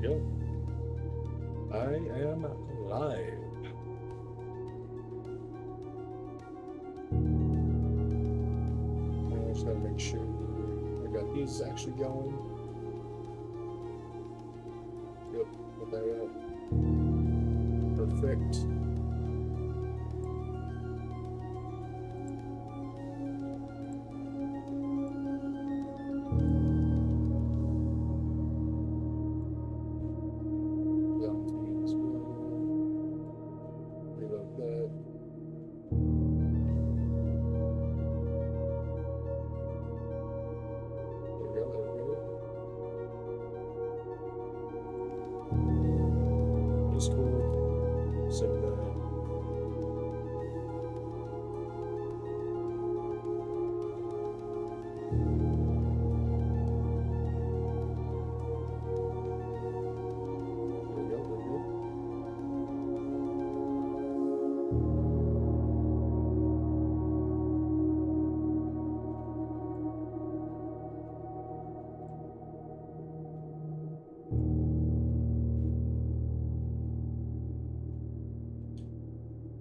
go. I am live. I just gotta make sure I got these actually going. Yep, put that out. Perfect. Reload that. There we go, there we go. Discord. Send that. There we go, there we go.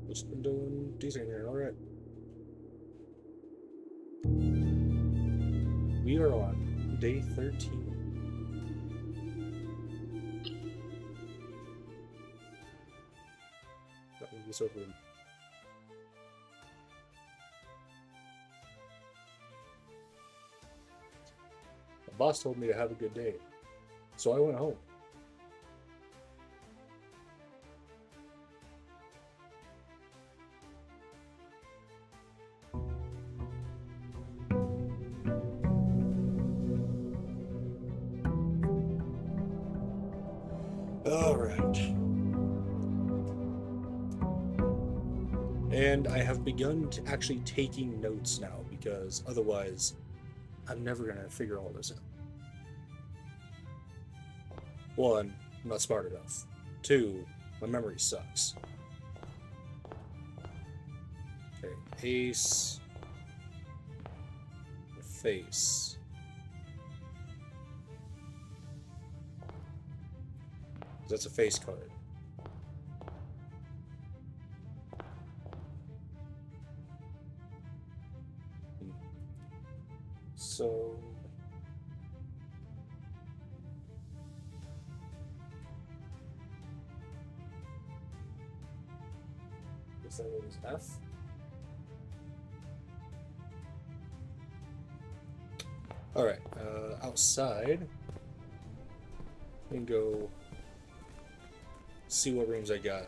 Just been doing decent here, alright. We are on day 13. Let me this open. The boss told me to have a good day, so I went home. All right. And I have begun to actually taking notes now because otherwise I'm never going to figure all this out. One, I'm not smart enough. Two, my memory sucks. Okay, ace, face. That's a face card. So guess that was F. All right, outside. We can go see what rooms I got.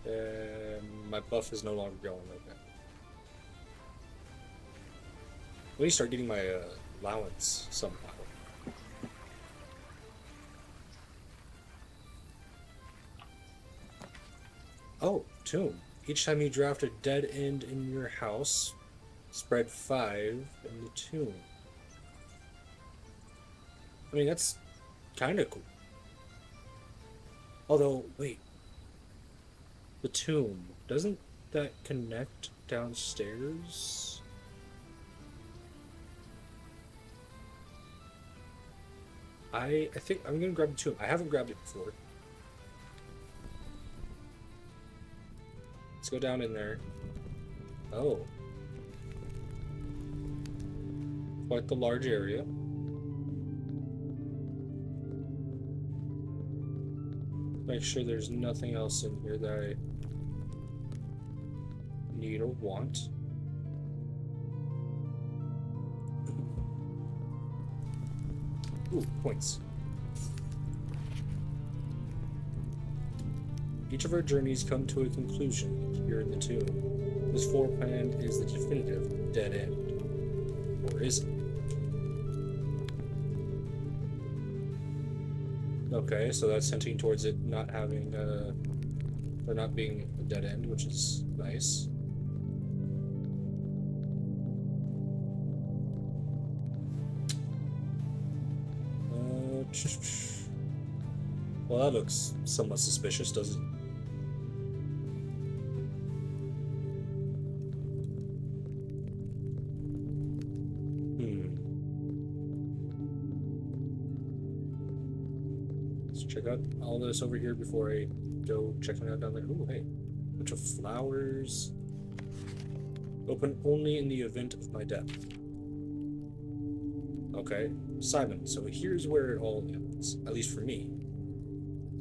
And my buff is no longer going like that. Let me start getting my allowance somehow. Oh, tomb. Each time you draft a dead end in your house, spread 5 in the tomb. I mean, that's kind of cool. Although, wait. The tomb. Doesn't that connect downstairs? I think I'm gonna grab the tomb. I haven't grabbed it before. Let's go down in there. Oh. Quite the large area. Make sure there's nothing else in here that I need or want. Ooh, points. Each of our journeys come to a conclusion here in the tomb. This floor plan is the definitive dead end. Or is it? Okay, so that's hinting towards it not having, or not being a dead end, which is nice. Well, that looks somewhat suspicious, doesn't it? Let's check out all this over here before I go checking out down there. Ooh, hey. Bunch of flowers. Open only in the event of my death. Okay. Simon, so here's where it all ends. At least for me.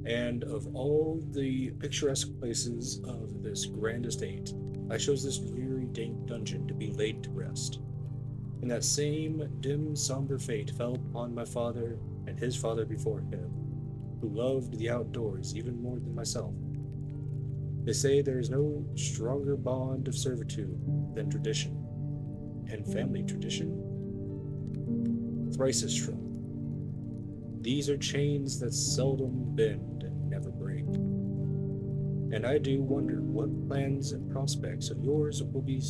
And of all the picturesque places of this grand estate, I chose this dreary, dank dungeon to be laid to rest. And that same dim, somber fate fell upon my father and his father before him, who loved the outdoors even more than myself. They say there is no stronger bond of servitude than tradition, and family tradition thrice as strong. These are chains that seldom bend and never break. And I do wonder what plans and prospects of yours will be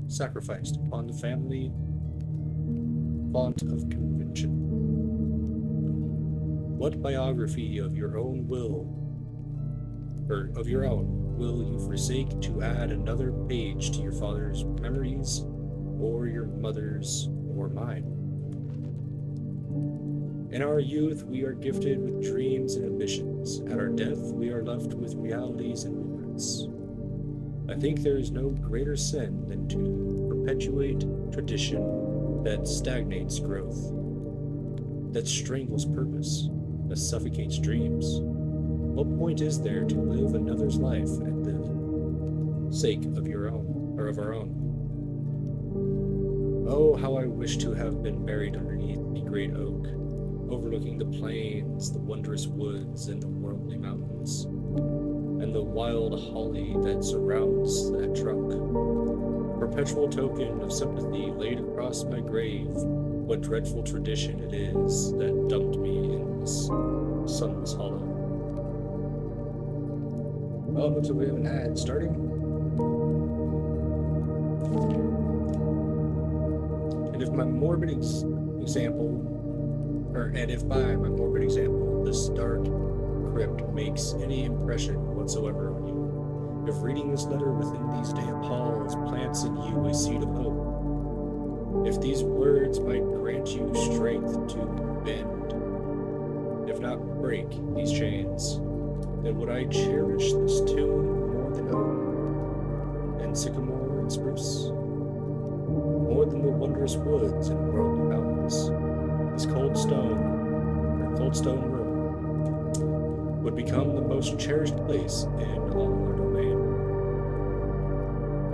sacrificed upon the family font of convention. What biography of your own will you forsake to add another page to your father's memories, or your mother's, or mine? In our youth, we are gifted with dreams and ambitions. At our death, we are left with realities and regrets. I think there is no greater sin than to perpetuate tradition that stagnates growth, that strangles purpose, that suffocates dreams. What point is there to live another's life at the sake of your own, or of our own? Oh, how I wish to have been buried underneath the great oak, overlooking the plains, the wondrous woods, and the worldly mountains, and the wild holly that surrounds that trunk. Perpetual token of sympathy laid across my grave, what dreadful tradition it is that dumped me in this sunless hollow. Oh, it looks like we have an ad starting. And if by my morbid example, this dark crypt makes any impression whatsoever on you, if reading this letter within these damp halls plants in you a seed of hope, if these words might grant you strength to bend, if not break these chains, then would I cherish this tomb more than oak and sycamore and spruce, more than the wondrous woods and worldly mountains. This cold stone room would become the most cherished place in all our domain.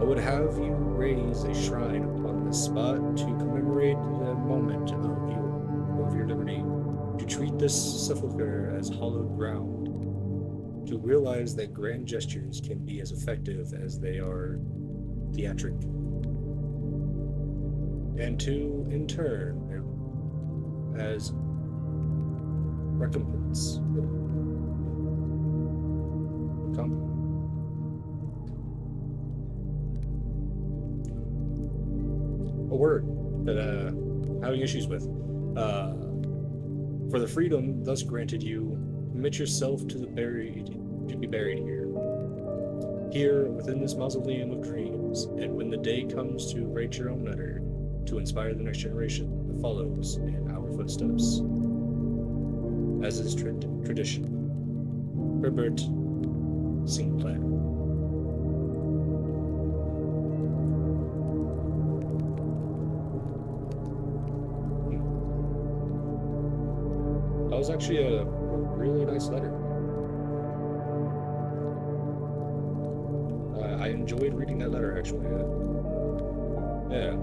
I would have you raise a shrine upon this spot to commemorate the moment of your liberty, to treat this sepulchre as hallowed ground, to realize that grand gestures can be as effective as they are theatric, and to, in turn, as recompense, a word that I'm having issues with. For the freedom thus granted you, commit yourself to be buried here within this mausoleum of dreams, and when the day comes to write your own letter, to inspire the next generation that follows in our footsteps, as is tradition. Herbert Sinclair. That was actually a really nice letter. I enjoyed reading that letter, actually. Yeah.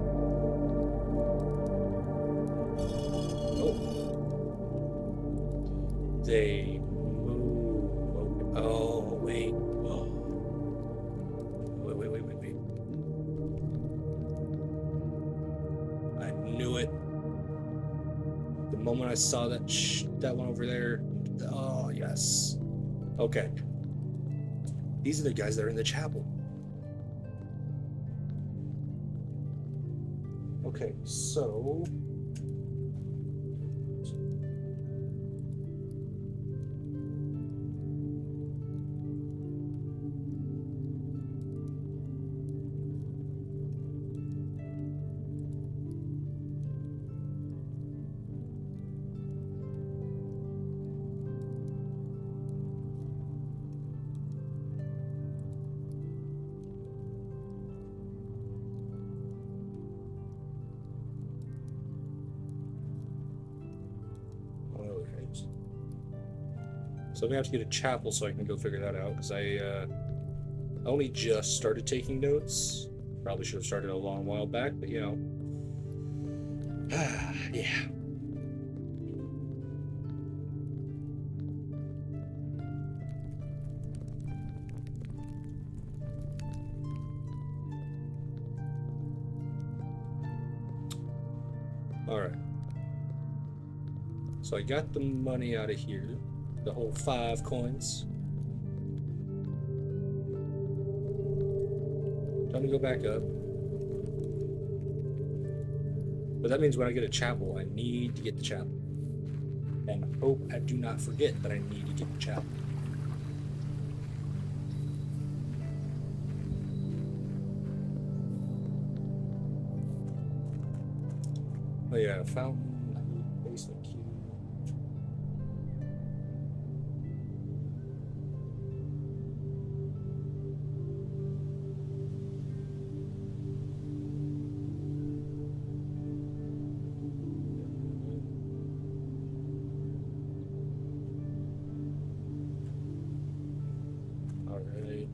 Oh. They move. Oh, wait. Whoa. Wait. I knew it. The moment I saw that one over there. Oh, yes. Okay. These are the guys that are in the chapel. Okay, so So I'm gonna have to get a chapel so I can go figure that out, because I only just started taking notes. Probably should have started a long while back, but you know. Yeah. Alright. So I got the money out of here. The whole 5 coins. Time to go back up. But that means when I get a chapel, I need to get the chapel. And hope I do not forget that I need to get the chapel. Oh yeah, fountain, basement key. Alright.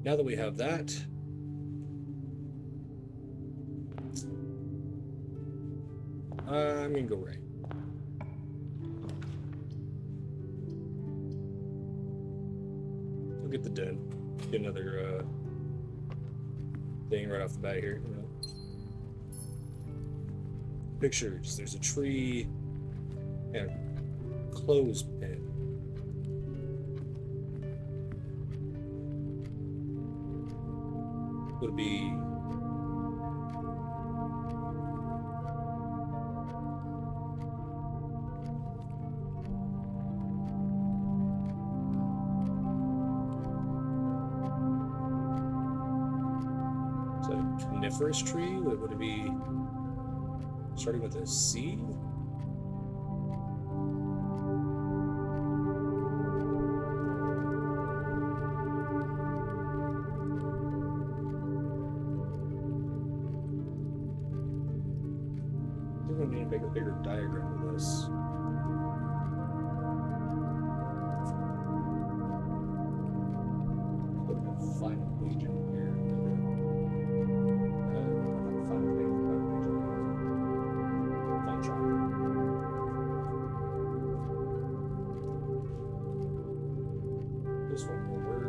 Now that we have that, I'm gonna go right. We'll get the den. Get another thing right off the bat here. You know. Pictures. There's a tree and a clothespin. Would be coniferous tree? Would it be starting with a C? I think we need to make a bigger diagram of this. Find a page in here. This one will work.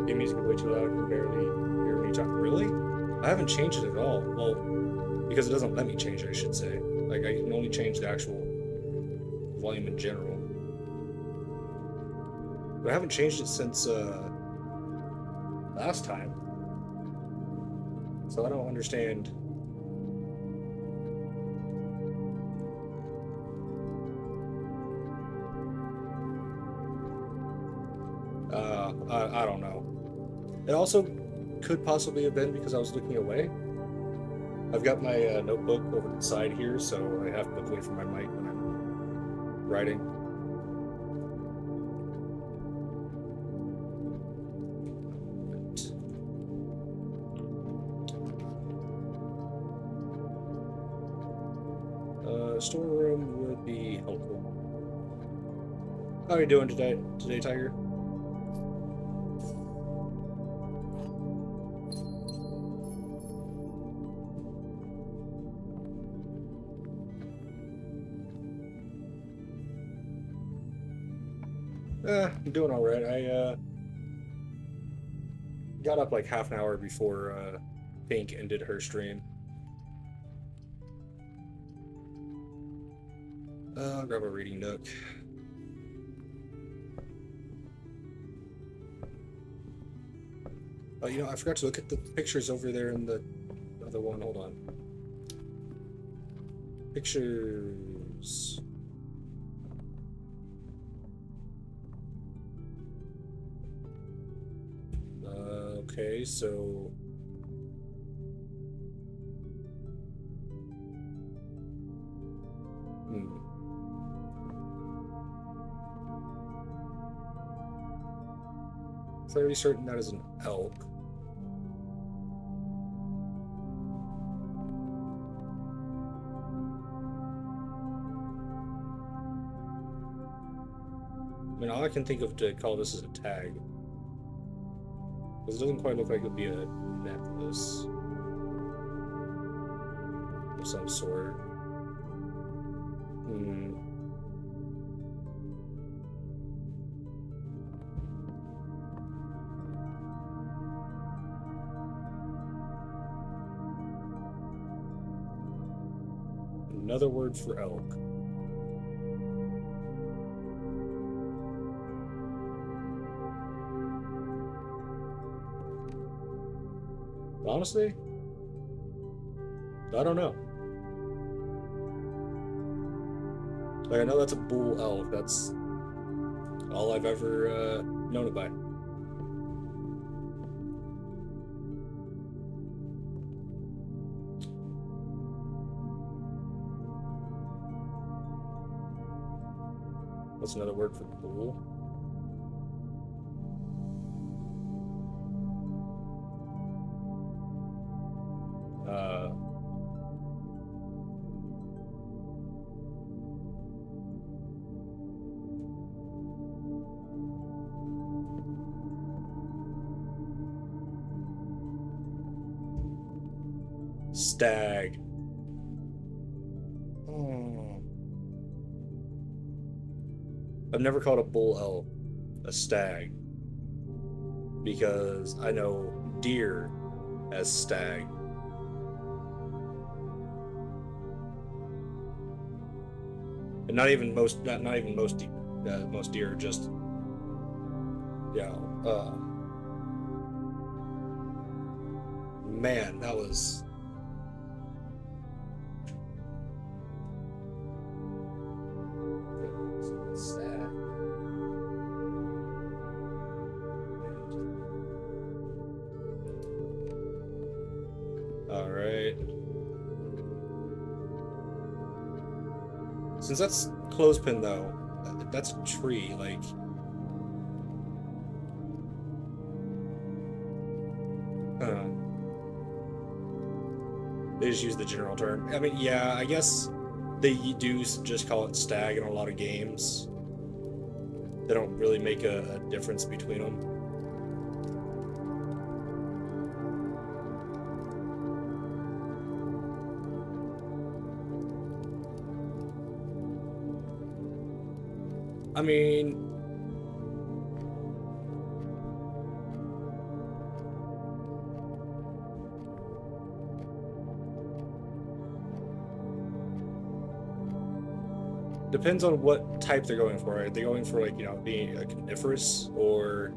Game music is way too loud. I can barely hear me talk. Really? I haven't changed it at all. Well, because it doesn't let me change it, I should say. Like, I can only change the actual volume in general. But I haven't changed it since last time. So I don't understand. I don't know. It also could possibly have been because I was looking away. I've got my notebook over to the side here, so I have to look away from my mic when I'm writing. storeroom would be helpful. How are you doing today, Tiger? I'm doing all right. I got up like half an hour before Pink ended her stream. I'll grab a reading nook. Oh, you know, I forgot to look at the pictures over there in the other one. Hold on. Pictures. Okay, so... Fairly certain that is an elk. I mean, all I can think of to call this is a tag. Because it doesn't quite look like it would be a necklace of some sort. Another word for elk. Honestly, I don't know. Like, I know that's a bull elk. That's all I've ever known it by. What's another word for bull? Stag. I've never called a bull elk a stag because I know deer as stag. And not even most deer. Most deer are just, yeah. Man, that was. Since that's clothespin, though, that's a tree, like... They just use the general term. I mean, yeah, I guess they do just call it stag in a lot of games. They don't really make a difference between them. I mean, depends on what type they're going for. Are they going for, like, you know, being a coniferous or...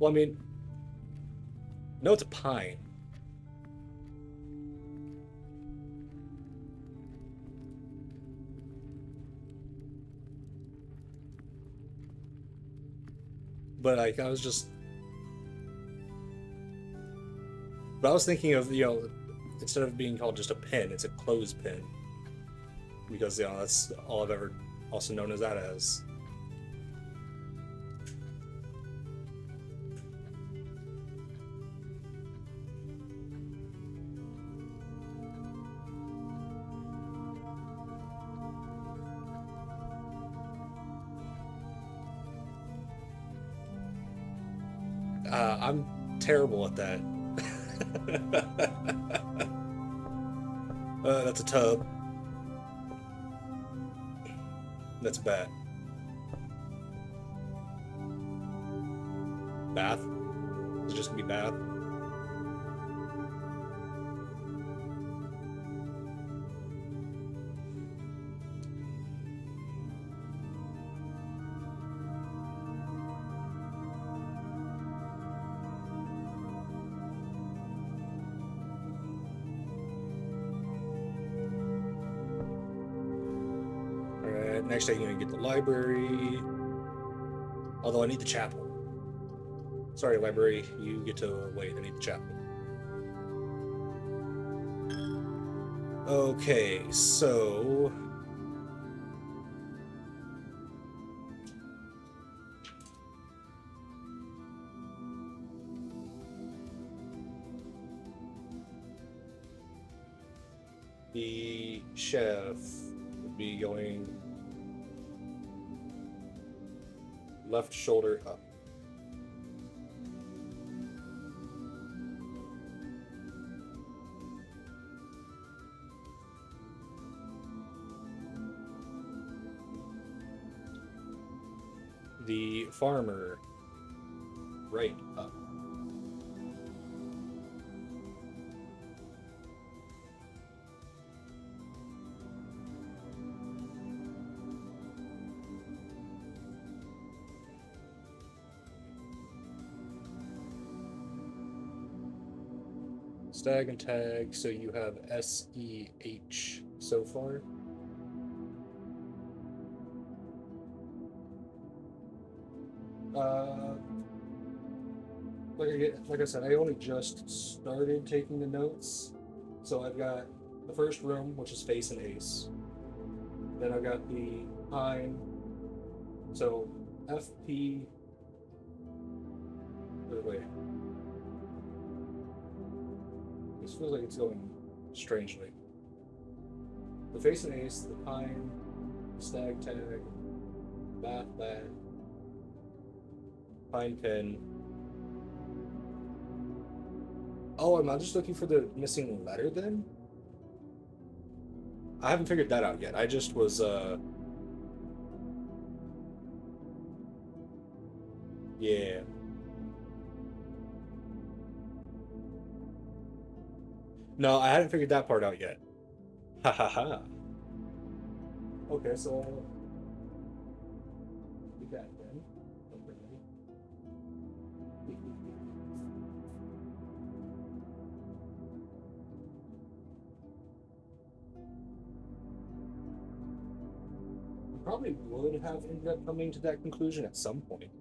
Well, I mean, no, it's a pine. But, like, I was thinking of, you know, instead of being called just a pin, it's a clothespin. Because, you know, that's all I've ever also known as that as. I'm terrible at that. That's a tub. That's a bat. Bath? Is it just gonna be bath? Alright, next I'm gonna get the library. Although I need the chapel. Sorry, library, you get to wait. I need the chapel. Okay, so the chef would be going left shoulder up. The farmer right up. Stag and tag, so you have SEH so far. Like I said, I only just started taking the notes. So I've got the first room, which is face and ace. Then I've got the pine. So FP. Wait. This feels like it's going strangely. The face and ace, the pine, stag tag, bath bat, pine pin. Oh, am I just looking for the missing letter then? I haven't figured that out yet. I just was, yeah. No, I hadn't figured that part out yet. Ha ha ha. Okay, so do that then. Probably would have ended up coming to that conclusion at some point.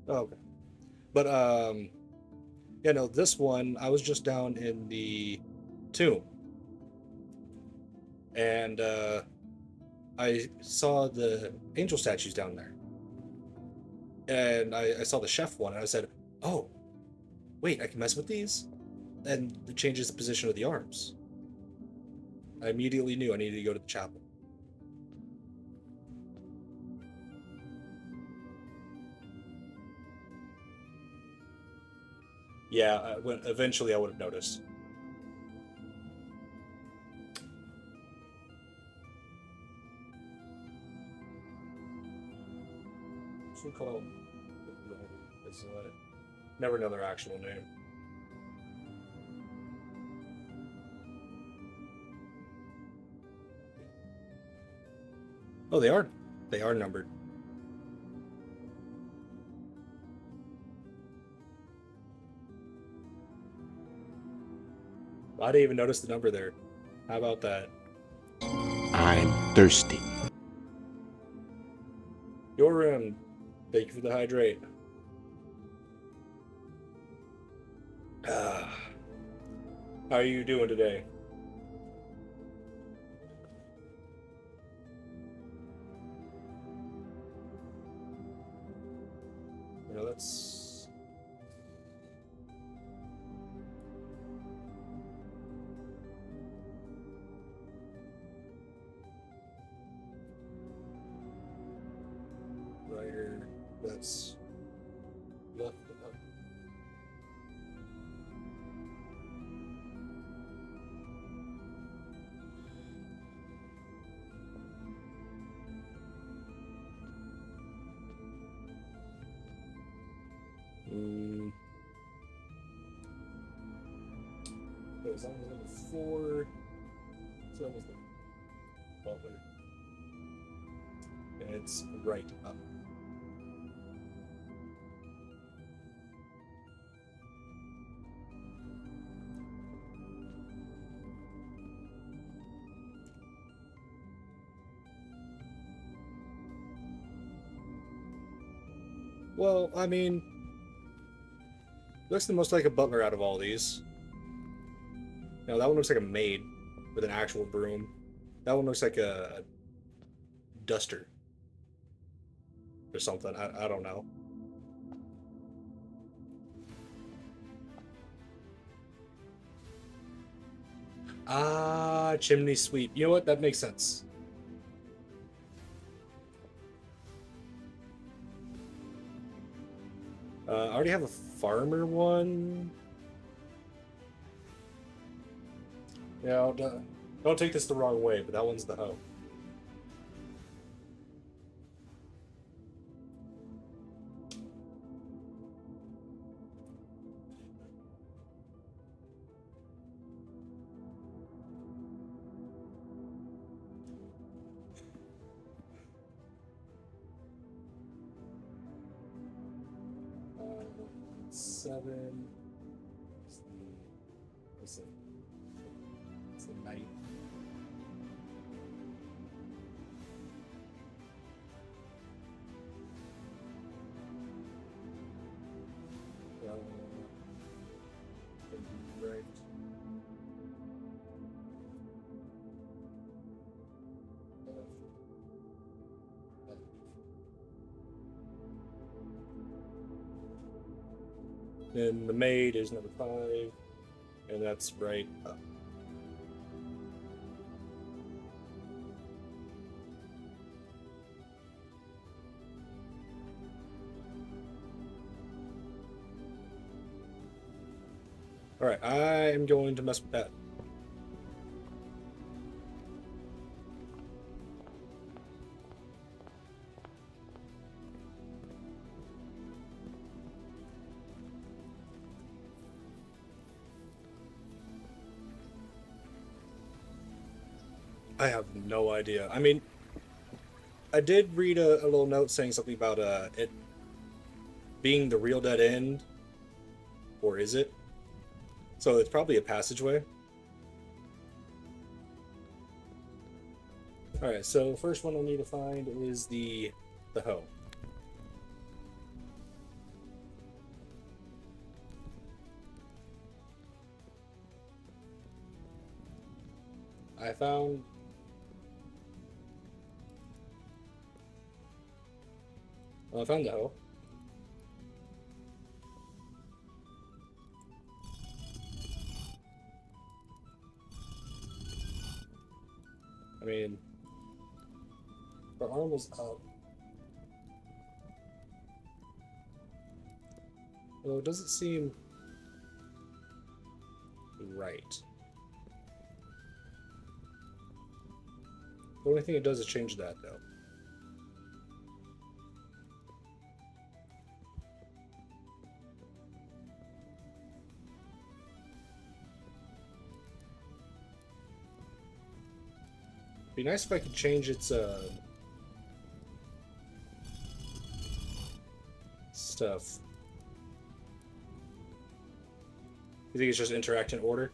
Oh, okay. But yeah, no, this one I was just down in the tomb. And I saw the angel statues down there. And I saw the chef one, and I said, oh, wait, I can mess with these? And it changes the position of the arms. I immediately knew I needed to go to the chapel. Yeah, eventually I would have noticed. Should we call it? Never know their actual name. Oh, they are. They are numbered. I didn't even notice the number there. How about that? I'm thirsty. Yoram, thank you for the hydrate. Ah, how are you doing today? Let's. Writer, that's left up. Okay, as long as number 4, so that was the butler. And it's right up. Well, I mean, looks the most like a butler out of all these. Now that one looks like a maid with an actual broom. That one looks like a duster or something. I don't know. Ah, chimney sweep. You know what? That makes sense. I already have a farmer one. Yeah, don't take this the wrong way, but that one's the hoe. Seven. What's it? It's the night. Right. Then the maid is number 5, and that's right up. All right, I am going to mess with that. I have no idea. I mean, I did read a little note saying something about it being the real dead end, or is it? So it's probably a passageway. All right, so first one I need to find is the hoe. I found. Well, I found the hoe. I mean, her arm was up. Well, it doesn't seem right. The only thing it does is change that, though. Be nice if I could change its stuff. You think it's just interact in order?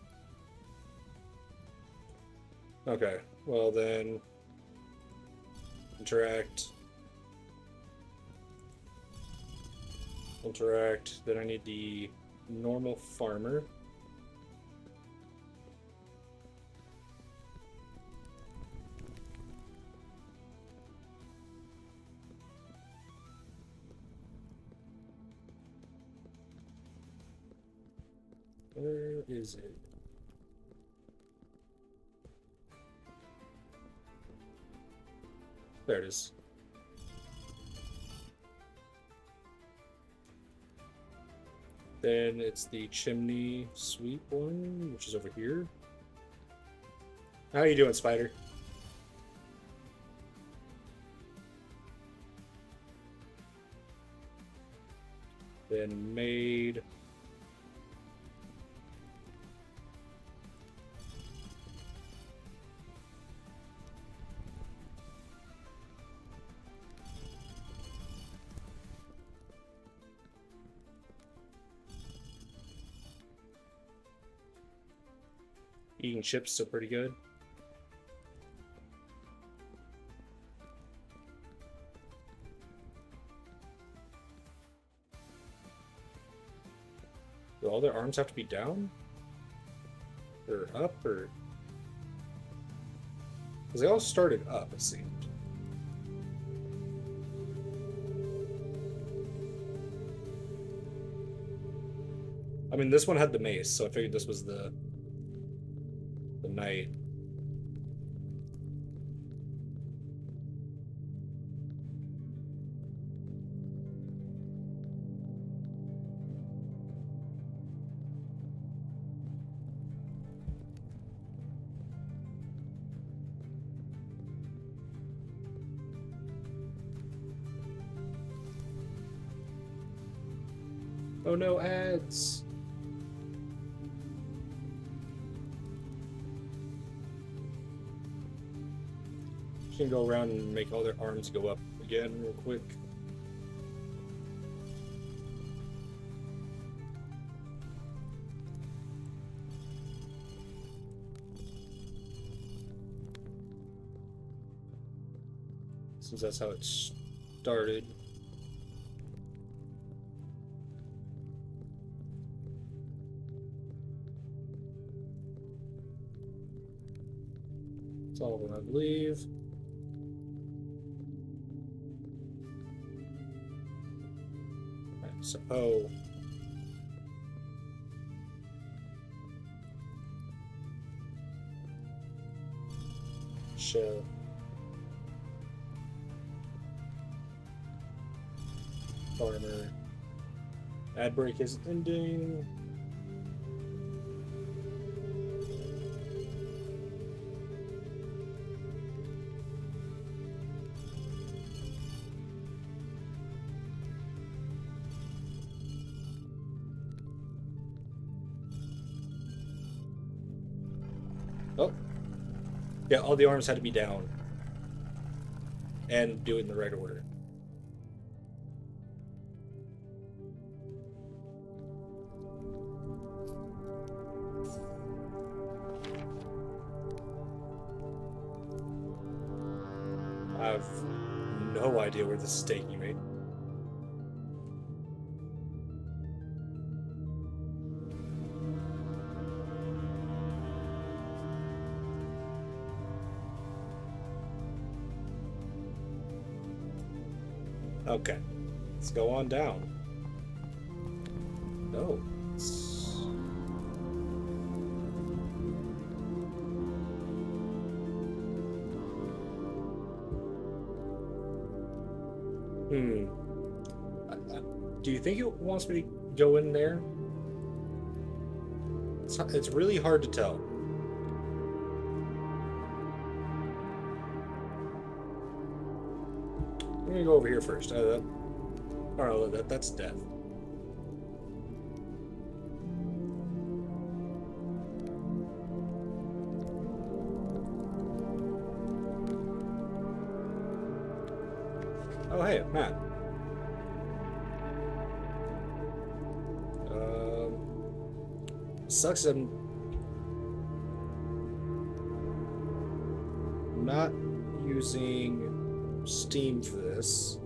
Okay, well then interact Interact. Then I need the normal farmer. Where is it? There it is. Then it's the chimney sweep one, which is over here. How you doing, Spider? Then made. Eating chips still pretty good. Do all their arms have to be down? Or up? Or... Because they all started up, it seemed. I mean, this one had the mace, so I figured this was the knight. Oh no, ads! Can go around and make all their arms go up again real quick. Since that's how it started. That's all of them, I believe. So, oh. Show. Farmer. Ad break is ending. Oh. Yeah, all the arms had to be down. And do it in the right order. I have no idea where this is taking me. Okay, let's go on down. Oh. Do you think it wants me to go in there? It's really hard to tell. I'm gonna go over here first. Oh no, that's death. Oh hey, Matt. Sucks I'm not using Steam for this.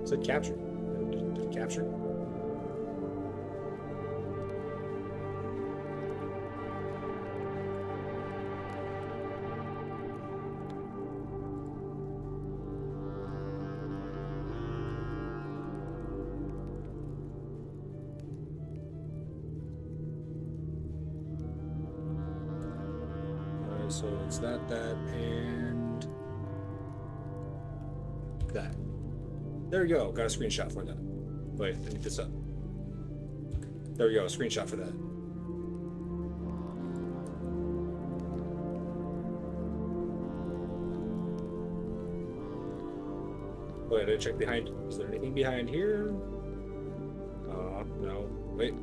said capture. Did it capture? So it's that, and that. There we go. Got a screenshot for that. Wait, I need this up. There we go. A screenshot for that. Wait, did I check behind? Is there anything behind here? No. Wait.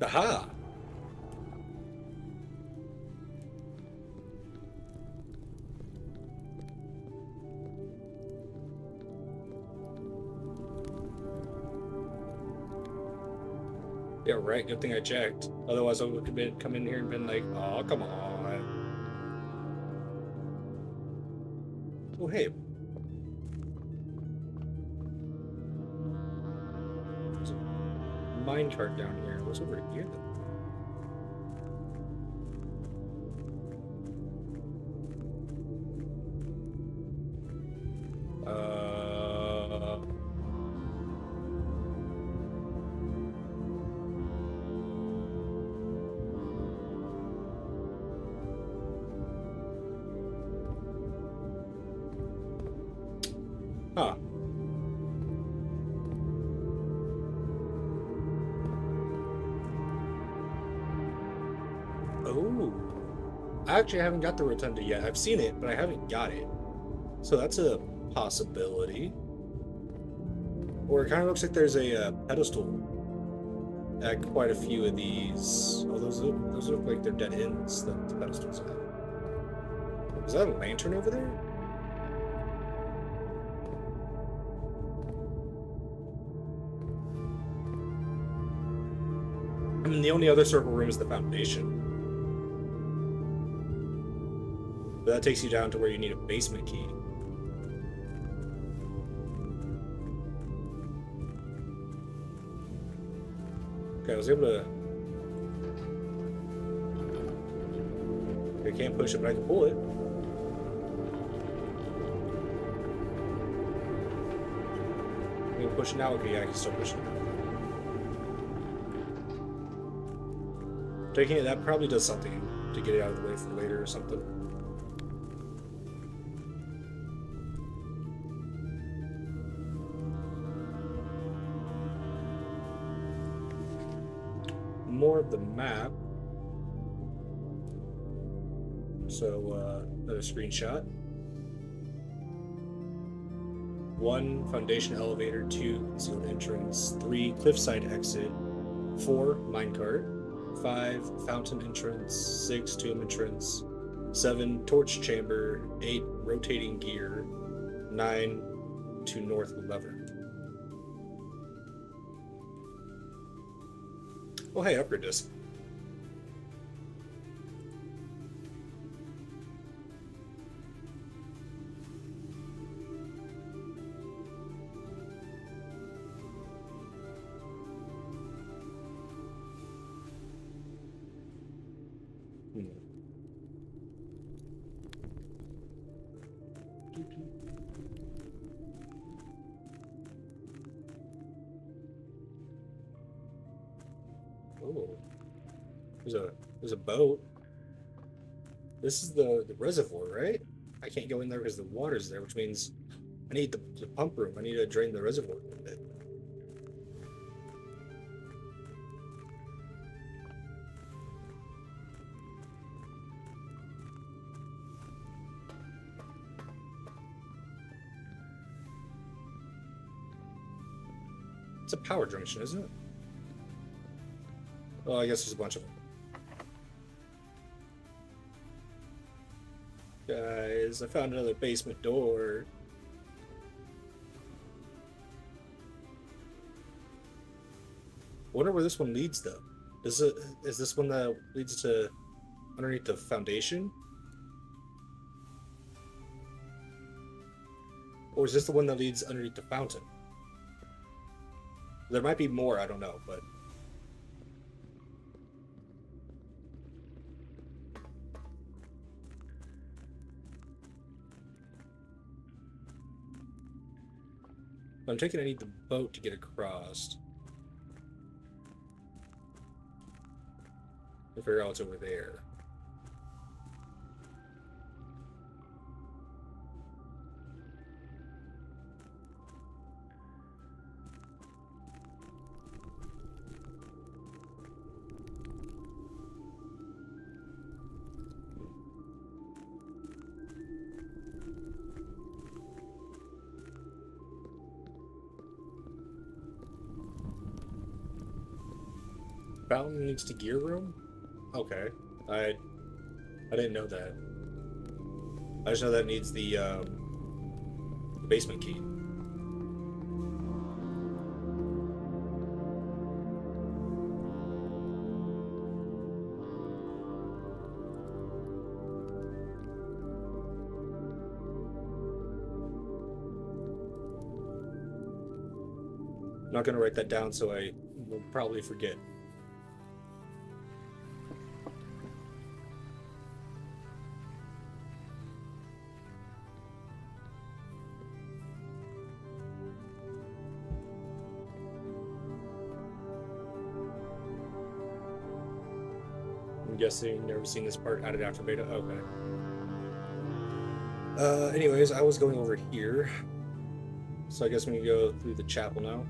Aha! Yeah, right. Good thing I checked. Otherwise, I would have come in here and been like, "Oh, come on." Oh, hey. There's a mine cart down here. What's over here, then? Huh. Oh. I actually haven't got the rotunda yet. I've seen it, but I haven't got it. So that's a possibility. Or it kind of looks like there's a pedestal at quite a few of these. Oh, those look like they're dead ends that the pedestals have. Is that a lantern over there? I mean, the only other circle room is the foundation. But that takes you down to where you need a basement key. Okay, I was able to... I can't push it, but I can pull it. I can push it now. Okay, yeah, I can still push it now. Taking it, that probably does something to get it out of the way for later or something. More of the map. So, another screenshot. 1, foundation elevator. 2, concealed entrance. 3, cliffside exit. 4, minecart. 5, fountain entrance. 6, tomb entrance. 7, torch chamber. 8, rotating gear. 9, to north lever. Oh, hey, upgrade disc. Oh, there's a boat. This is the reservoir, right? I can't go in there because the water's there, which means I need the pump room. I need to drain the reservoir a little bit. It's a power junction, isn't it? Oh, I guess there's a bunch of them. Guys, I found another basement door. Wonder where this one leads, though. Is this one that leads to underneath the foundation? Or is this the one that leads underneath the fountain? There might be more, I don't know, but... I'm taking I need the boat to get across. I figure out what's over there. Fountain needs to gear room? Okay. I didn't know that. I just know that needs the basement key. I'm not gonna write that down, so I will probably forget. I'm guessing you've never seen this part added after beta? Okay. Anyways, I was going over here. So I guess we can go through the chapel now.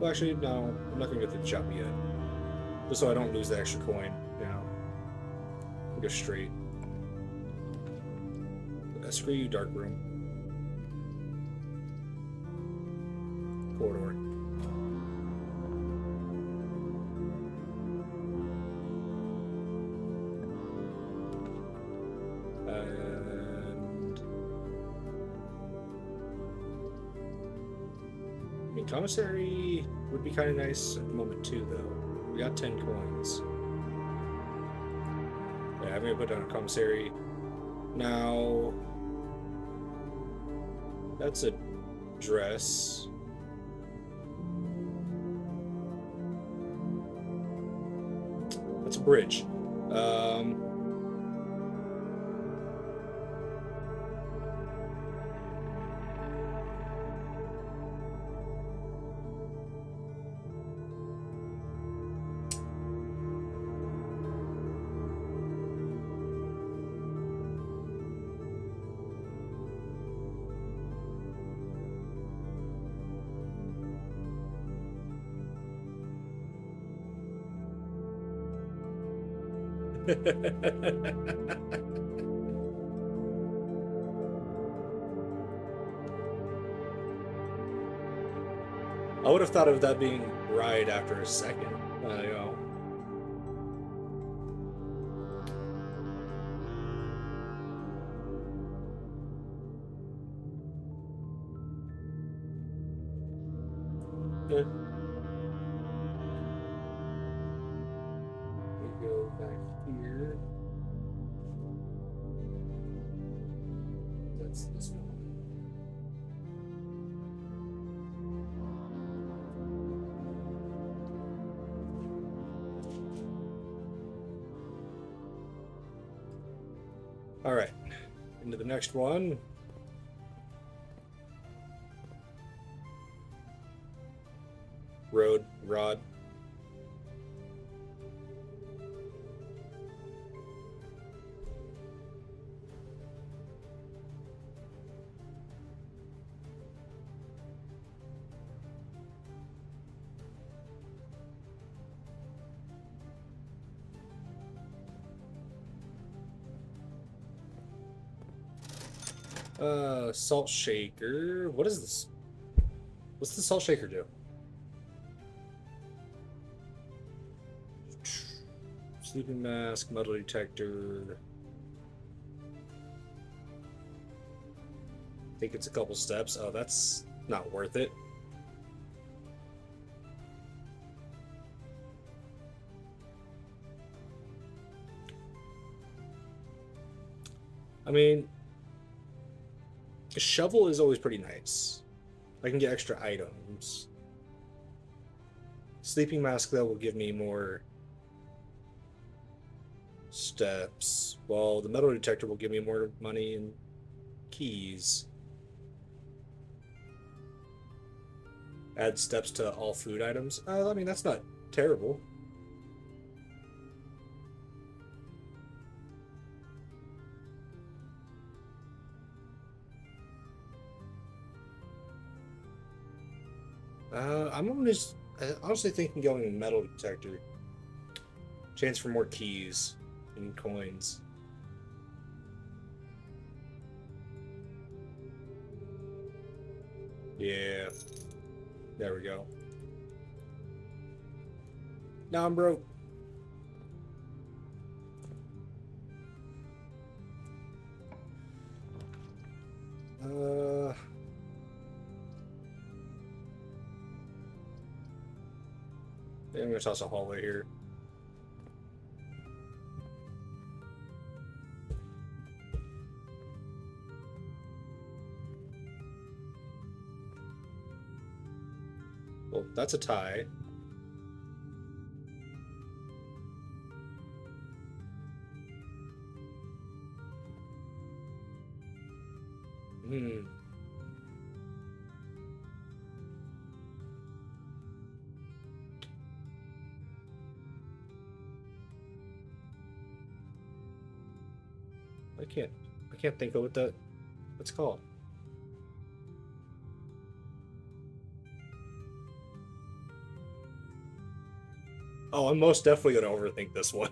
Well, actually, no. I'm not going to go through the chapel yet. Just so I don't lose the extra coin, you know. I'll go straight. Screw you, dark room. Corridor. Commissary would be kind of nice at the moment too, though. We got 10 coins. Yeah, I'm gonna put down a commissary. Now, that's a dress. That's a bridge. I would have thought of that being right after a second. You know. Let me go back here. That's this one. All right, into the next one. Rod. Salt shaker. What is this? What's the salt shaker do? Sleeping mask, metal detector. I think it's a couple steps. Oh, that's not worth it. I mean, a shovel is always pretty nice. I can get extra items. Sleeping mask, though, will give me more steps, while the metal detector will give me more money and keys. Add steps to all food items. I mean, that's not terrible. I'm honestly thinking going metal detector. Chance for more keys and coins. Yeah, there we go. Now I'm broke. Uh, I'm gonna toss a hallway here. Well, that's a tie. Hmm. I can't. I can't think of what's called. Oh, I'm most definitely gonna overthink this one.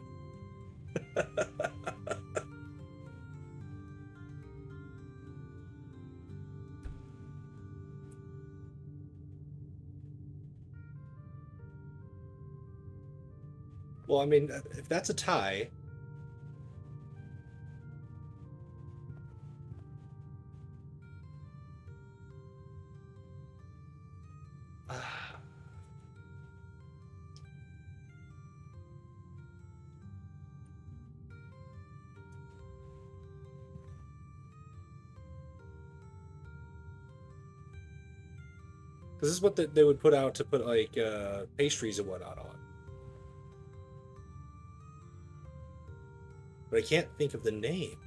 Well, I mean, if that's a tie, because this is what they would put out to put like pastries and whatnot on. But I can't think of the name.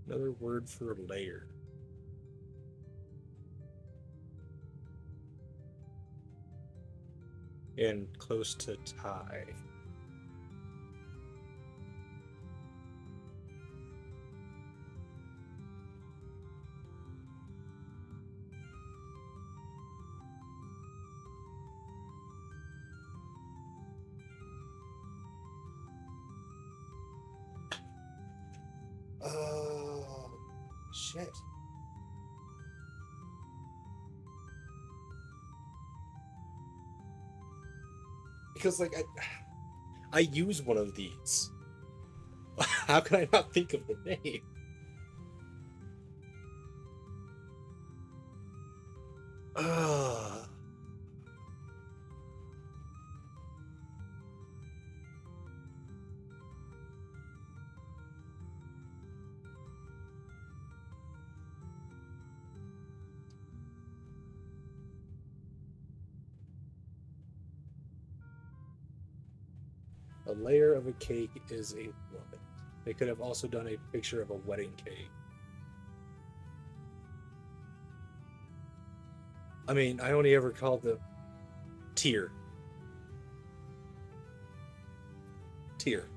Another word for layer. And close to tie. Oh, shit. Because like I use one of these. How can I not think of the name? Ah, a layer of a cake is a woman. They could have also done a picture of a wedding cake. I mean, I only ever called the tier. Tier.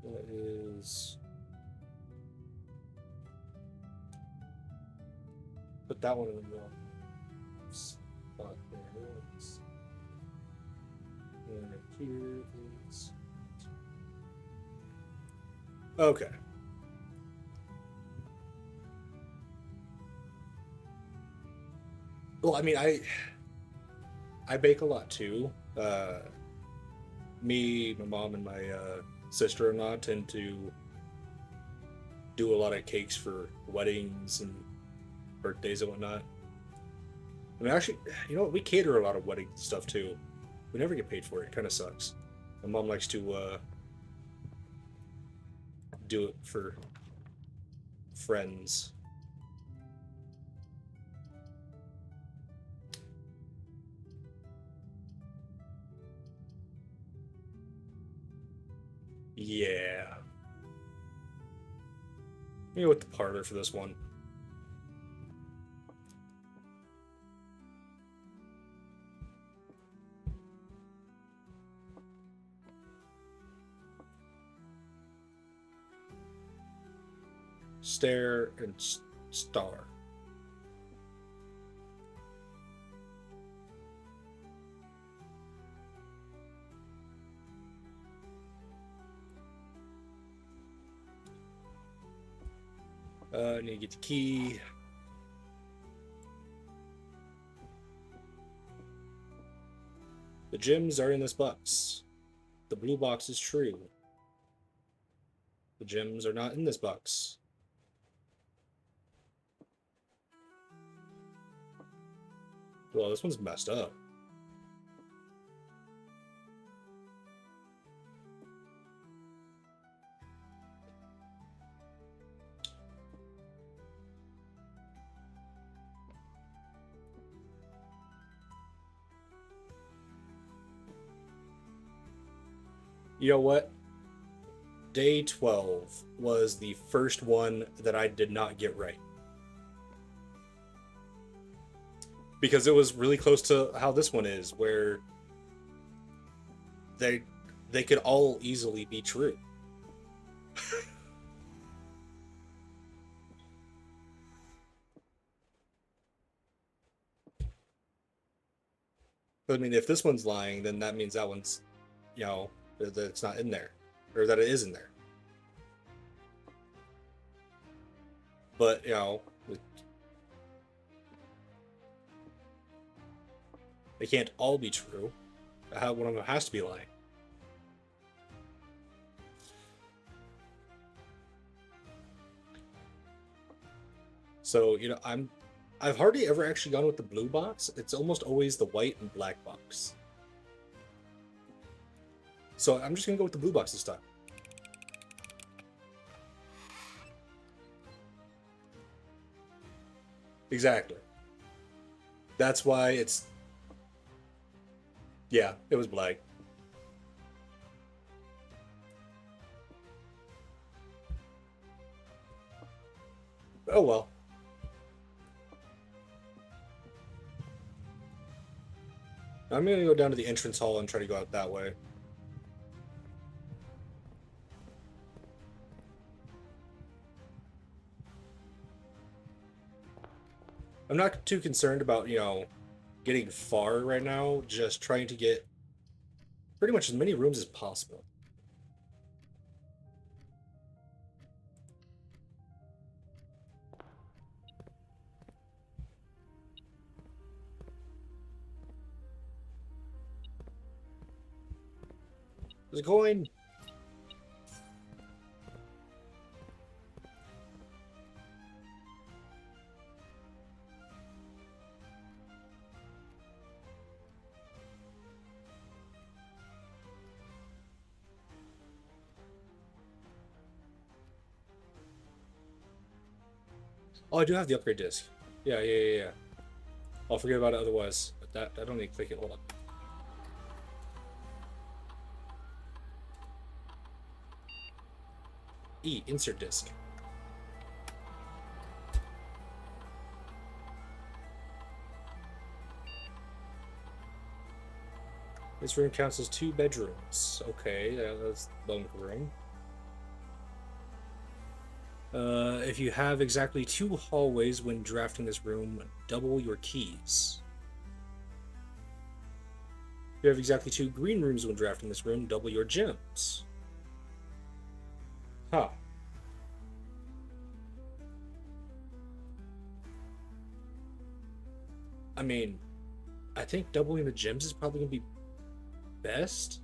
That is. Put that one in the middle. Spot there. here is... Okay. Well, I mean, I bake a lot too. Me, my mom, and my sister-in-law tend to do a lot of cakes for weddings and birthdays and whatnot. I mean, actually, you know what? We cater a lot of wedding stuff too. We never get paid for it. It kind of sucks. My mom likes to do it for friends. Yeah. Maybe with the parlor for this one. Stare and star. I need to get the key. The gems are in this box. The blue box is true. The gems are not in this box. Well, this one's messed up. You know what? Day 12 was the first one that I did not get right. Because it was really close to how this one is, where they could all easily be true. I mean, if this one's lying, then that means that one's, you know, that it's not in there, or that it is in there. But, you know, they can't all be true. One of them has to be lying. So, you know, I've hardly ever actually gone with the blue box. It's almost always the white and black box. So I'm just gonna go with the blue box this time. Exactly. That's why it's... Yeah, it was black. Oh well. I'm gonna go down to the entrance hall and try to go out that way. I'm not too concerned about, you know, getting far right now, just trying to get pretty much as many rooms as possible. There's a coin! Oh, I do have the upgrade disc. Yeah. I'll forget about it otherwise. But that I don't need to click it. Hold on. E, insert disc. This room counts as 2 bedrooms. Okay, that's bunk room. If you have exactly 2 hallways when drafting this room, double your keys. You have exactly 2 green rooms when drafting this room. Double your gems. Huh. I mean, I think doubling the gems is probably going to be best.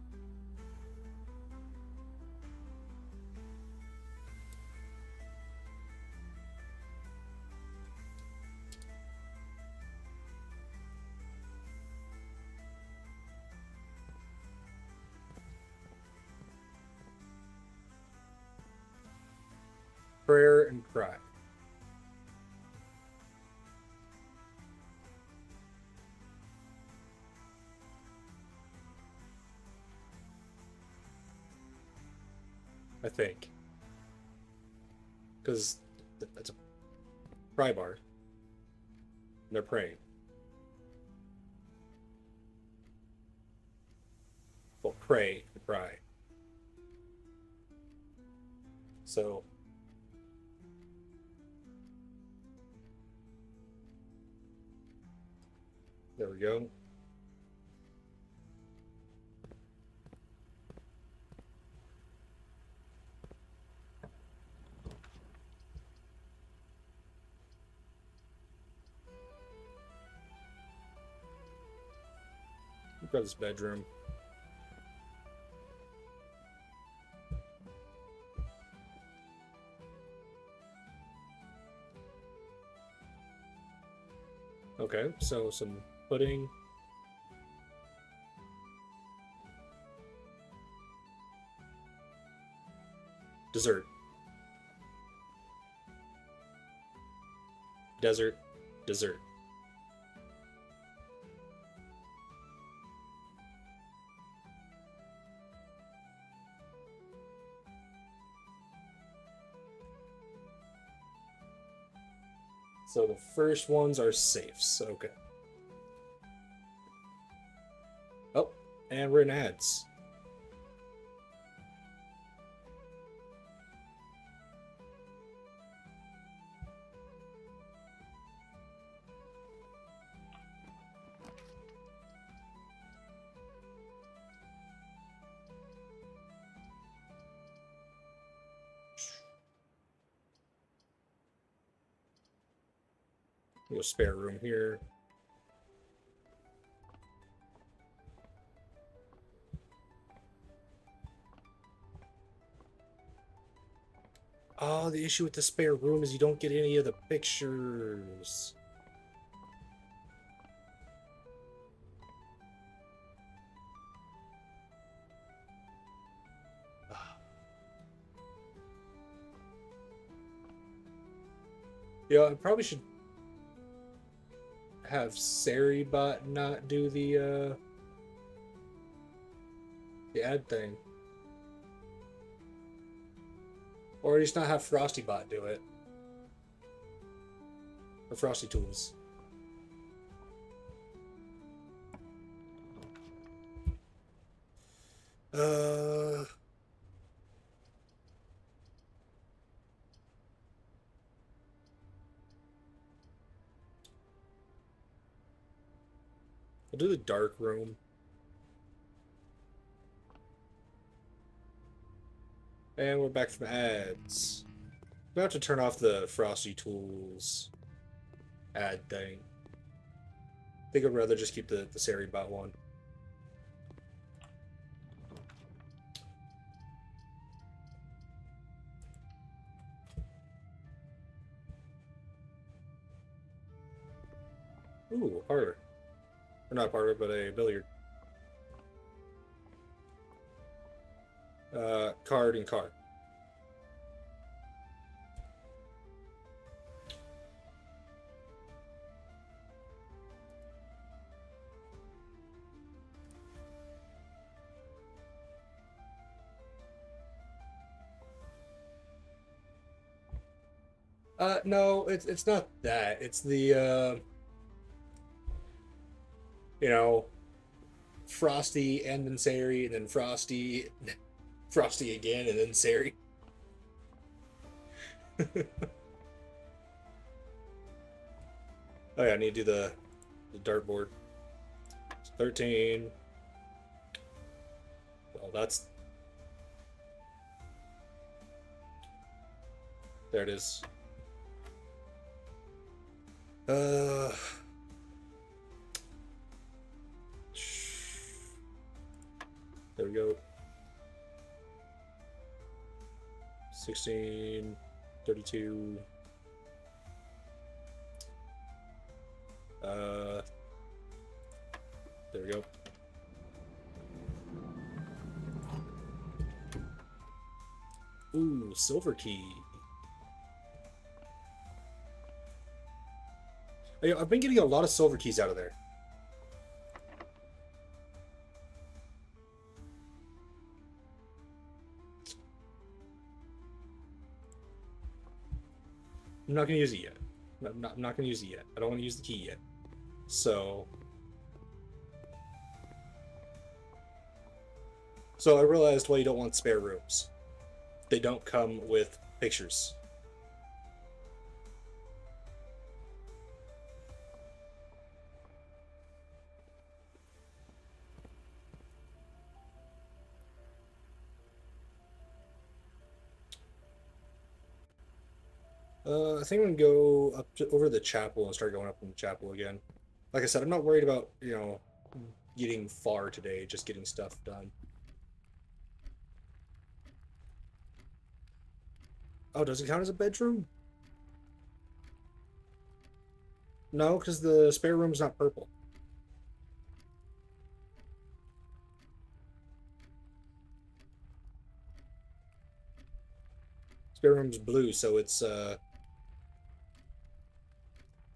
Prayer and cry. I think. Because that's a pry bar. And they're praying. Well, pray and cry. So, there we go. Grab this bedroom. Okay, so some pudding. Dessert. Desert. Dessert. So the first ones are safes. Okay. Oh, and we're in ads. A little spare room here. Oh, the issue with the spare room is you don't get any of the pictures. Yeah, I probably should have Saribot not do the ad thing. Or at least not have FrostyBot do it. Or Frosty Tools. Uh... I'll do the dark room. And we're back from ads. I'm about to turn off the Frosty Tools ad thing. I think I'd rather just keep the Saribot one. Ooh, a parlor. Or not a parlor, but a billiard. Card and card. No, it's not that. It's the you know, Frosty and then Sari, and then Frosty, Frosty again, and then Sari. Oh yeah, I need to do the dartboard. 13. Oh, that's... There it is. Uh... There we go. 16, 32. There we go. Ooh, silver key. I've been getting a lot of silver keys out of there. I'm not going to use it yet. I'm not going to use it yet. I don't want to use the key yet. So I realized why you don't want spare rooms. They don't come with pictures. I think I'm gonna go up to, over the chapel and start going up in the chapel again. Like I said, I'm not worried about, getting far today, just getting stuff done. Oh, does it count as a bedroom? No, because the spare room's not purple. Spare room's blue, so it's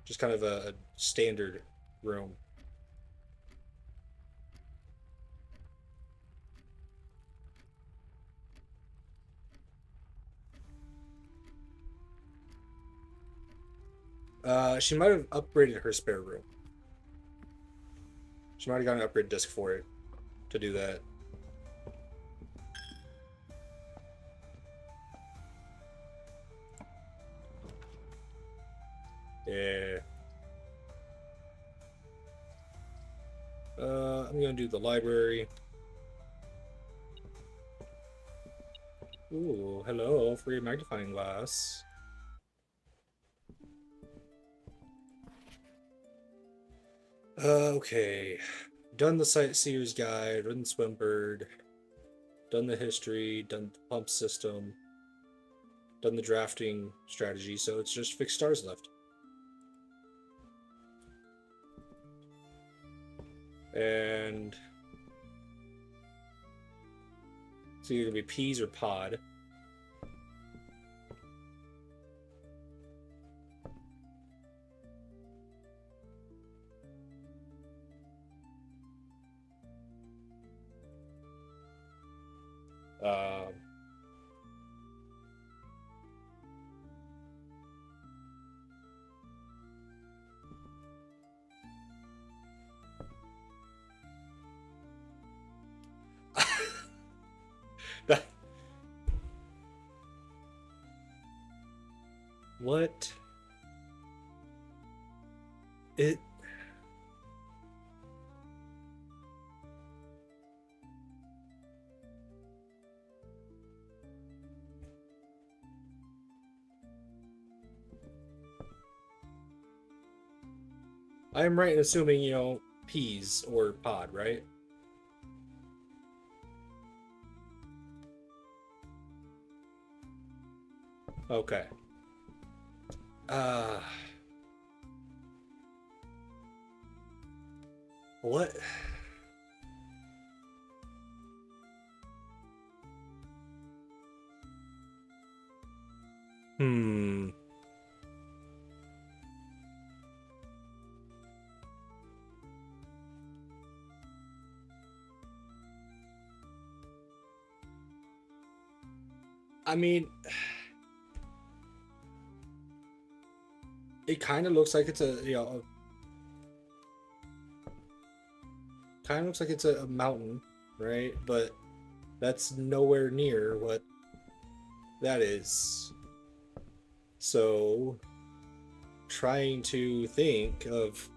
just kind of a standard room. She might have upgraded her spare room. She might have got an upgrade disc for it to do that. Yeah. I'm gonna do the library. Ooh, hello, free magnifying glass. Okay. Done the Sightseer's Guide, ridden Swimbird, done the history, done the pump system, done the drafting strategy, so it's just fixed stars left. And it's either gonna be peas or pod. Um, that, what? It... I am right in assuming, peas or pod, right? Okay. Uh... What? Hmm. I mean, it kind of looks like it's kind of looks like it's a mountain, right? But that's nowhere near what that is. So, trying to think of...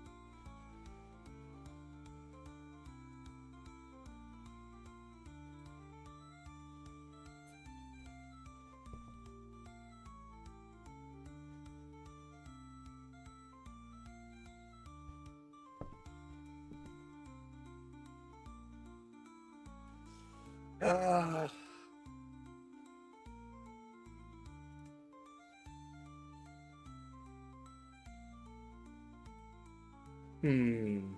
Uh, hmm.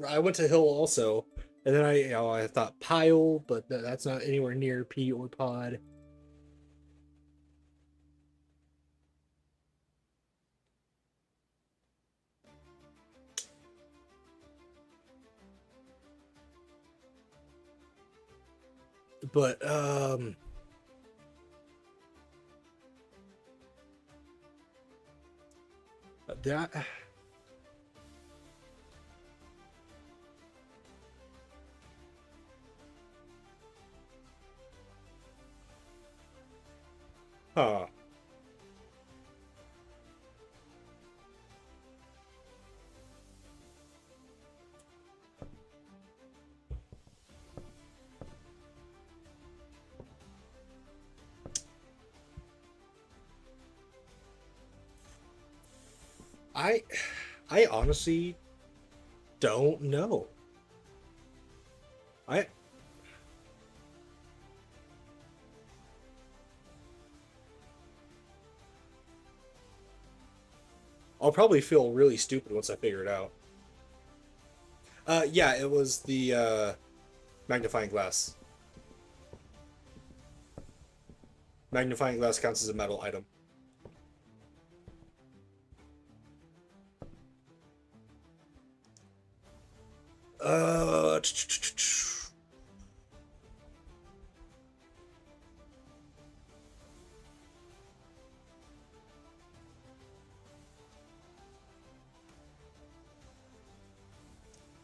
I went to Hill also, and then I thought Pile, but that's not anywhere near P or Pod. But that huh. I I honestly don't know. I I'll probably feel really stupid once I figure it out. Yeah, it was the magnifying glass. Magnifying glass counts as a metal item. Uh,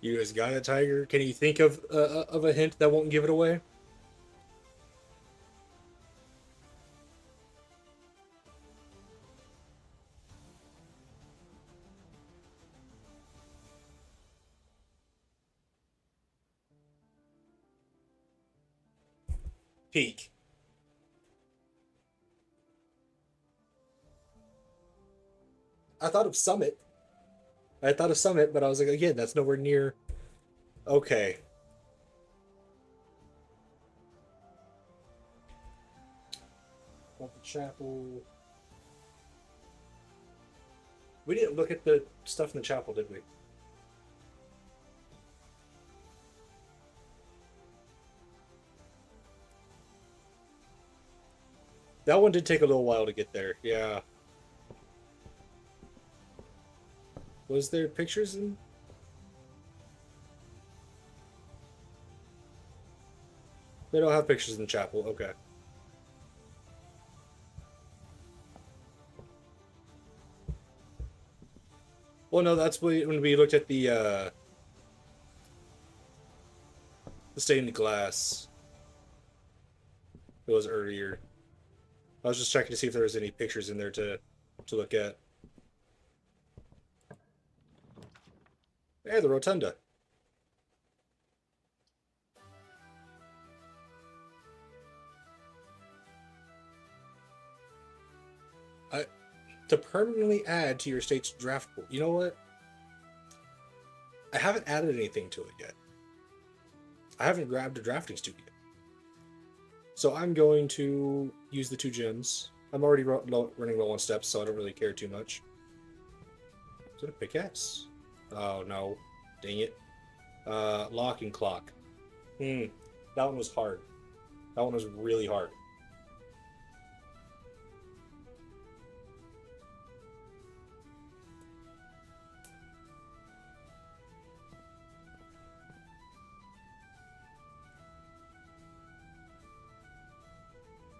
you guys got it, Tiger? Can you think of a hint that won't give it away? Peak. I thought of Summit. I thought of Summit, but I was like, again, that's nowhere near. Okay. About the chapel. We didn't look at the stuff in the chapel, did we? That one did take a little while to get there. Yeah. Was there pictures in? They don't have pictures in the chapel. Okay. Well, no, that's when we looked at the stained glass. It was earlier. I was just checking to see if there was any pictures in there to look at. Hey, the rotunda. I to permanently add to your state's draft pool. You know what? I haven't added anything to it yet. I haven't grabbed a drafting studio. So I'm going to use the two gems. I'm already running low on steps, so I don't really care too much. Is it a pickaxe? Oh no. Dang it. Lock and clock. Hmm. That one was hard. That one was really hard.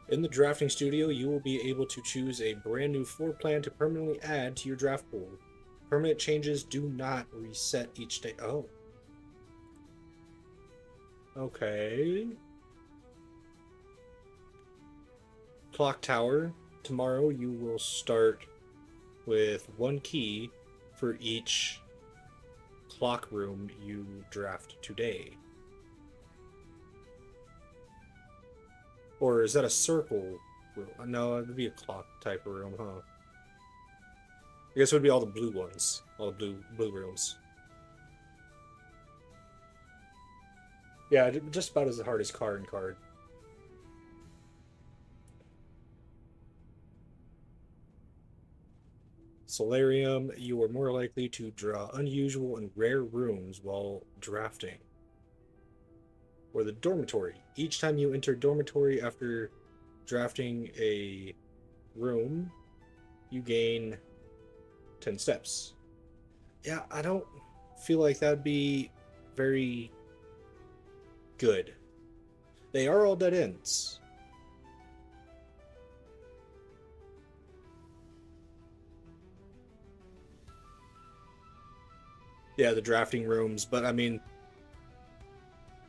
In the drafting studio, you will be able to choose a brand new floor plan to permanently add to your draft pool. Permanent changes do not reset each day. Oh. Okay. Clock tower. Tomorrow you will start with one key for each clock room you draft today. Or is that a circle room? No, it would be a clock type of room, huh? I guess it would be all the blue ones, all the blue rooms. Yeah, just about as hard as card and card. Solarium, you are more likely to draw unusual and rare rooms while drafting. Or the dormitory. Each time you enter dormitory after drafting a room, you gain 10 steps. Yeah, I don't feel like that'd be very good. They are all dead ends. Yeah, the drafting rooms, but I mean,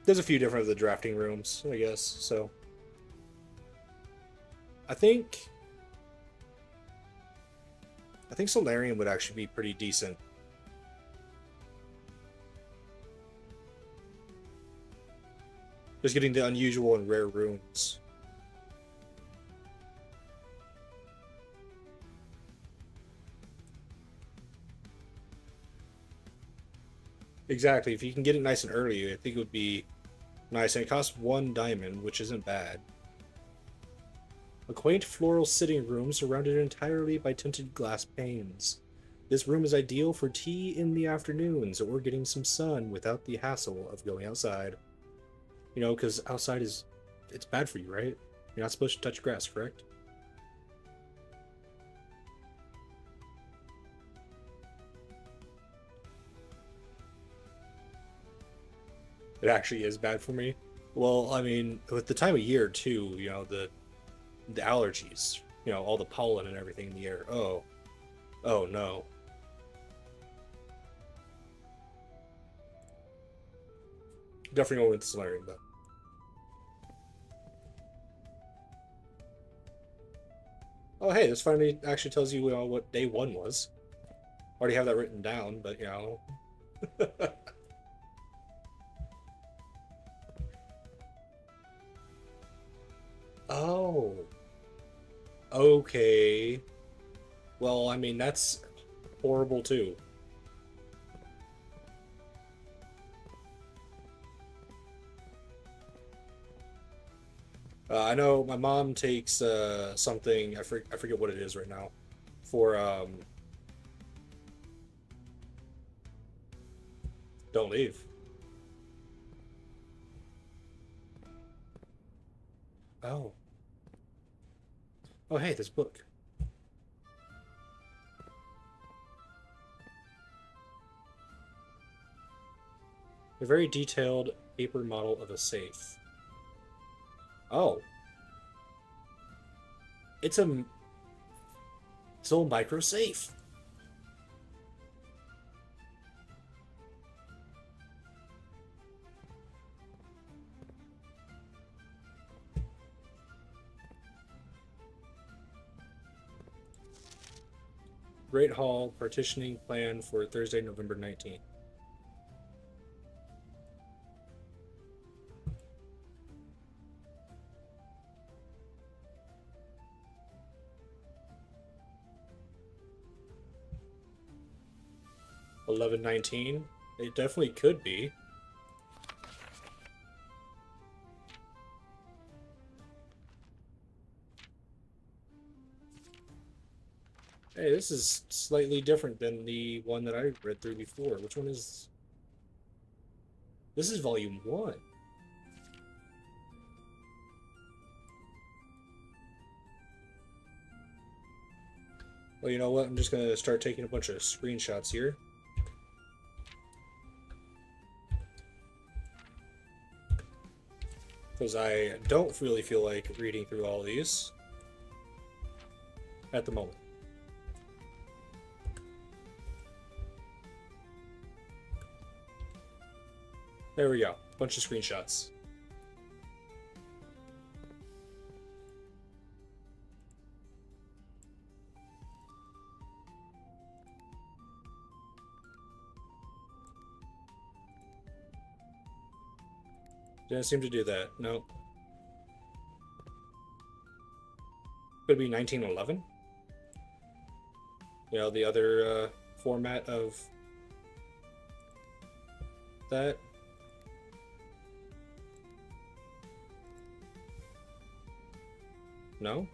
there's a few different of the drafting rooms, I guess. So I think I think Solarium would actually be pretty decent. Just getting the unusual and rare rooms. Exactly. If you can get it nice and early, I think it would be nice. And it costs 1 diamond, which isn't bad. A quaint floral sitting room surrounded entirely by tinted glass panes. This room is ideal for tea in the afternoons or getting some sun without the hassle of going outside. You know, because outside it's bad for you, right? You're not supposed to touch grass, correct? It actually is bad for me. Well, I mean, with the time of year too, you know, the allergies, you know, all the pollen and everything in the air. Oh, oh no. Definitely going with Solarium though. Oh, hey, this finally actually tells you, what day one was. Already have that written down, but you know. Oh, okay. Well, I mean, that's horrible too. I know my mom takes something, I forget what it is right now, for don't leave. Oh. Oh, hey, this book. A very detailed paper model of a safe. Oh, it's a little micro safe. Great Hall partitioning plan for Thursday, November 19th. $11.19. It definitely could be. Hey, this is slightly different than the one that I read through before. Which one is... This is volume 1. Well, you know what? I'm just going to start taking a bunch of screenshots here. Because I don't really feel like reading through all these at the moment. There we go. Bunch of screenshots. Didn't seem to do that. No. Could be 1911. You know, the other format of that. No?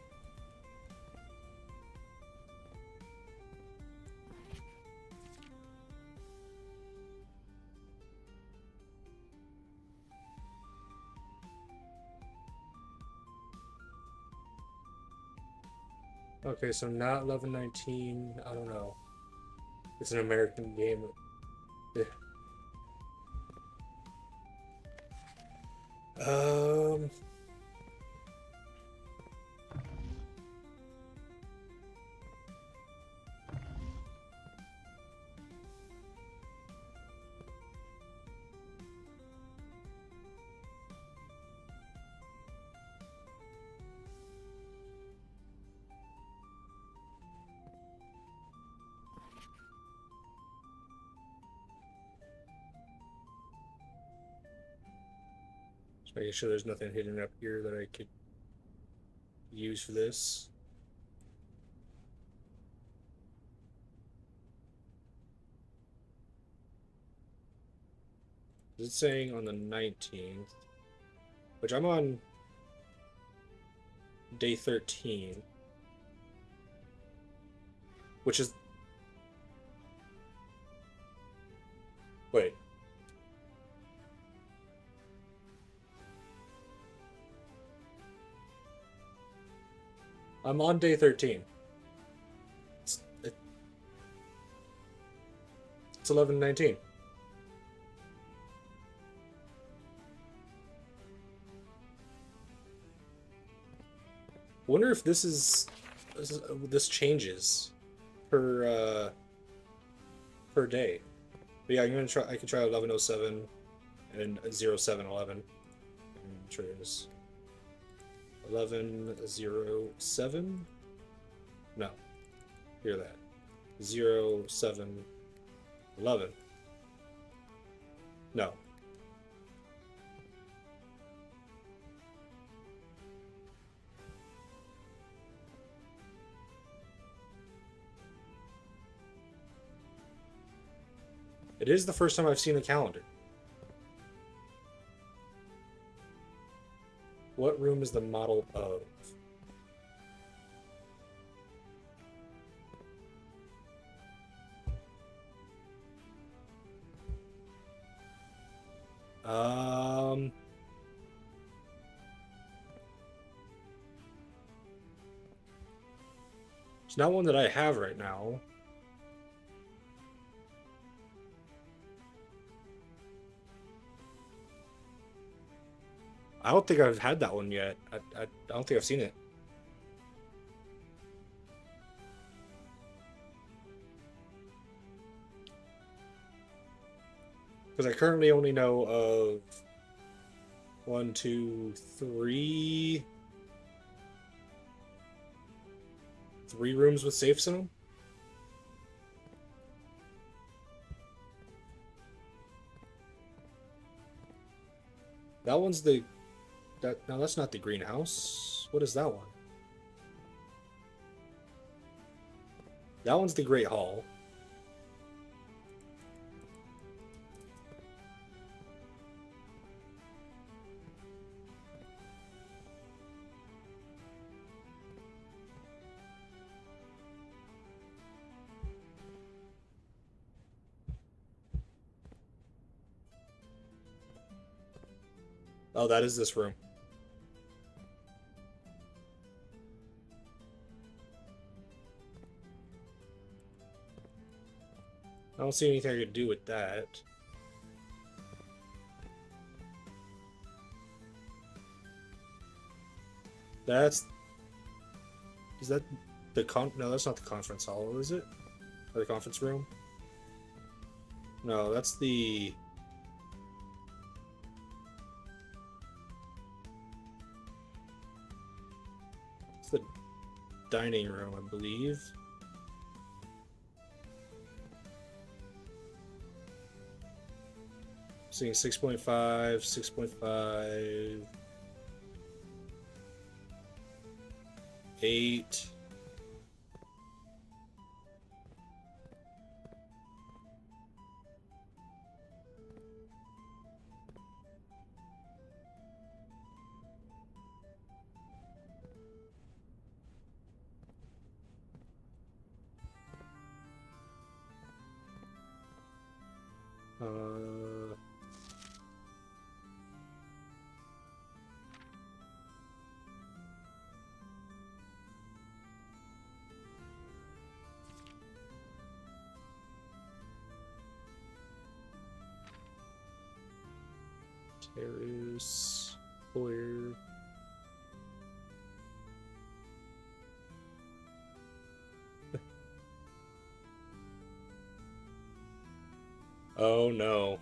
Okay, so not 1119. I don't know. It's an American game. Yeah. Um. Just making sure there's nothing hidden up here that I could use for this. It's saying on the 19th, which I'm on day 13, which is. Wait. I'm on day 13. It's 11:19. Wonder if this changes per day. But yeah, I'm gonna try. I can try 11:07 and 07:11. I'm sure there's 11:07. No, hear that. 07:11. No. It is the first time I've seen a calendar. What room is the model of? It's not one that I have right now. I don't think I've had that one yet. I don't think I've seen it. Because I currently only know of 1, 2, 3 rooms with safes in them. That one's the no, that's not the greenhouse. What is that one? That one's the Great Hall. Oh, that is this room. I don't see anything I could do with that. Is that the no, that's not the conference hall, is it? Or the conference room? No, that's the... It's the dining room, I believe. Seeing 6.5, 6.5, 8, Paris, Boyer. Oh no.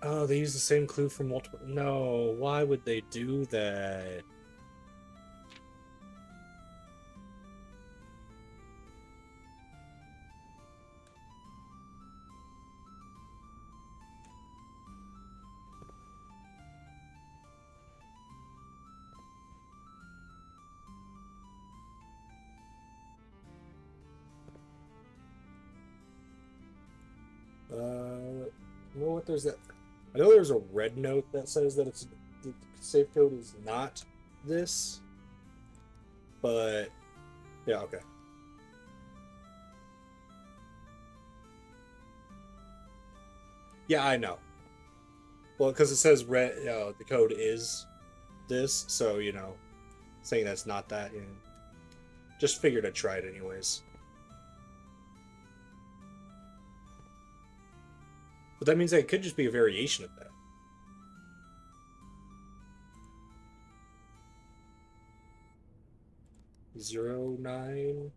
Oh, they use the same clue for multiple. No, why would they do that? You know what? There's that. I know there's a red note that says that it's the safe code is not this, but yeah, okay. Yeah, I know. Well, because it says red, the code is this, so saying that's not that, just figured I'd try it anyways. But that means that it could just be a variation of that. Zero 9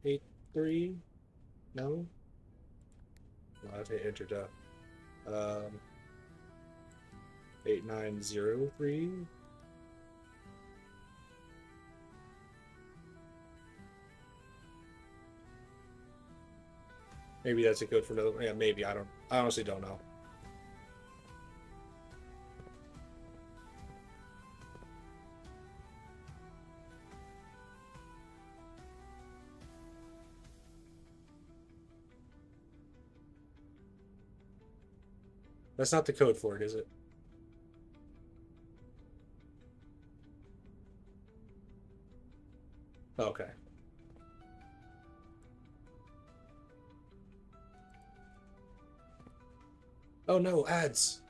8 3. No. No, I have to enter the 8903. Maybe that's a code for another. Yeah, maybe I don't. I honestly don't know. That's not the code for it, is it? Okay. Oh no, ads.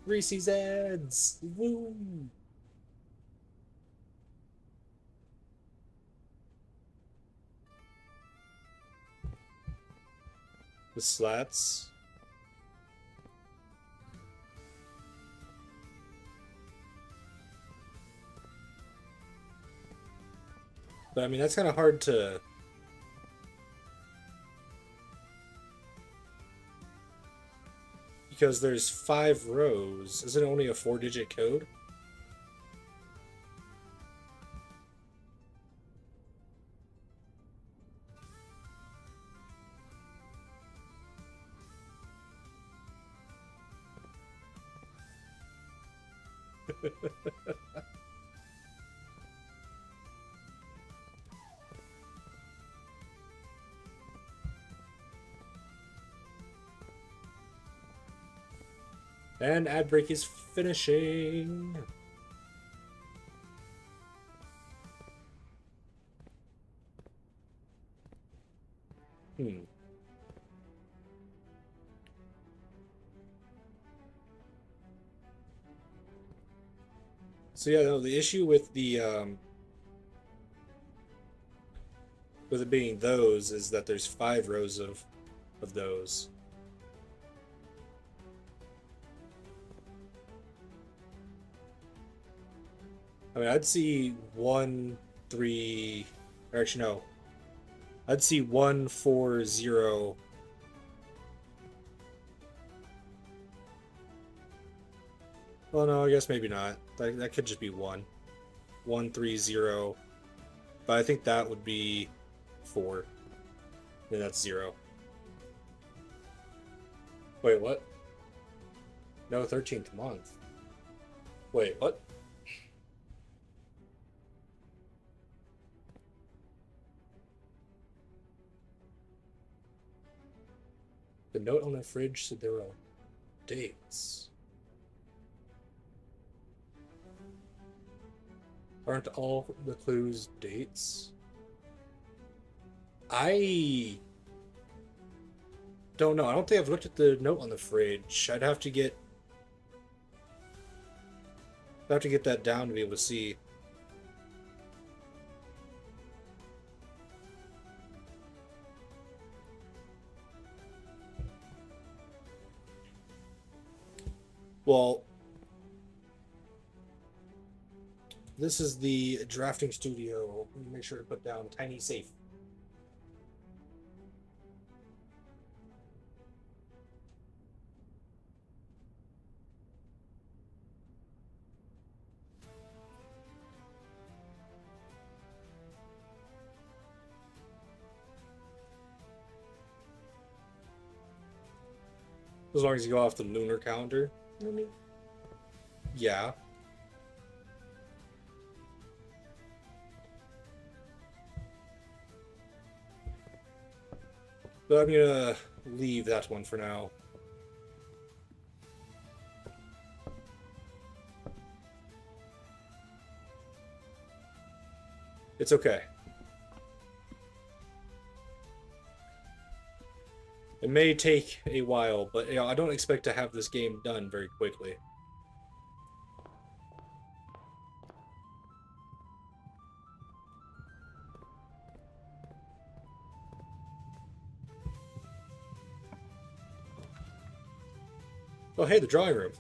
Reese's ads. Woo. The slats. But I mean, that's kind of hard to. Because there's 5 rows. Isn't it only a 4-digit code? And ad break is finishing. Hmm. So yeah, no, the issue with it being those is that there's 5 rows of those. I mean, I'd see 1 3, or actually no, I'd see 1 4 0. Well, no, I guess maybe not. That could just be 1 3 0. But I think that would be 4. Then that's 0. Wait, what? No, 13th month. Wait, what? The note on the fridge said there were dates. Aren't all the clues dates? I don't know. I don't think I've looked at the note on the fridge. I'd have to get that down to be able to see. Well, this is the drafting studio. Make sure to put down tiny safe. As long as you go off the lunar calendar. Yeah. But I'm gonna leave that one for now. It's okay. It may take a while, but you know, I don't expect to have this game done very quickly. Oh, hey, the drawing room.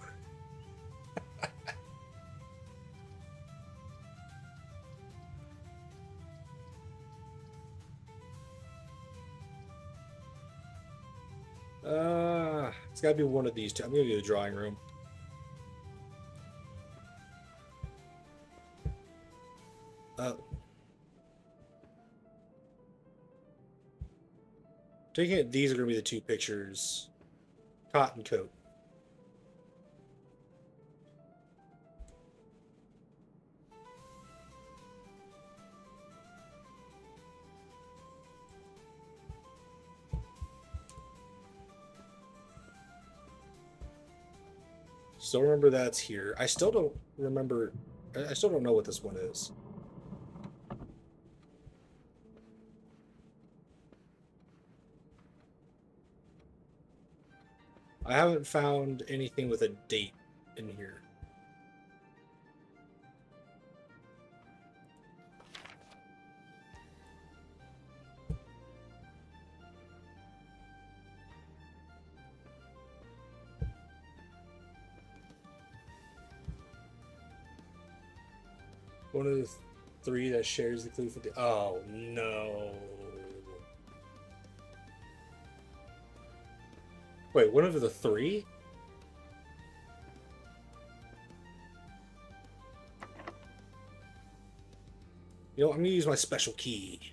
It's gotta be one of these two. I'm gonna do the drawing room. Taking it, these are gonna be the two pictures. Cotton coat. Still remember that's here. I still don't remember. I still don't know what this one is. I haven't found anything with a date in here. One of the three that shares the clue for the... Oh, no. Wait, one of the three? You know, I'm gonna use my special key.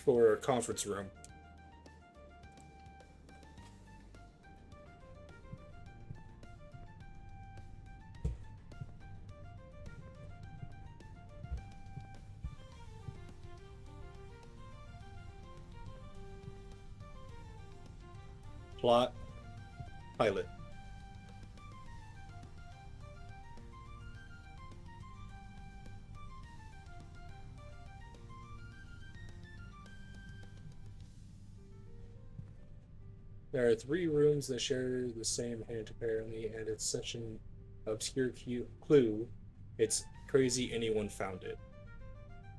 For a conference room. Plot. Pilot. There are three rooms that share the same hint, apparently, and it's such an obscure clue, it's crazy anyone found it.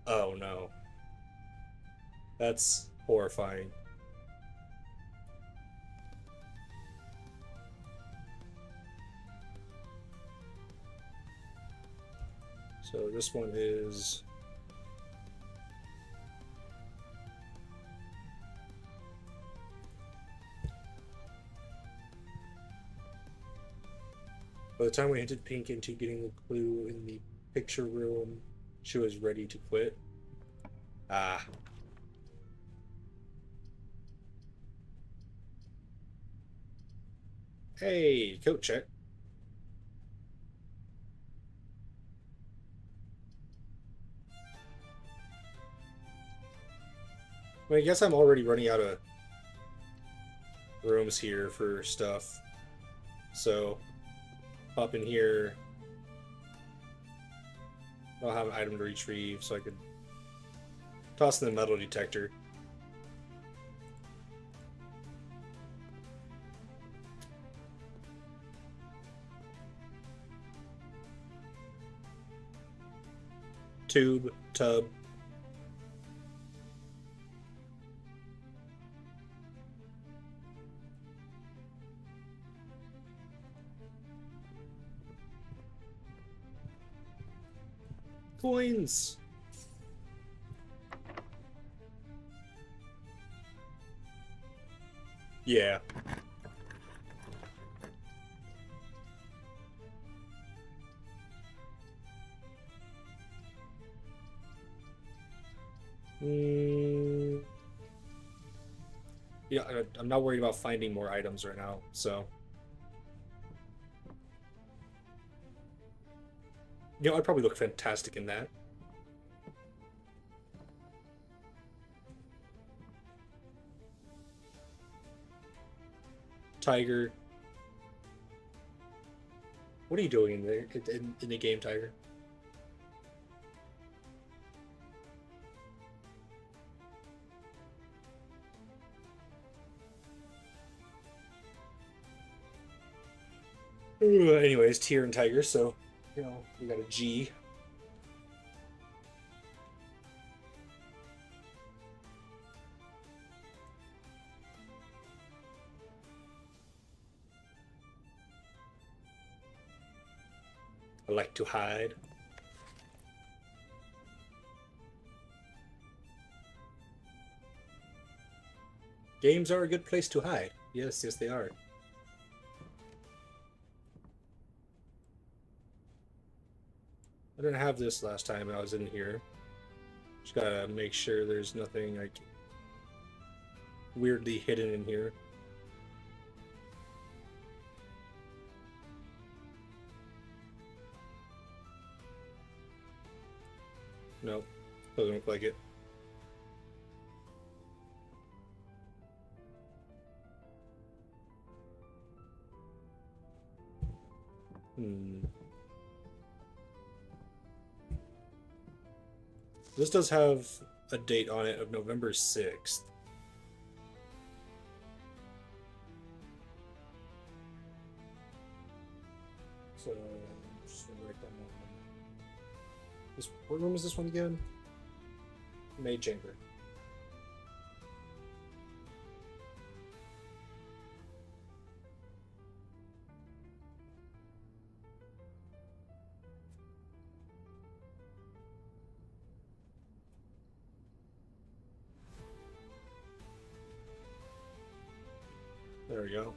Oh no. That's horrifying. So this one is... By the time we hinted Pink into getting the clue in the picture room, she was ready to quit. Ah. Hey, coat check. I mean, I guess I'm already running out of rooms here for stuff. So, pop in here. I'll have an item to retrieve, so I could toss in the metal detector. Tube, tub. Coins. Yeah. Yeah, I'm not worried about finding more items right now, so. I'd probably look fantastic in that. Tiger. What are you doing in there in the game, Tiger? Anyways, Tyr and Tiger, so we got a G. I like to hide. Games are a good place to hide. Yes, yes, they are. I didn't have this last time I was in here. Just gotta make sure there's nothing like weirdly hidden in here. Nope, doesn't look like it. This does have a date on it of November 6th. So, just gonna write that down. What room is this one again? Maid chamber. There we go.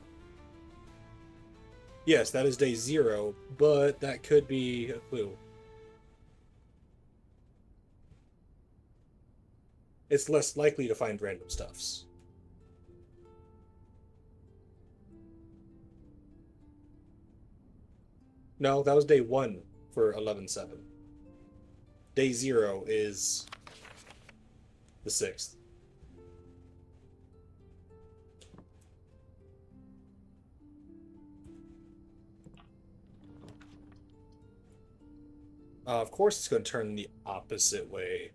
Yes, that is day 0, but that could be a clue. It's less likely to find random stuffs. No, that was day 1 for 11/7. Day 0 is the 6th. Of course it's going to turn the opposite way.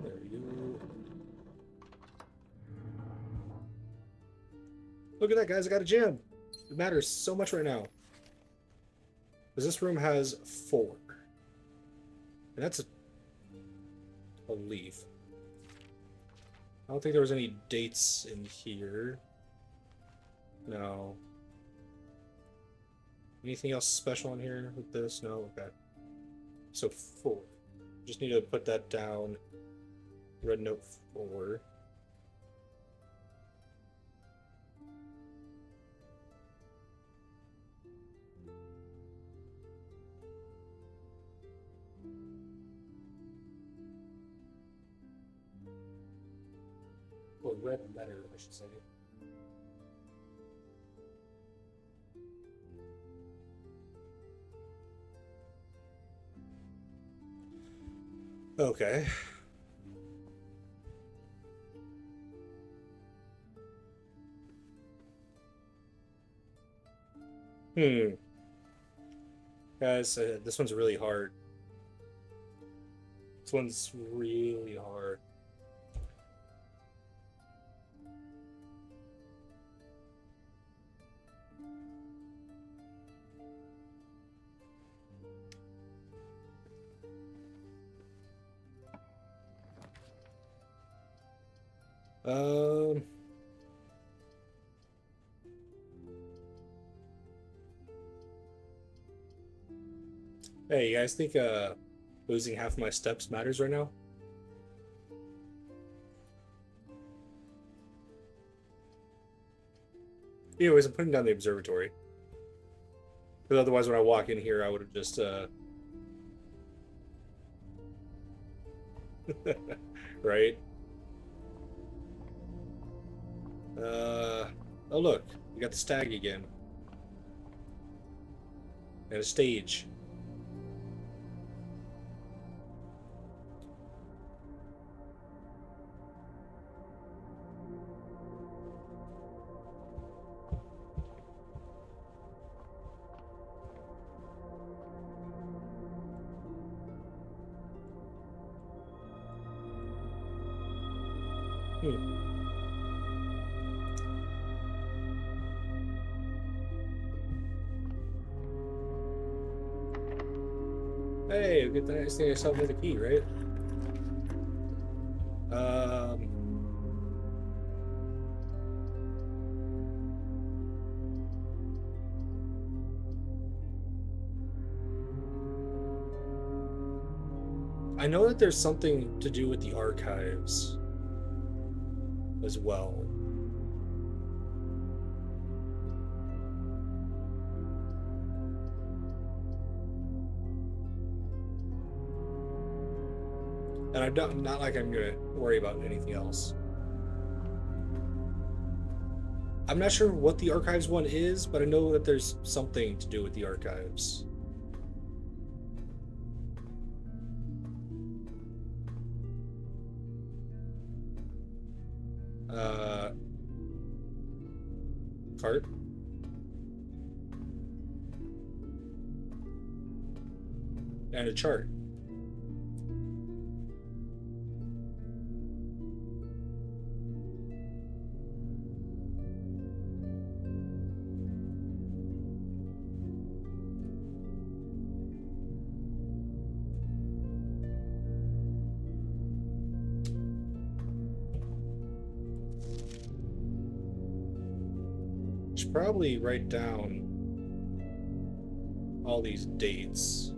There you go. Look at that, guys. I got a gem. It matters so much right now. Because this room has 4. And that's a leaf. I don't think there was any dates in here. No. Anything else special in here with this? No? Okay. So 4. Just need to put that down. Red note 4. red letter, I should say. Okay. Guys, this one's really hard. This one's really hard. Um, hey, you guys think losing half my steps matters right now? Anyways, I'm putting down the observatory. Because otherwise, when I walk in here, I would have just right? Oh look, we got the stag again. And a stage. Hey, we get the nice thing I saw with the key, right? I know that there's something to do with the archives as well. And I'm not like I'm gonna worry about anything else. I'm not sure what the archives one is, but I know that there's something to do with the archives. Cart. And a chart. Probably write down all these dates.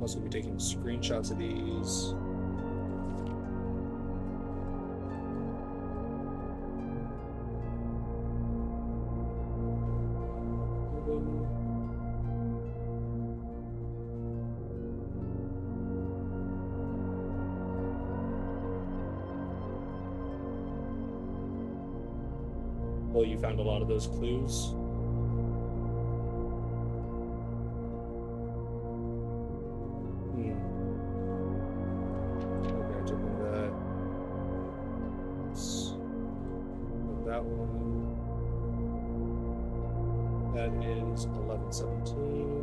Also, be taking screenshots of these. Well, you found a lot of those clues. That one. That is 1117.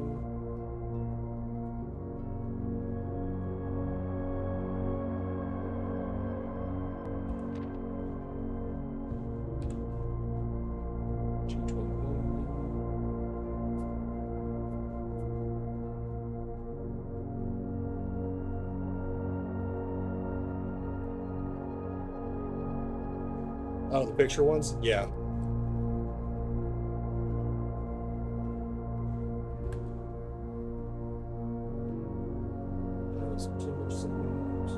Oh, the picture ones? Yeah. Too much sometimes.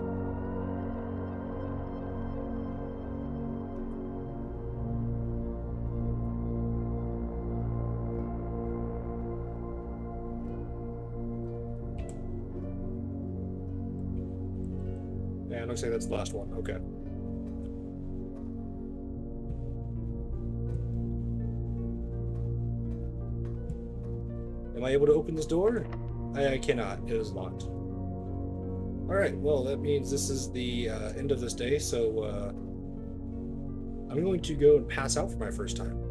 Yeah, it looks like that's the last one. Okay. Am I able to open this door? I cannot. It is locked. Alright, well, that means this is the end of this day, so I'm going to go and pass out for my first time.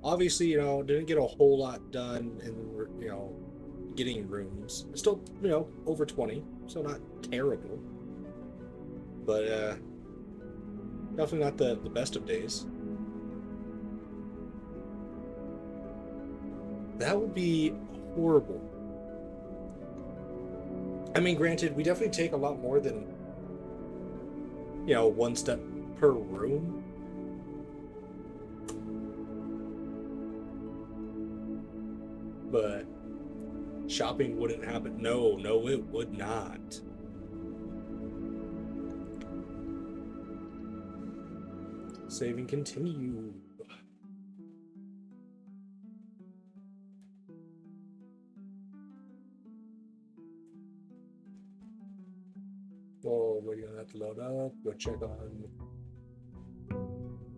Obviously, didn't get a whole lot done in, getting rooms. Still, over 20, so not terrible. But, definitely not the best of days. That would be horrible. I mean, granted, we definitely take a lot more than, one step per room. But shopping wouldn't happen. No, it would not. Saving continue. Oh, we're gonna have to load up. Go check on.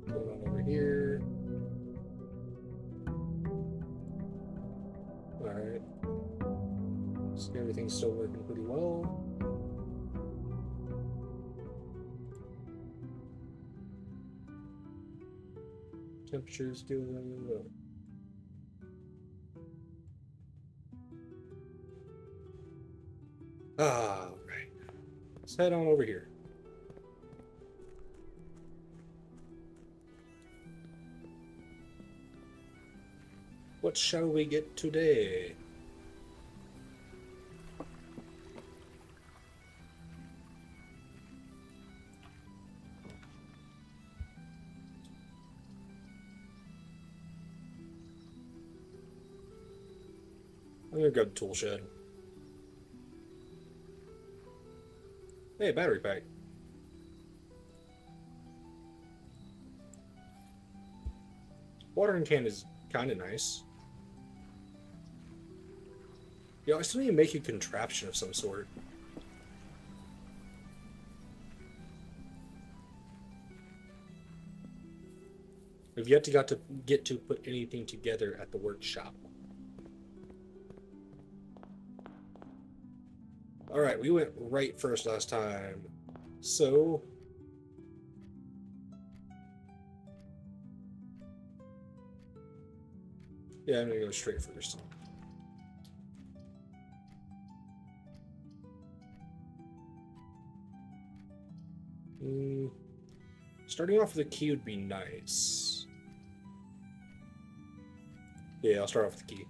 Going on over here. Alright. So everything's still working pretty well. Temperature's still running low. Alright. Let's head on over here. What shall we get today? I'm gonna grab the tool shed. Hey, battery pack. Watering can is kind of nice. Yeah, I still need to make a contraption of some sort. We've yet to get to put anything together at the workshop. Alright, we went right first last time. So... yeah, I'm gonna go straight first. Starting off with a key would be nice. Yeah, I'll start off with the key.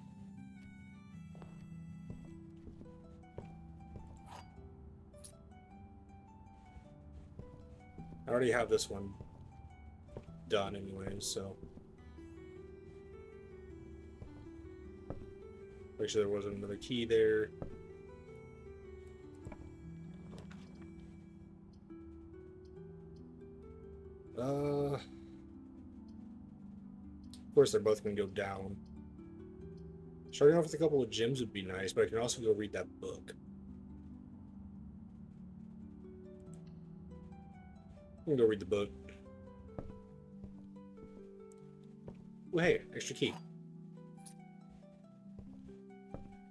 I already have this one done anyways, so... make sure there wasn't another key there. Of course, they're both going to go down. Starting off with a couple of gems would be nice, but I can also go read that book. I'm going to go read the book. Oh, hey, extra key.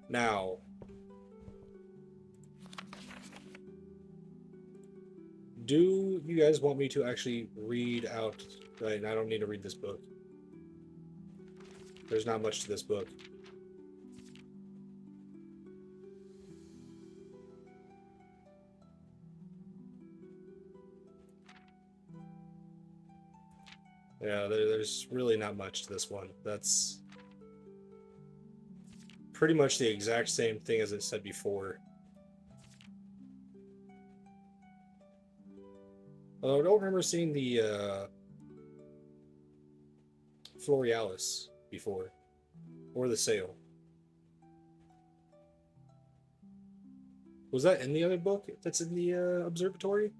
Now, do you guys want me to actually read out? Right, I don't need to read this book. There's not much to this book. Yeah, there's really not much to this one. That's pretty much the exact same thing as it said before. Although I don't remember seeing the Florealis before, or the sail. Was that in the other book that's in the observatory?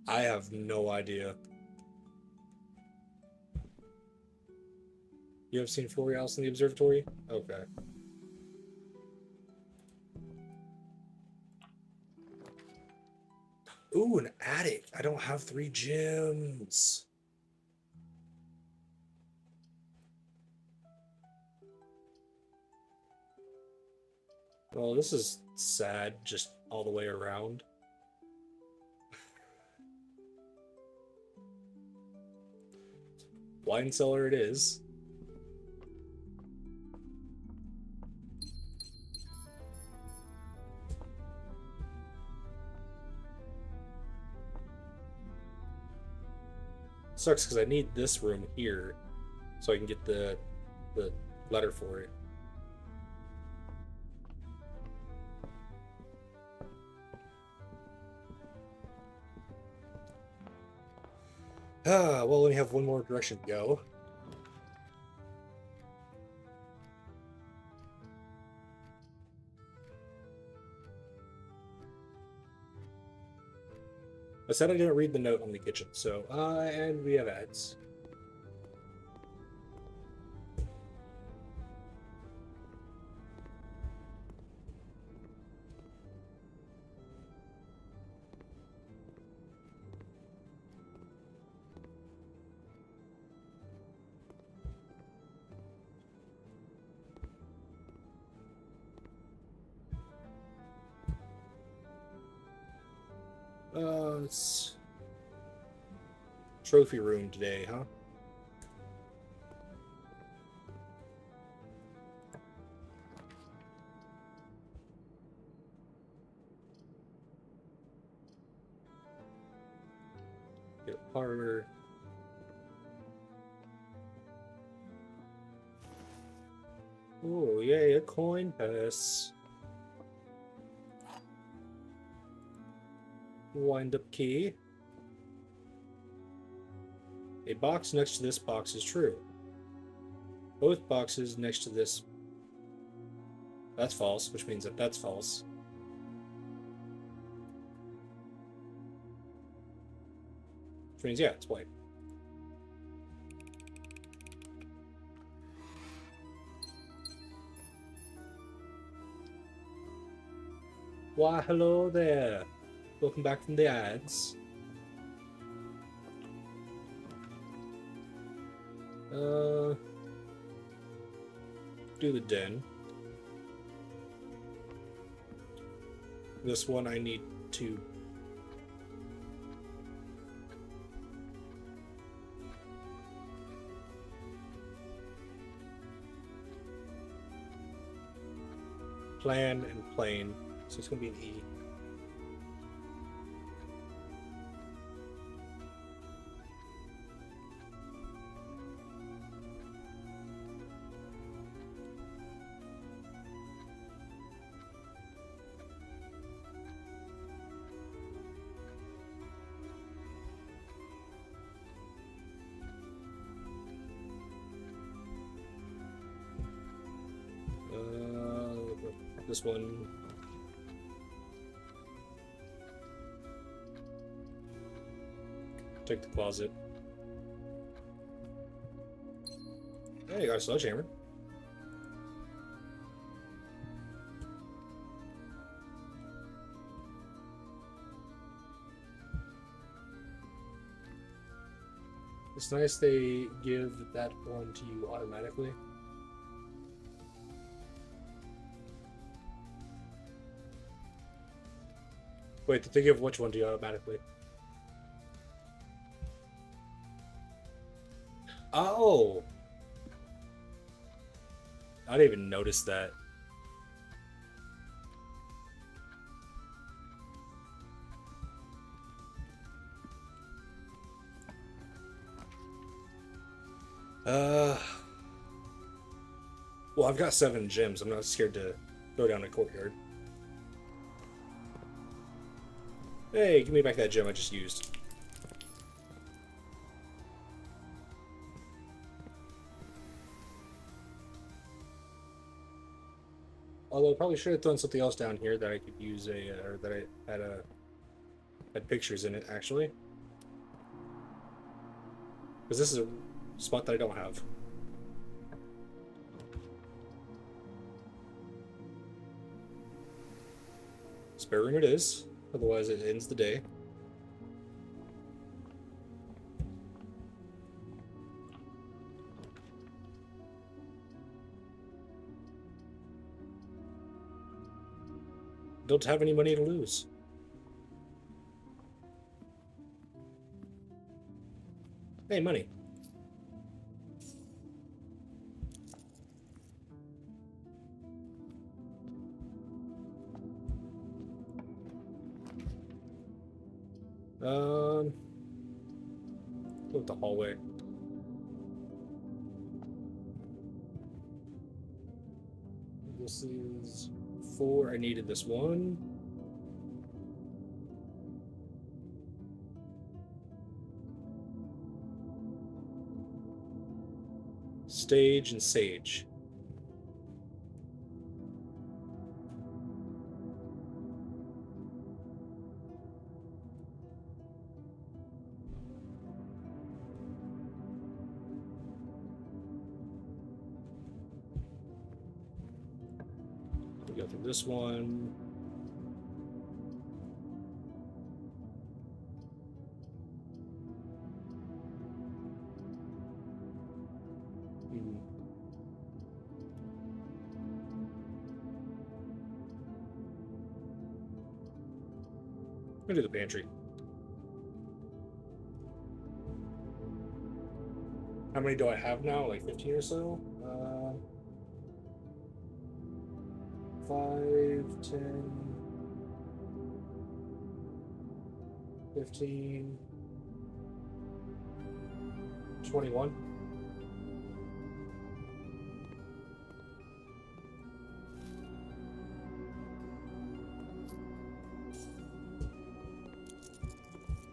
I have no idea. You have seen Florealis in the observatory? Okay. Ooh, an attic. I don't have 3 gems. Well, this is sad just all the way around. Wine cellar it is. Sucks because I need this room here so I can get the letter for it. Ah, well, we have one more direction to go. I said I didn't read the note on the kitchen, so, and we have ads. It's trophy room today, huh? Get a parlor. Oh, yay, a coin purse. Wind up key. A box next to this box is true. Both boxes next to this. That's false, which means that that's false. Which means, yeah, it's white. Why, hello there. Welcome back from the ads. Do the den. This one I need to plan and plane, so it's gonna be an E. This one. Take the closet. Hey, you got a sledgehammer. It's nice they give that one to you automatically. Wait, did they give which one to you automatically? Oh! I didn't even notice that. Uh, well, I've got 7 gems. I'm not scared to go down the courtyard. Hey, give me back that gem I just used. Although I probably should have thrown something else down here that I could use or that I had pictures in it actually, because this is a spot that I don't have. Spare room it is. Otherwise, it ends the day. Don't have any money to lose. Hey, money. Go with the hallway. This is 4. I needed this one. Stage and sage. We go through this one. I'm gonna do the pantry. How many do I have now? Like 15 or so? 5, 10, 15, 21.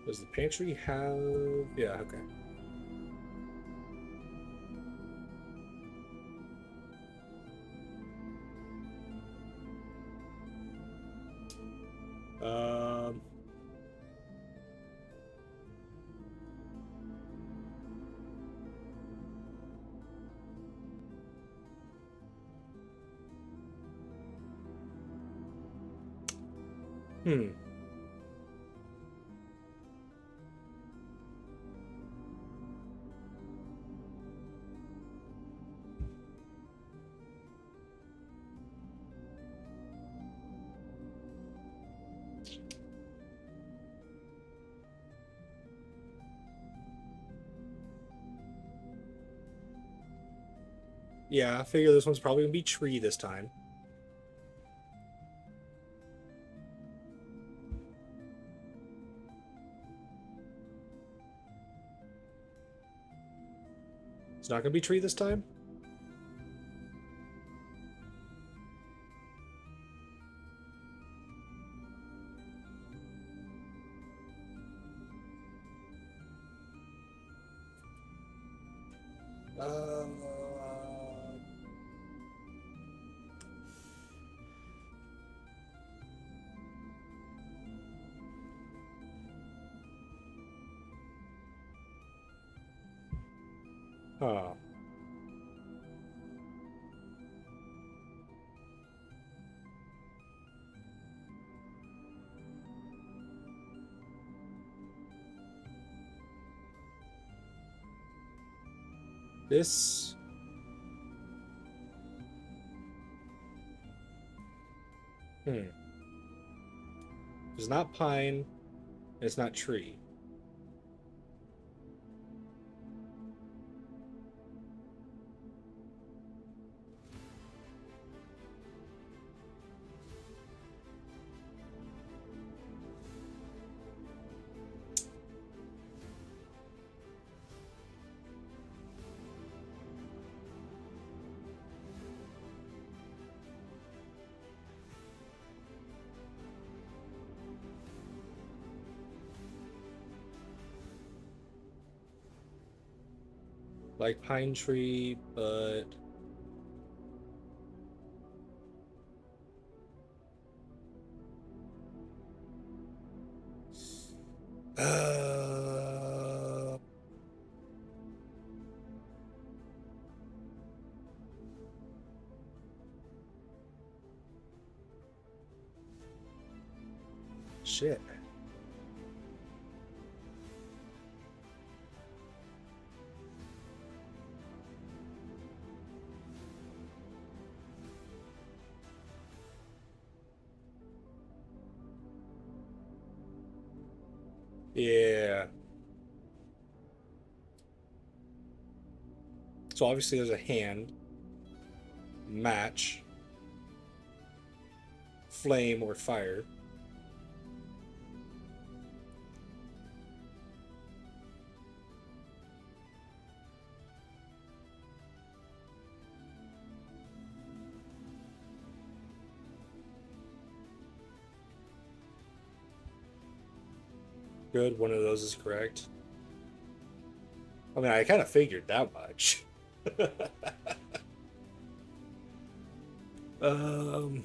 Does the pantry have... Yeah, okay. Um... Hmm. Yeah, I figure this one's probably gonna be tree this time. It's not gonna be tree this time? Uh... Huh. This... It's not pine, it's not tree. Like pine tree, but uh, shit. Yeah. So obviously there's a hand, match, flame or fire. Good, one of those is correct. I mean, I kind of figured that much. um,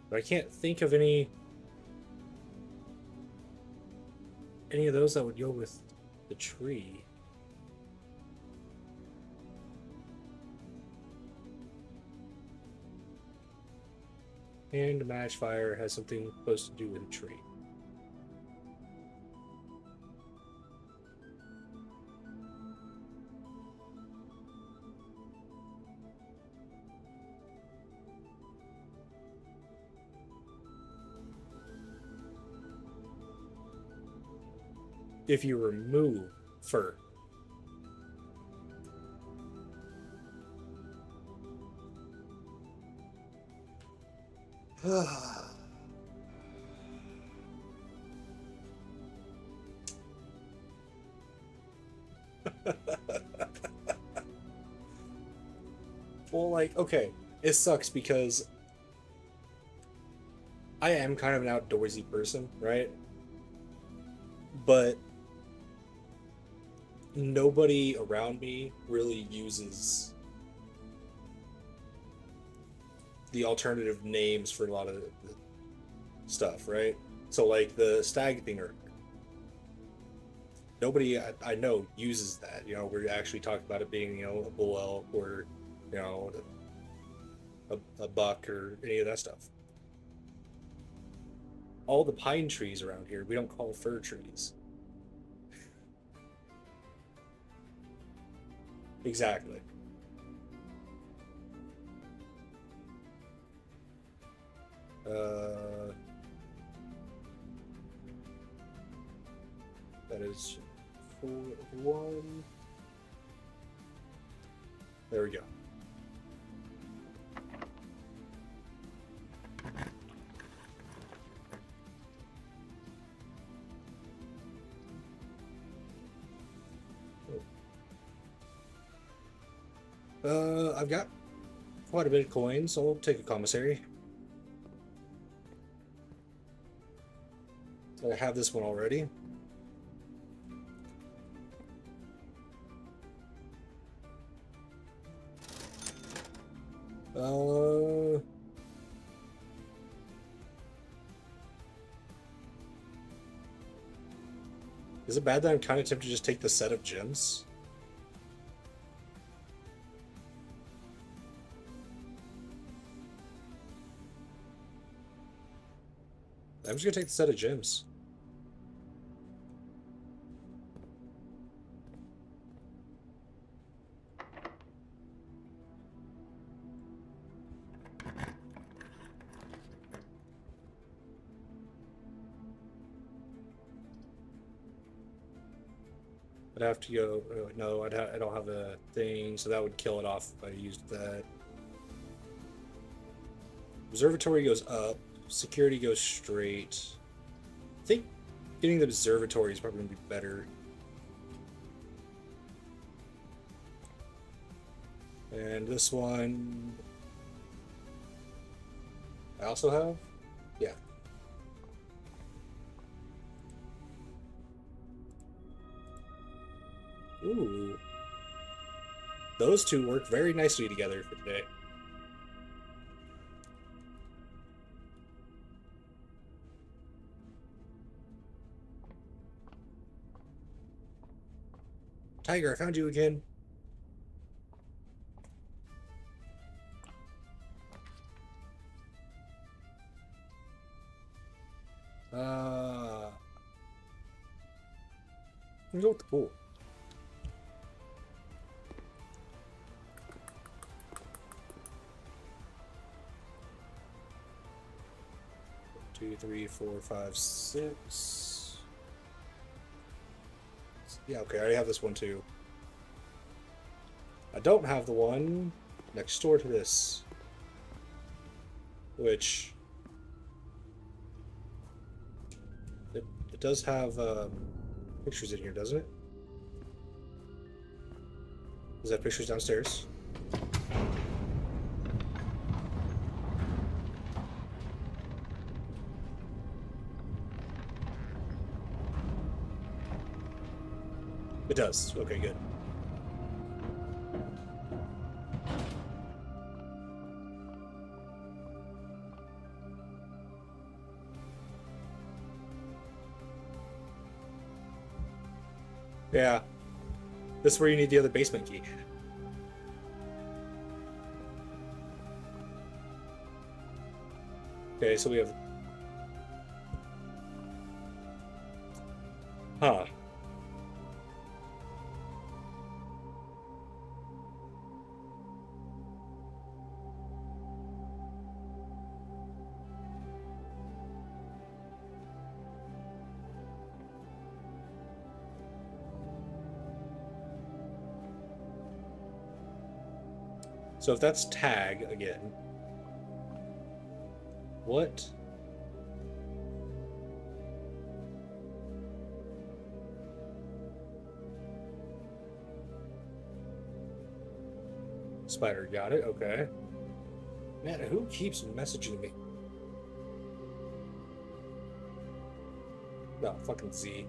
but I can't think of any of those that would go with the tree. And match fire has something supposed to do with a tree. If you remove fur. Well, like, okay, it sucks because I am kind of an outdoorsy person, right? But nobody around me really uses the alternative names for a lot of the stuff, right? So, like the stag thinger, nobody I know uses that. You know, we're actually talking about it being, a bull elk or, you know, a buck or any of that stuff. All the pine trees around here, we don't call fir trees. Exactly. Uh, that is 4 1. There we go. I've got quite a bit of coins, so I'll take a commissary. I have this one already. Uh, is it bad that I'm kind of tempted to just take the set of gems? I'm just gonna take the set of gems. I'd have to go. No, I don't have a thing, so that would kill it off if I used that. Observatory goes up. Security goes straight. I think getting the observatory is probably going to be better. And this one I also have? Yeah. Ooh. Those two work very nicely together for today. Tiger, I found you again. Let's go with the pool. Two, three, four, five, six. Yeah, okay, I already have this one too. I don't have the one next door to this, which it does have pictures in here, doesn't it? Does that have pictures downstairs? It does. Okay, good. Yeah. This is where you need the other basement key. Okay, so we have... Huh. So if that's tag again, what? Spider, got it. Okay. Man, who keeps messaging me? No, fucking Z.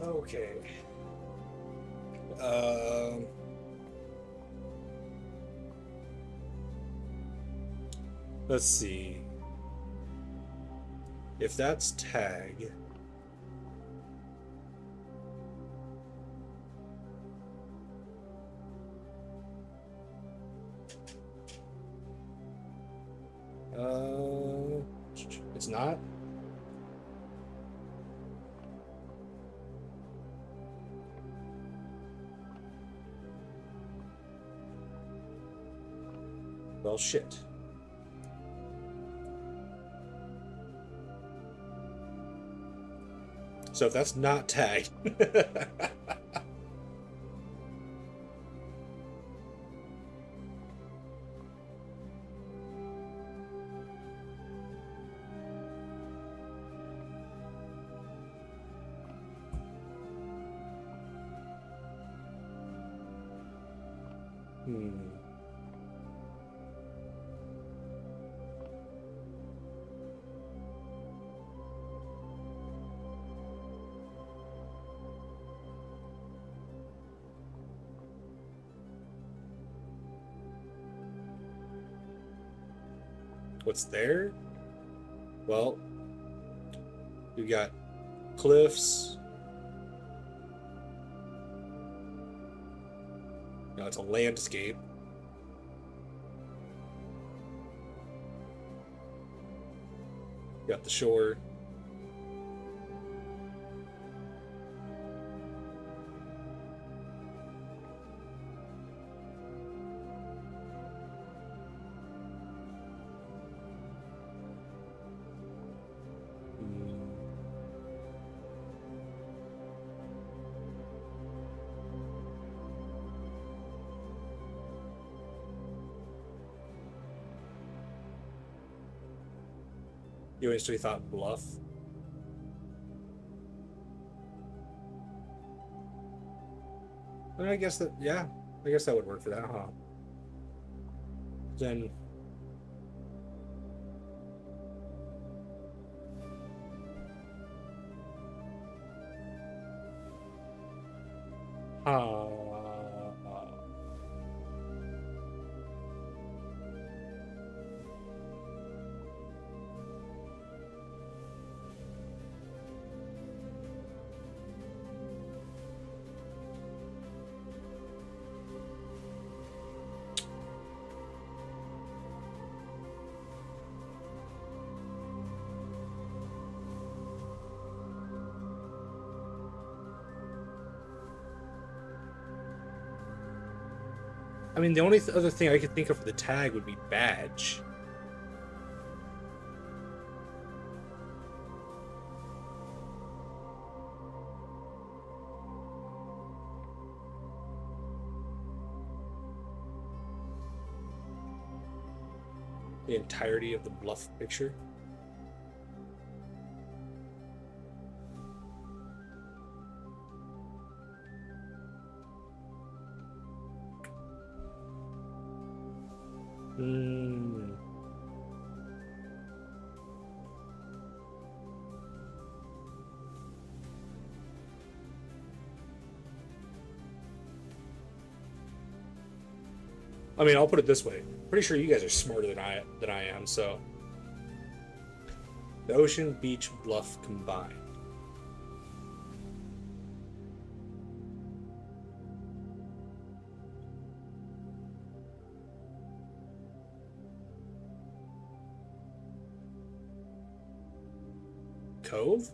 Okay. Let's see. If that's tag, it's not. Well, shit. So if that's not tagged. What's there? Well, you got cliffs. No, it's a landscape. You got the shore. You instantly thought bluff. I mean, I guess that, yeah, I guess that would work for that, huh? Then, I mean, the only other thing I could think of for the tag would be badge. The entirety of the bluff picture. Hmm. I mean, I'll put it this way. Pretty sure you guys are smarter than I am, so. The ocean, beach, bluff combined. Cove?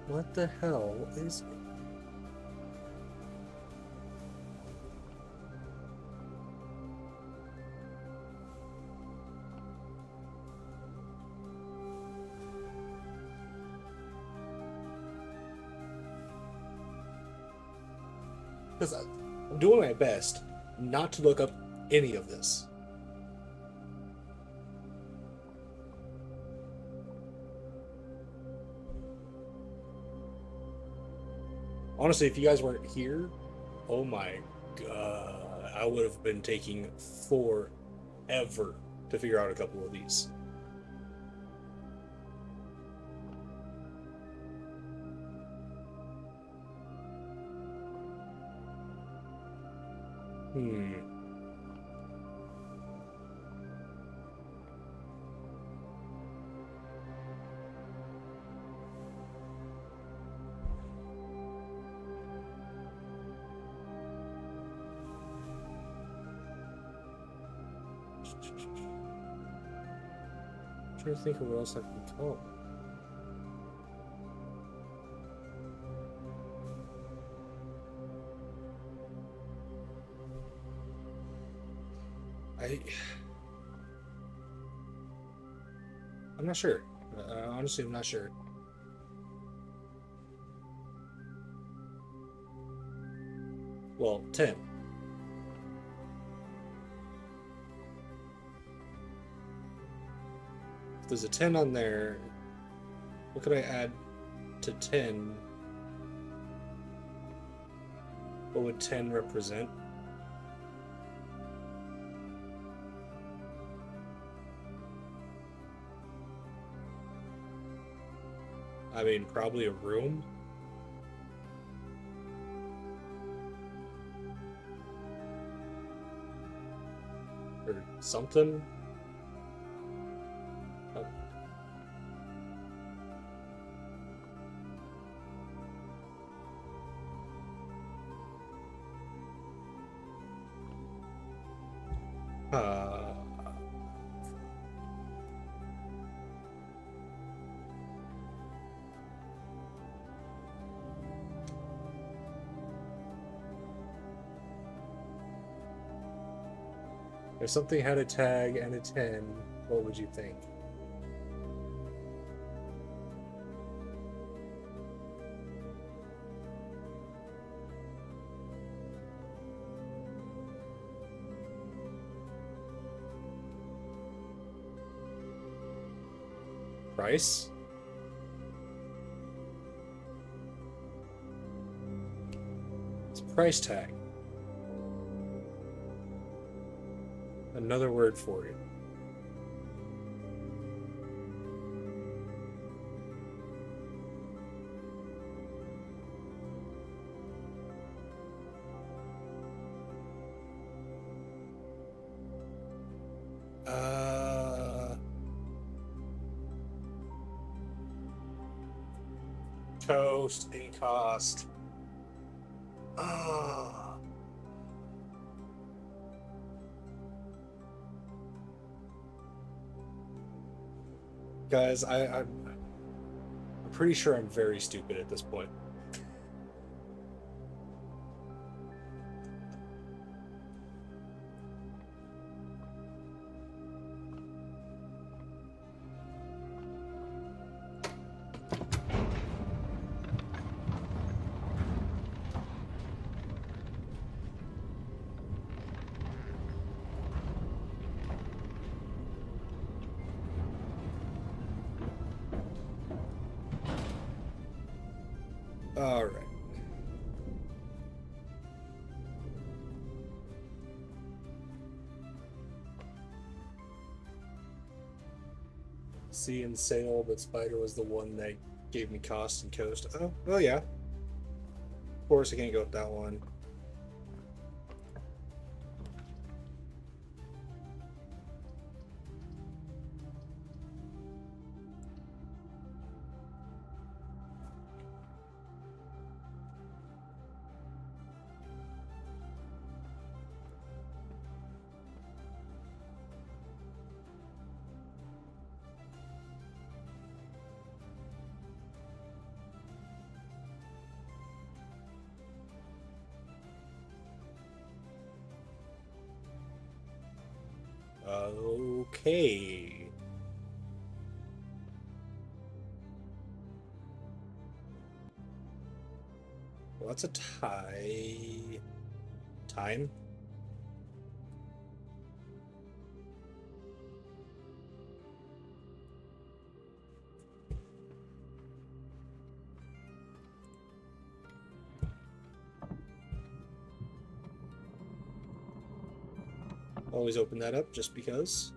What the hell is it? Because I'm doing my best not to look up any of this. Honestly, if you guys weren't here, oh my god, I would have been taking forever to figure out a couple of these. Hmm. I'm trying to think of what else I can call. I'm not sure. Honestly, I'm not sure. Well, 10. If there's a 10 on there, what could I add to 10? What would 10 represent? I mean, probably a room. Or something. Uh, if something had a tag and a 10, what would you think? Price? It's a price tag. Another word for it. Toast, a cost. Ah. Guys, I'm pretty sure I'm very stupid at this point. All right. Sea and sail, but spider was the one that gave me cost and coast. Oh, well, yeah. Of course, I can't go with that one. Okay. Well, that's a tie. Time? Always open that up just because.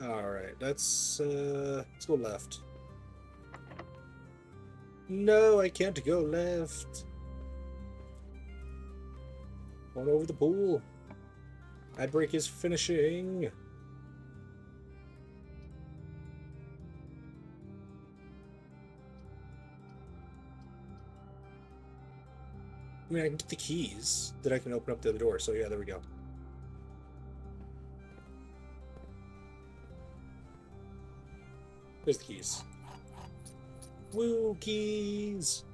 Alright, let's go left. No, I can't go left. Going over the pool. Ad break is finishing. I mean, I can get the keys that I can open up the other door. So yeah, there we go. There's the keys. Woo, keys!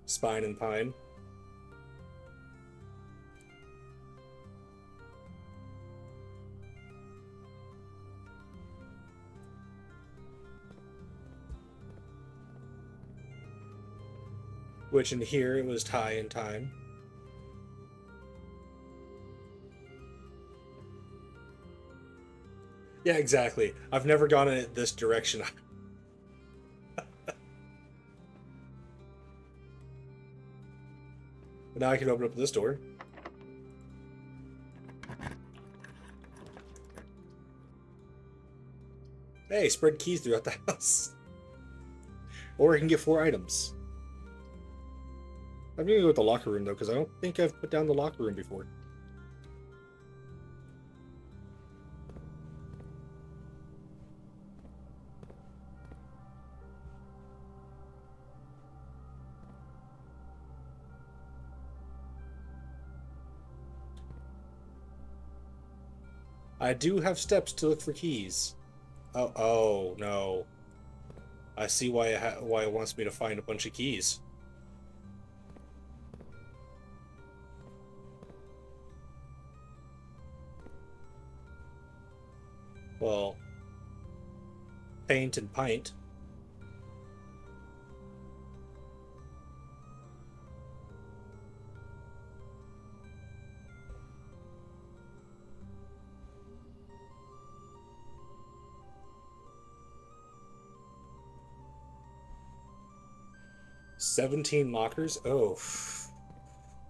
Spine and pine. Which in here it was tie and time. Yeah, exactly. I've never gone in it this direction. But now I can open up this door. Hey, spread keys throughout the house. Or I can get 4 items. I'm gonna go with the locker room though, because I don't think I've put down the locker room before. I do have steps to look for keys. Oh, oh no. I see why it wants me to find a bunch of keys. Well, paint and pint. $17 lockers? Oh,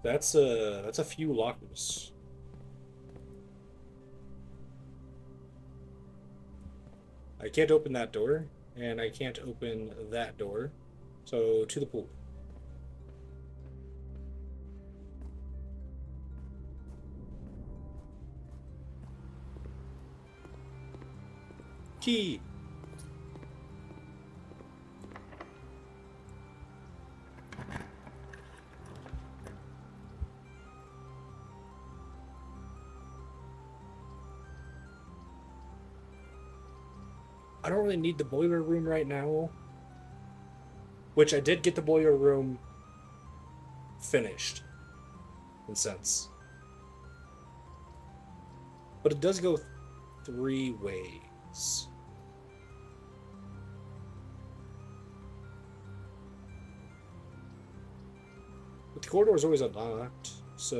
that's a few lockers. I can't open that door, and I can't open that door. So, to the pool. Key! I don't really need the boiler room right now. Which I did get the boiler room finished. In a sense. But it does go 3 ways. But the corridor is always unlocked. So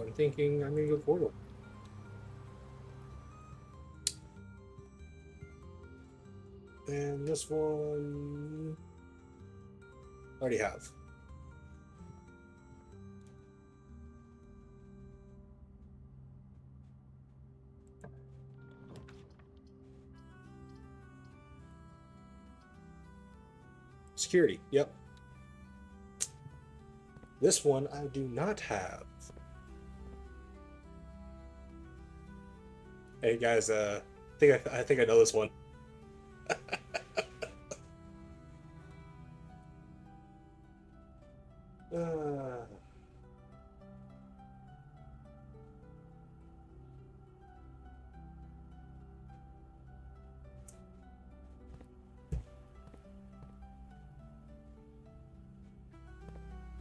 I'm thinking I'm gonna go corridor. And this one I already have. Security, yep. This one I do not have. Hey guys, I think I know this one.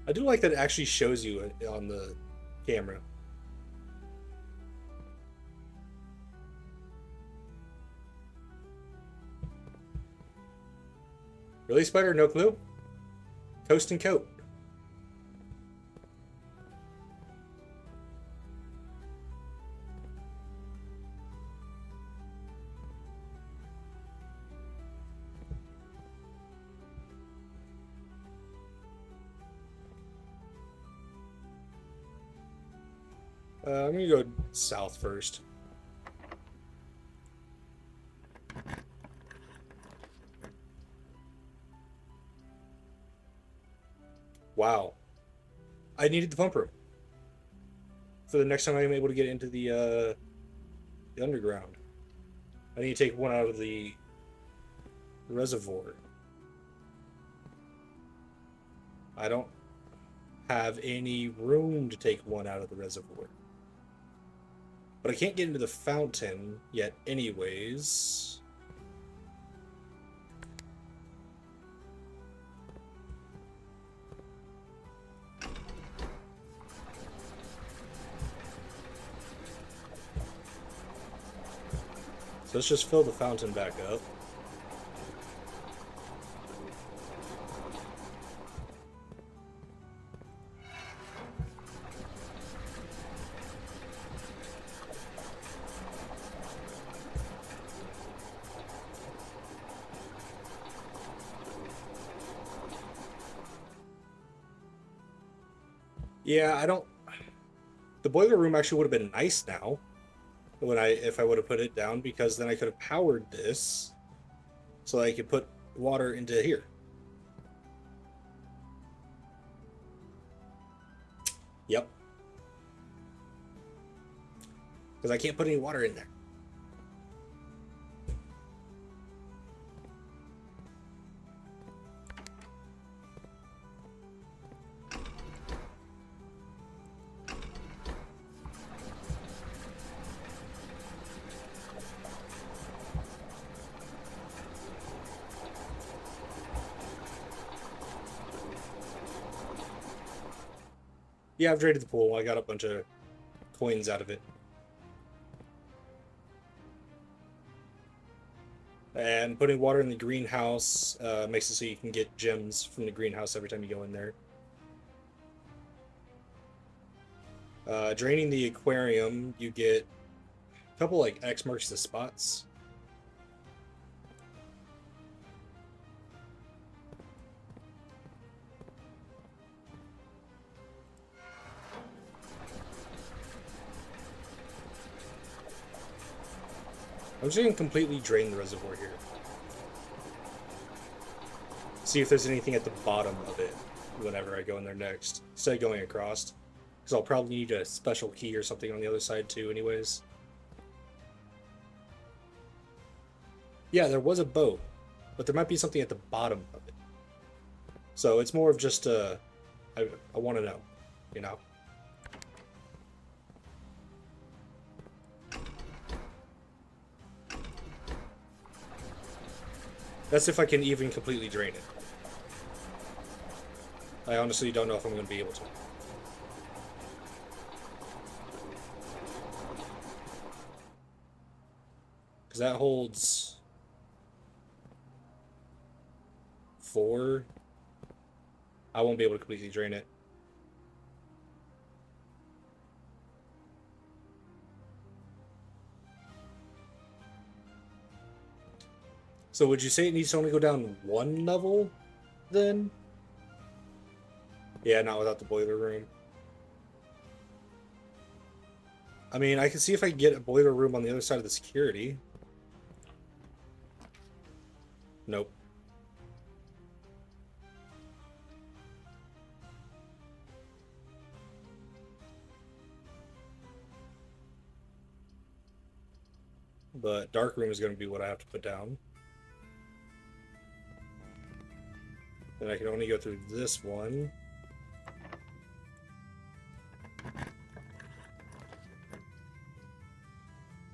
I do like that it actually shows you on the camera. Really, Spider? No clue? Coast and coat. I'm gonna go south first. Wow. I needed the pump room. For the next time I'm able to get into the underground. I need to take one out of the reservoir. I don't have any room to take one out of the reservoir. But I can't get into the fountain yet anyways. So let's just fill the fountain back up. Yeah, I don't... The boiler room actually would have been nice now. If I would have put it down, because then I could have powered this so I could put water into here. Yep. Because I can't put any water in there. Yeah, I've drained the pool. I got a bunch of coins out of it. And putting water in the greenhouse makes it so you can get gems from the greenhouse every time you go in there. Draining the aquarium, you get a couple like X marks the spots. I'm just going to completely drain the reservoir here. See if there's anything at the bottom of it whenever I go in there next, instead of going across. Because I'll probably need a special key or something on the other side too anyways. Yeah, there was a boat, but there might be something at the bottom of it. So it's more of just I want to know, you know? That's if I can even completely drain it. I honestly don't know if I'm going to be able to. Because that holds 4. I won't be able to completely drain it. So would you say it needs to only go down 1 level, then? Yeah, not without the boiler room. I mean, I can see if I can get a boiler room on the other side of the security. Nope. But dark room is going to be what I have to put down. Then I can only go through this one.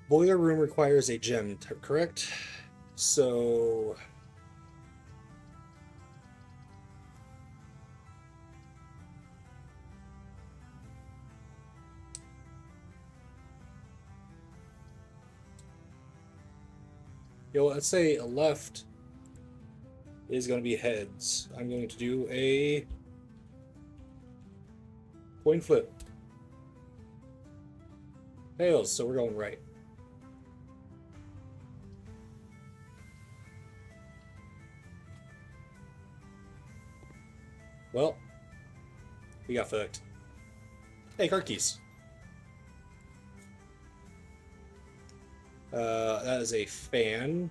Boiler room requires a gem, correct? So... Yo, let's say left is going to be heads. I'm going to do a coin flip. Tails, so we're going right. Well, we got fucked. Hey, card keys. That is a fan.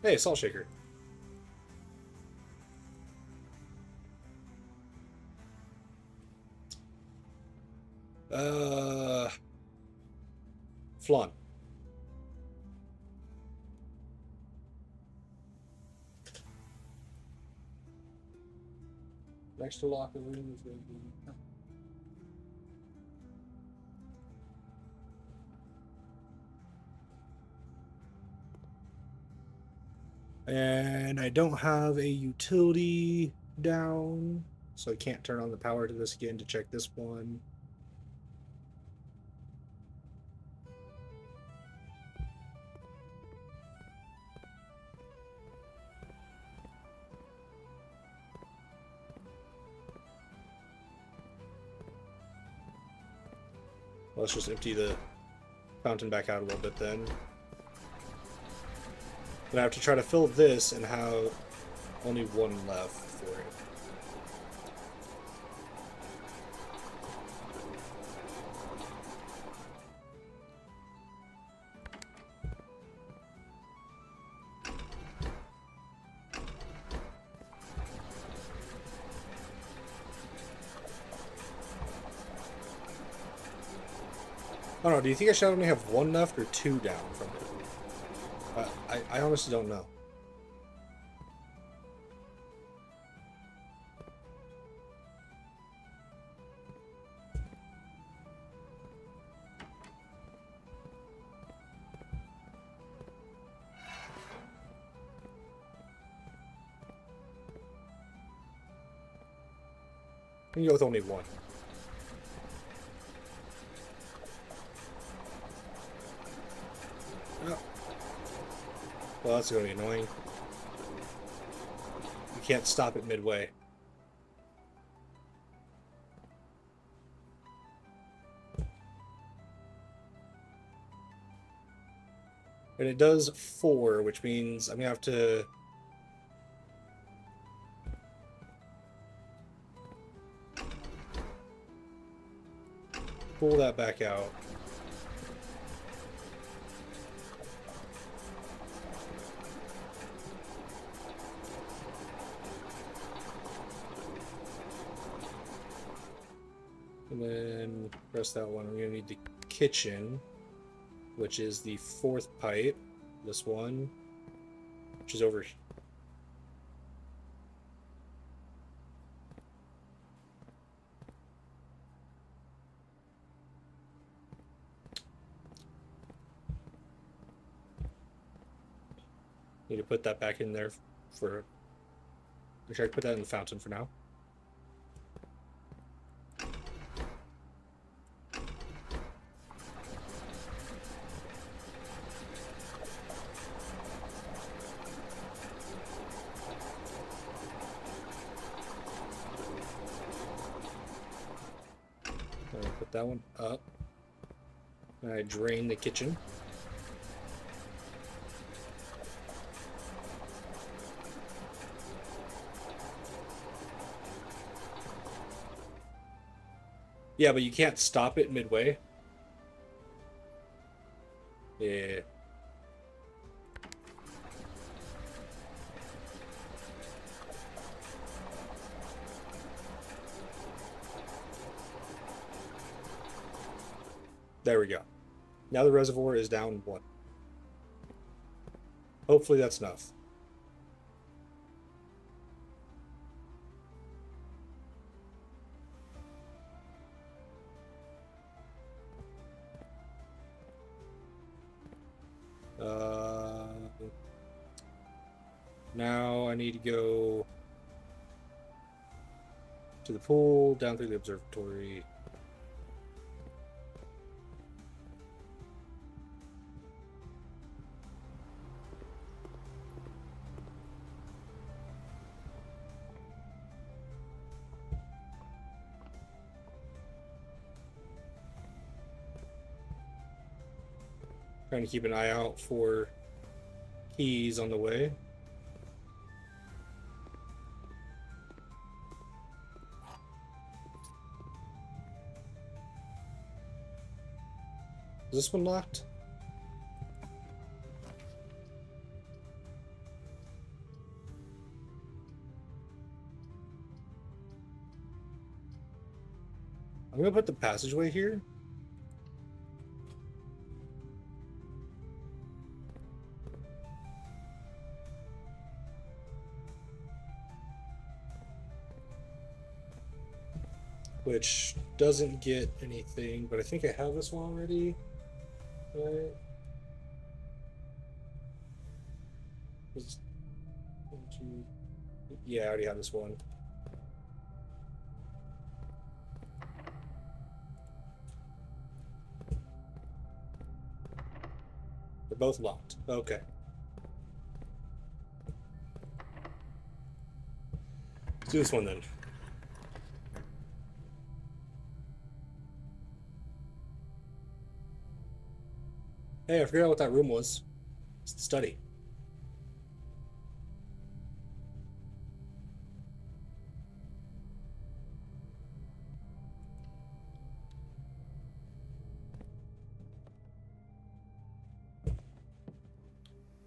Hey, salt shaker. Flan. Next to locker room is going to be... And I don't have a utility down, so I can't turn on the power to this again to check this one. Let's just empty the fountain back out a little bit then. But I have to try to fill this and have only 1 left for it. I don't know, do you think I should only have 1 left or 2 down from it? I honestly don't know. I can go with only one. Oh. Well, that's going to be annoying. You can't stop it midway. And it does 4, which means I'm going to have to... pull that back out. And then press that one. We're going to need the kitchen, which is the 4th pipe. This one, which is over here. Need to put that back in there for... Should I put that in the fountain for now? Put that one up. I drain the kitchen. Yeah, but you can't stop it midway. Yeah. There we go. Now the reservoir is down 1. Hopefully that's enough. Now I need to go to the pool, down through the observatory. Trying to keep an eye out for keys on the way. Is this one locked? I'm gonna put the passageway here. Which doesn't get anything, but I think I have this one already. Right. Yeah, I already have this one. They're both locked. Okay. Let's do this one then. Hey, I forgot what that room was. It's the study.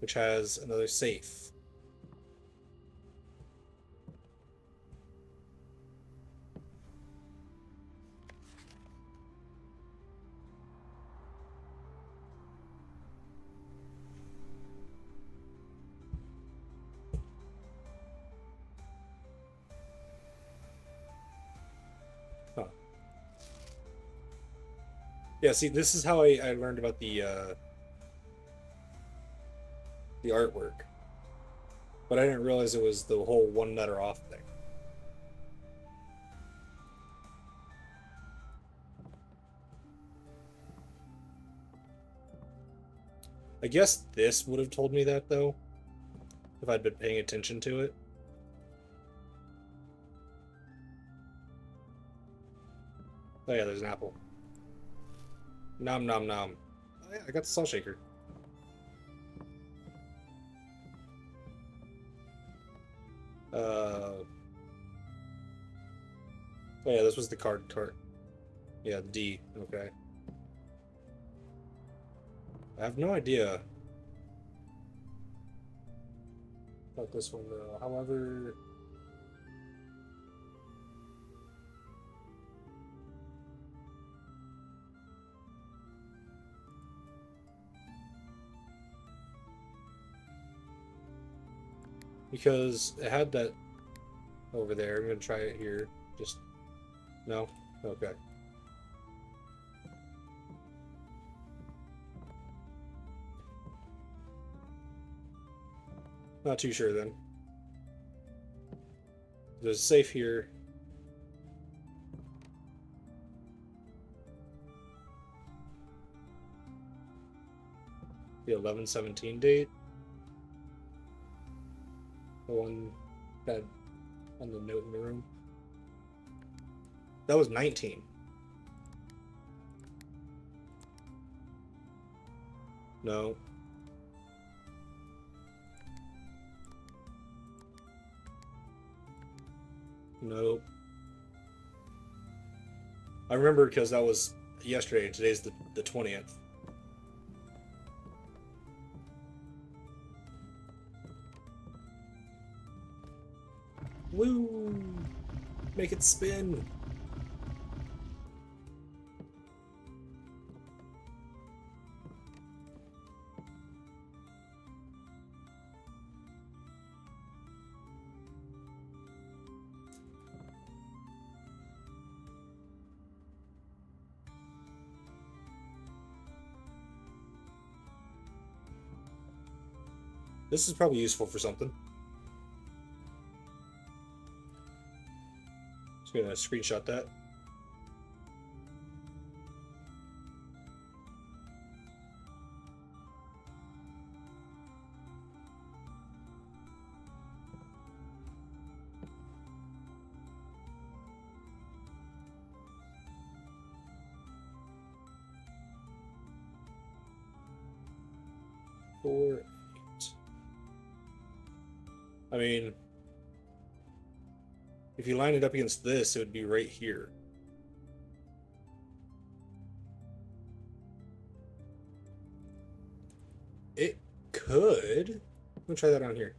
Which has another safe. Huh. Yeah, see, this is how I learned about the artwork. But I didn't realize it was the whole 1 letter off thing. I guess this would have told me that, though, if I'd been paying attention to it. Oh yeah, there's an apple. Nom nom nom. Oh yeah, I got the salt shaker. Oh yeah, this was the card tart. Yeah, D. Okay. I have no idea about this one though. However, because it had that over there. I'm gonna try it here. Just no? Okay. Not too sure then. There's a safe here. The 11/17 date. The one that on the note in the room. That was 19. No. Nope. I remember because that was yesterday. Today's the 20th. Woo! Make it spin. This is probably useful for something. Just gonna screenshot that. Four, 8. I mean, if you line it up against this, it would be right here. It could. I'm gonna try that on here.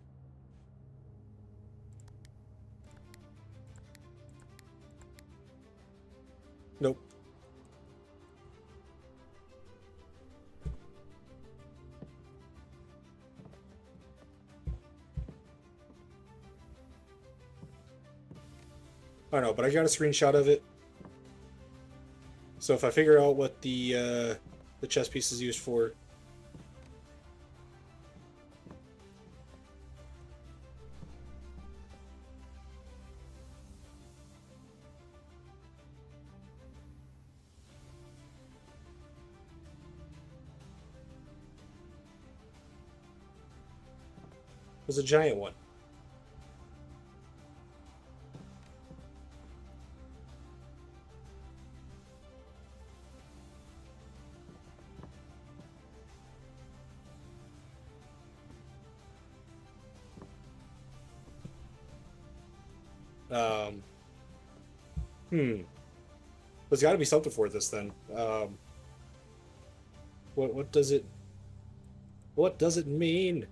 Nope. I don't know, but I got a screenshot of it. So if I figure out what the chess piece is used for, it was a giant one. Um, There's got to be something for this then. What does it mean?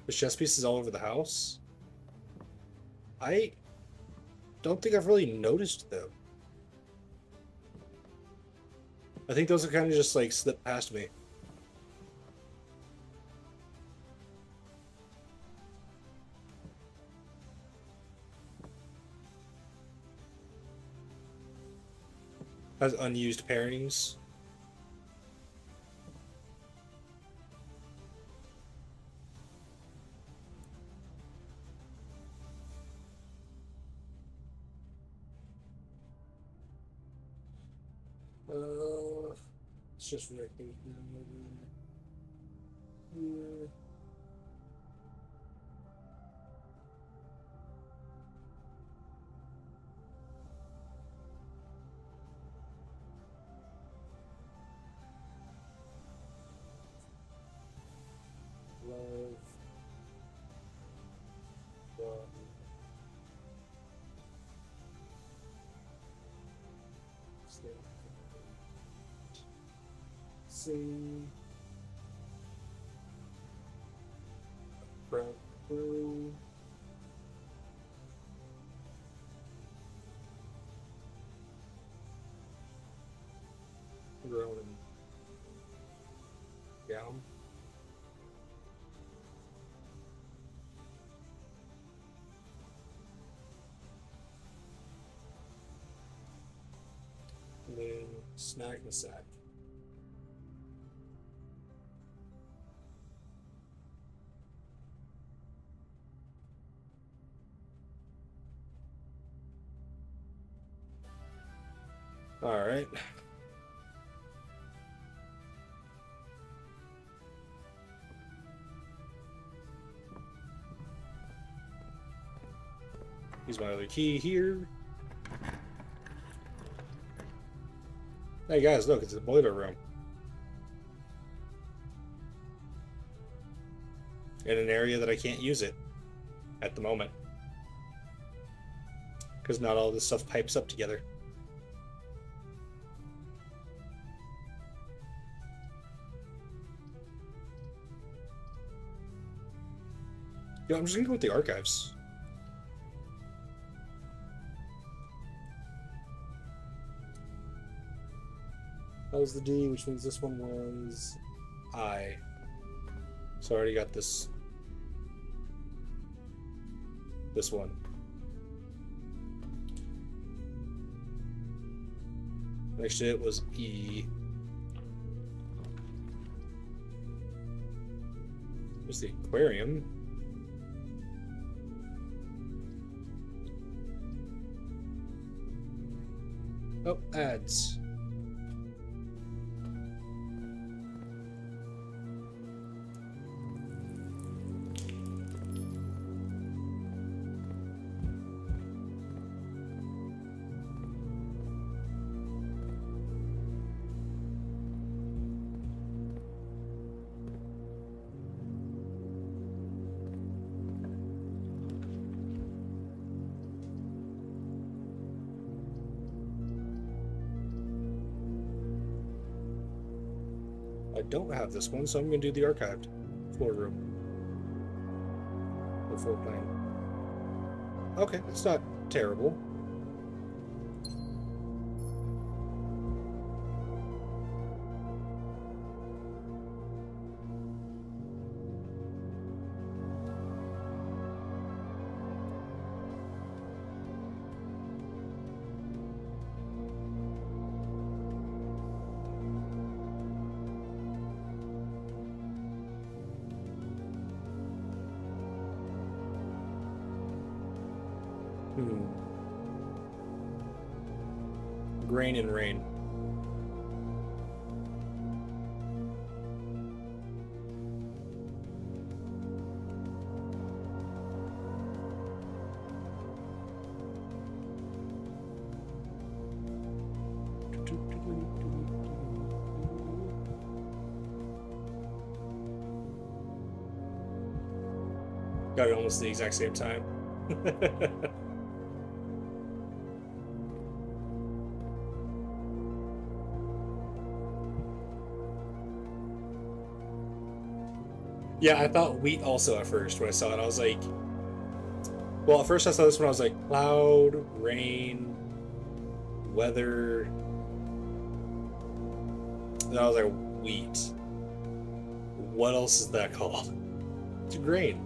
The chess pieces all over the house? I don't think I've really noticed them. I think those are kind of just like slipped past me. Has unused pairings. It's just right here. Here. Love. See. Brown blue. Growing down. And then snag the sack. All right. Use my other key here. Hey guys, look, it's a boiler room. In an area that I can't use it at the moment. Because not all this stuff pipes up together. Yeah, I'm just gonna go with the archives. That was the D, which means this one was I. So I already got this one. Next to it was E. There's the aquarium. Oh, ads. I don't have this one, so I'm going to do the archived floor room. The floor plan. Okay, it's not terrible. Grain and rain. Got it almost the exact same time. Yeah, I thought wheat also at first when I saw it. I was like, well, at first I saw this one, I was like, cloud, rain, weather. Then I was like, wheat. What else is that called? It's grain.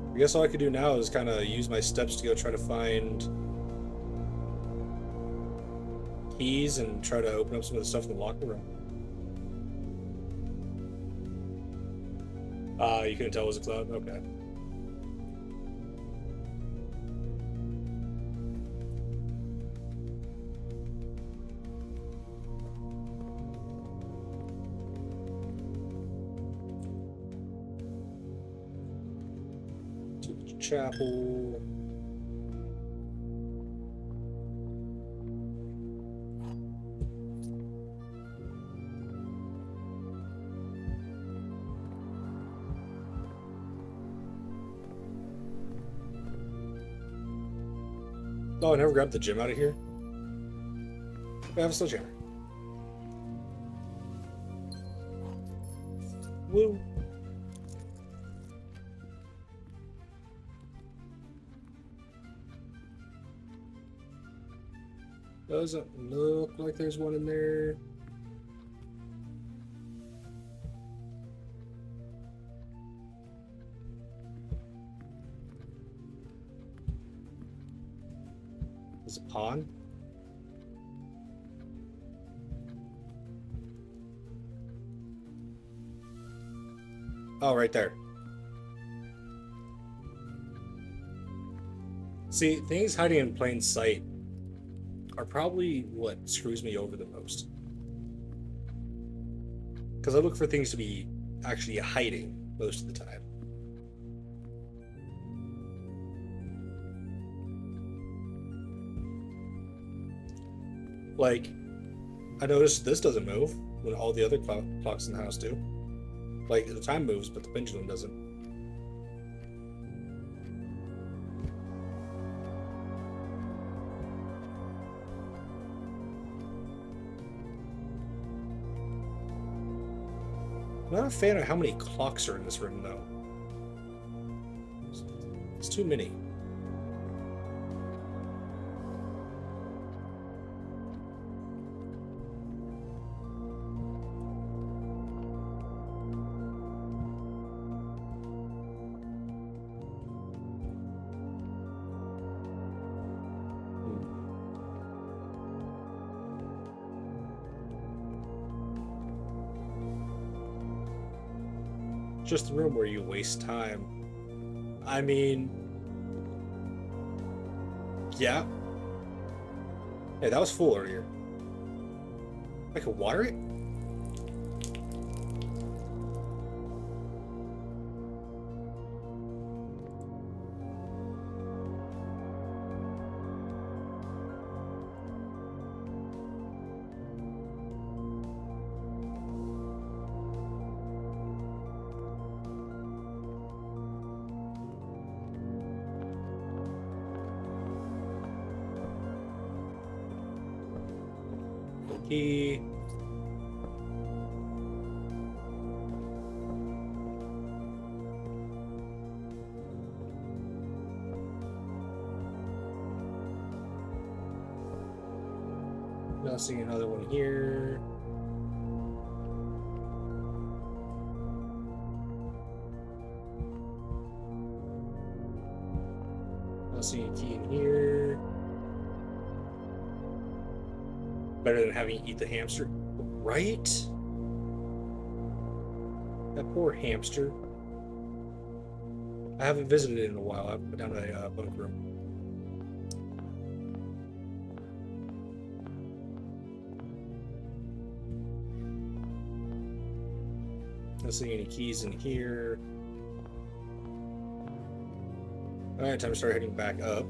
I guess all I could do now is kind of use my steps to go try to find keys and try to open up some of the stuff in the locker room. You couldn't tell it was a cloud? Okay. To the chapel. Oh, I never grabbed the gem out of here. I have a sledgehammer. Woo. Doesn't look like there's one in there. There's a pawn. Oh, right there. See, things hiding in plain sight are probably what screws me over the most. Because I look for things to be actually hiding most of the time. Like, I noticed this doesn't move when all the other clocks in the house do. Like, the time moves, but the pendulum doesn't. I'm not a fan of how many clocks are in this room, though. It's too many. Just the room where you waste time. I mean, yeah. Hey, that was full earlier. I could water it? Key. Not seeing another one here. Not seeing a key in here. Better than having to eat the hamster, right? That poor hamster. I haven't visited it in a while. I've been down to a bunk room. Not seeing any keys in here. Alright, time to start heading back up.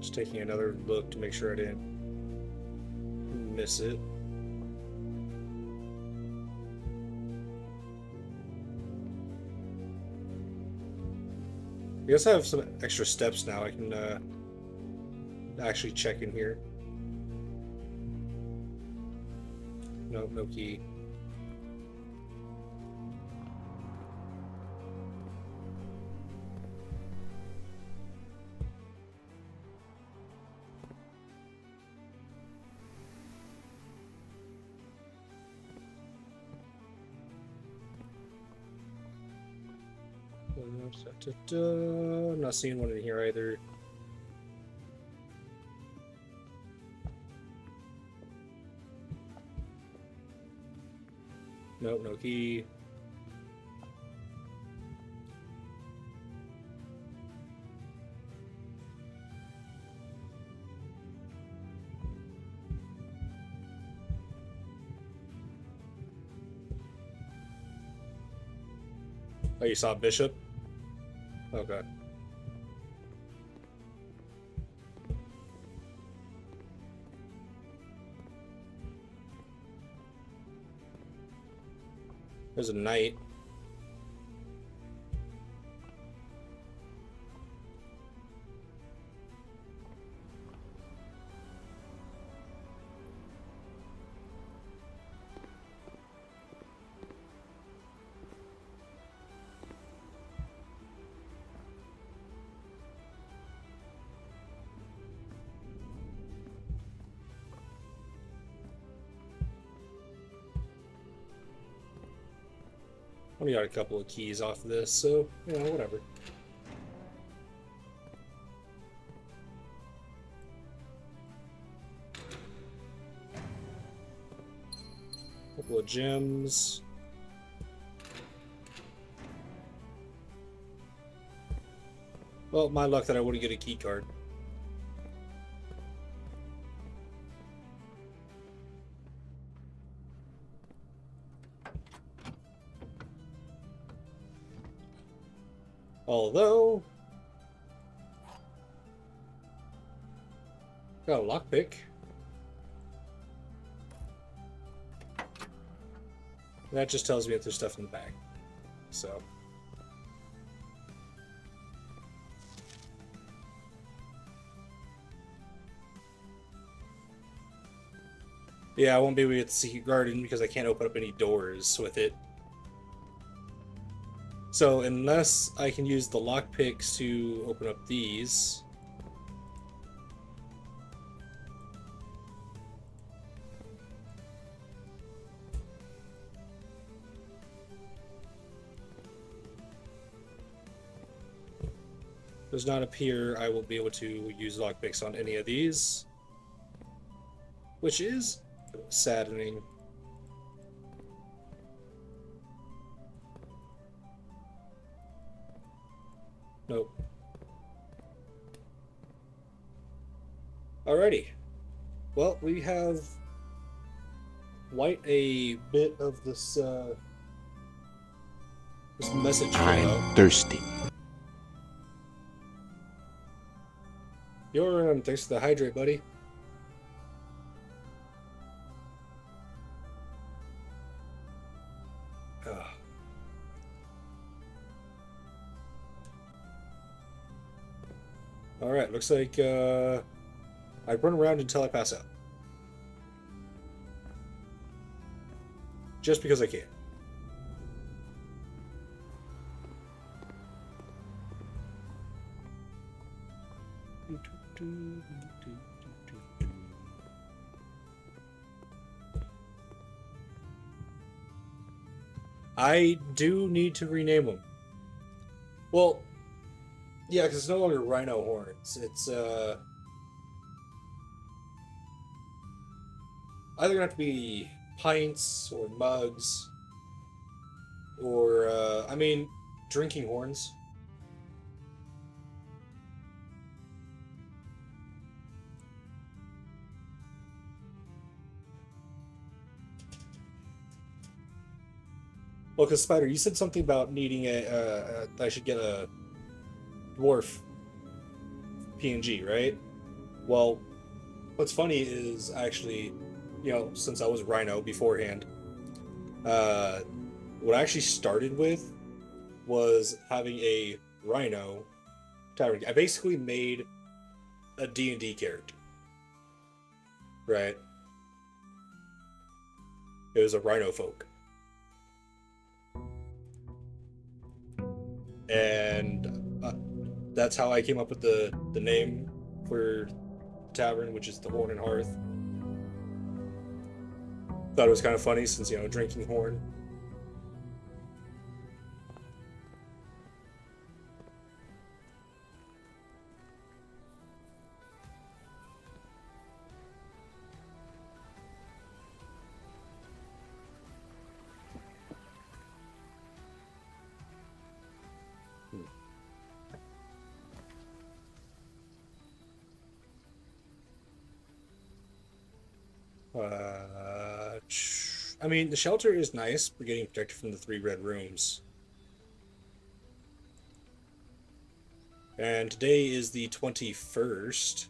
Just taking another look to make sure I didn't miss it. I guess I have some extra steps now. I can actually check in here. Nope, no key. I'm not seeing one in here either. Nope, no key. Oh, you saw Bishop? Okay. There's a knight. Only got a couple of keys off of this, so, you know, whatever. Couple of gems. Well, my luck that I wouldn't get a key card. Although, got a lockpick. That just tells me that there's stuff in the bag. So. Yeah, I won't be able to get the Secret Garden because I can't open up any doors with it. So unless I can use the lockpicks to open up these. Does not appear I will be able to use lockpicks on any of these. Which is saddening. Nope. Alrighty. Well, we have quite a bit of this this message. I'm thirsty. Thanks for the hydrate, buddy. Alright, looks like I run around until I pass out. Just because I can. I do need to rename them. Well, yeah, because it's no longer rhino horns. It's either gonna have to be pints or mugs or I mean drinking horns. Well, because Spider, you said something about needing I should get a dwarf PNG, right? Well, what's funny is actually, you know, since I was Rhino beforehand, what I actually started with was having a Rhino tavern. I basically made a D&D character, right? It was a Rhino folk. And that's how I came up with the name for the tavern, which is the Horn and Hearth. Thought it was kind of funny since, you know, drinking horn. I mean, the shelter is nice. We're getting protected from the 3 red rooms. And today is the 21st.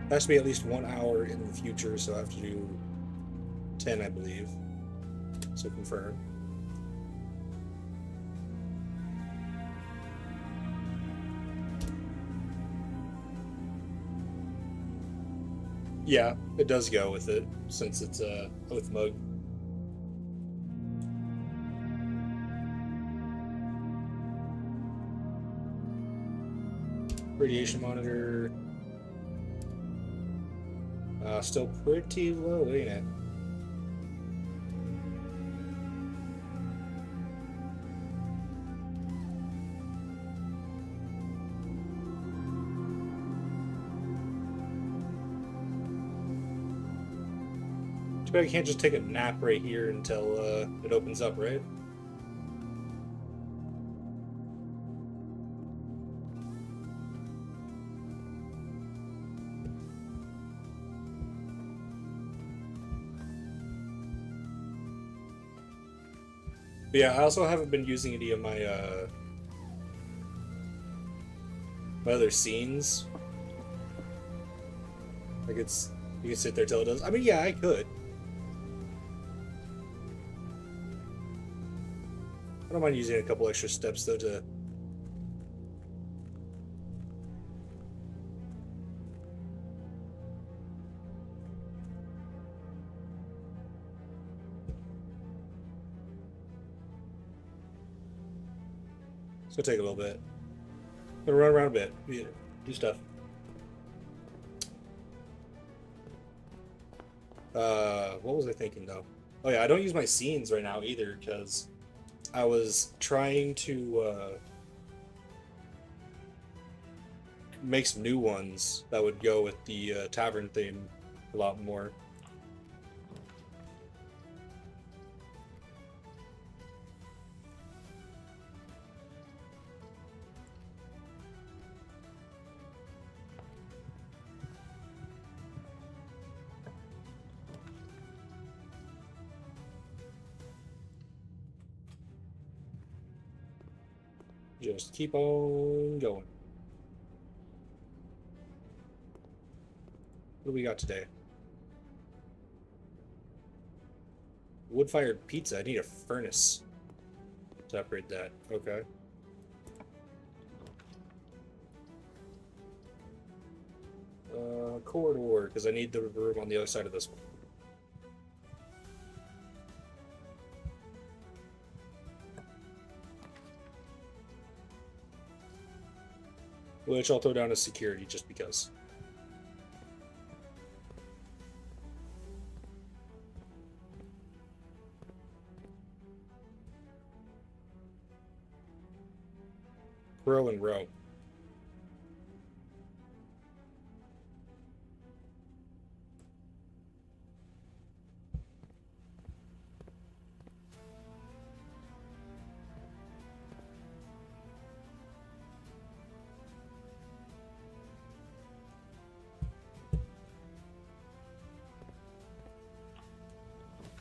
It has to be at least 1 hour in the future, so I have to do 10, I believe. So confirm. Yeah, it does go with it, since it's a oath mug. Radiation monitor. Still pretty low, ain't it? Too bad I can't just take a nap right here until it opens up, right? But yeah, I also haven't been using any of my my other scenes. Like you can sit there till it does. I mean, yeah, I could. I don't mind using a couple extra steps though to. It's gonna take a little bit. I'm gonna run around a bit, do stuff. What was I thinking though? Oh yeah, I don't use my scenes right now either because I was trying to make some new ones that would go with the tavern theme a lot more. Just keep on going. What do we got today? Wood-fired pizza. I need a furnace to upgrade that. Okay. Corridor, because I need the room on the other side of this one. Which I'll throw down as security just because. Row and row.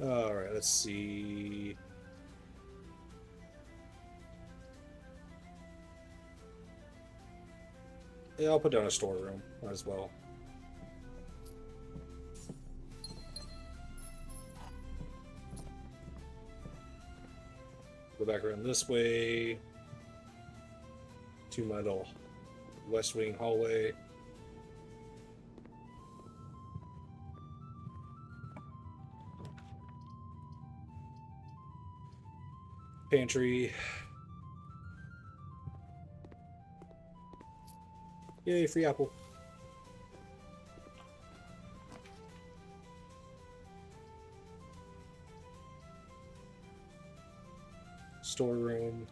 All right, let's see. Yeah, I'll put down a storeroom as well. Go back around this way to my little west wing hallway. Pantry. Yay, free apple. Storeroom.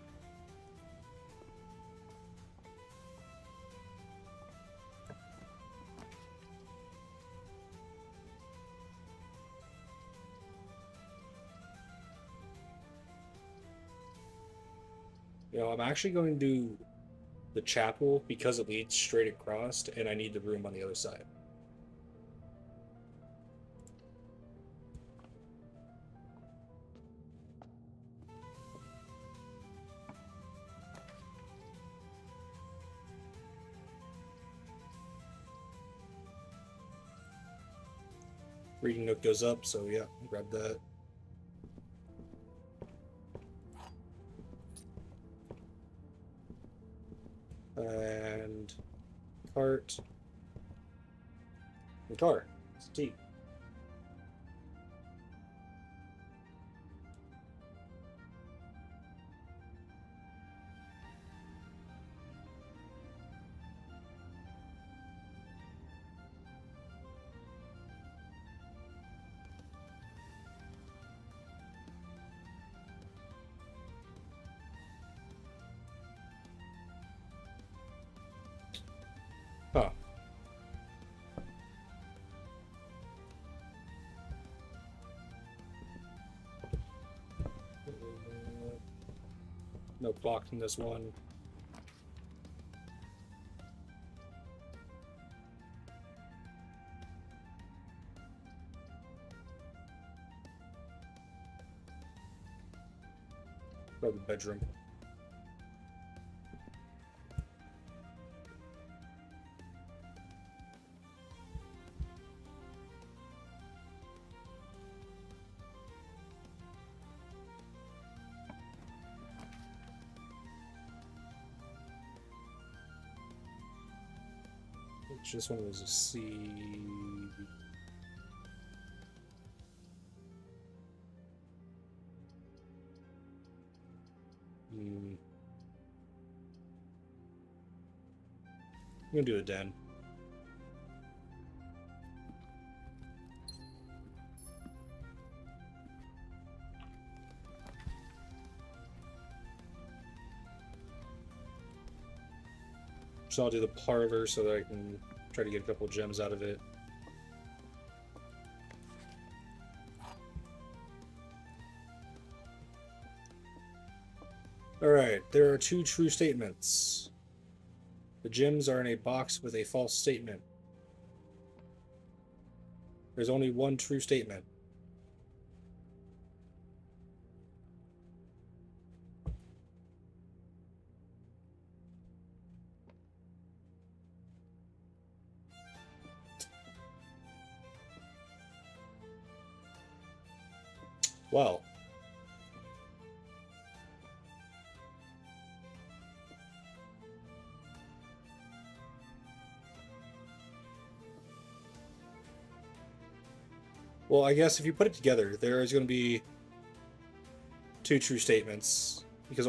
You know, I'm actually going to do the chapel because it leads straight across, and I need the room on the other side. Reading nook goes up, so yeah, grab that. And cart. And car. It's T. Huh. No blocked in this one. Grab the bedroom. This one was a C. I'm gonna do a den. So I'll do the parlor so that I can try to get a couple gems out of it. Alright, there are 2 true statements. The gems are in a box with a false statement. There's only 1 true statement. Well. Well, I guess if you put it together, there is going to be 2 true statements. Because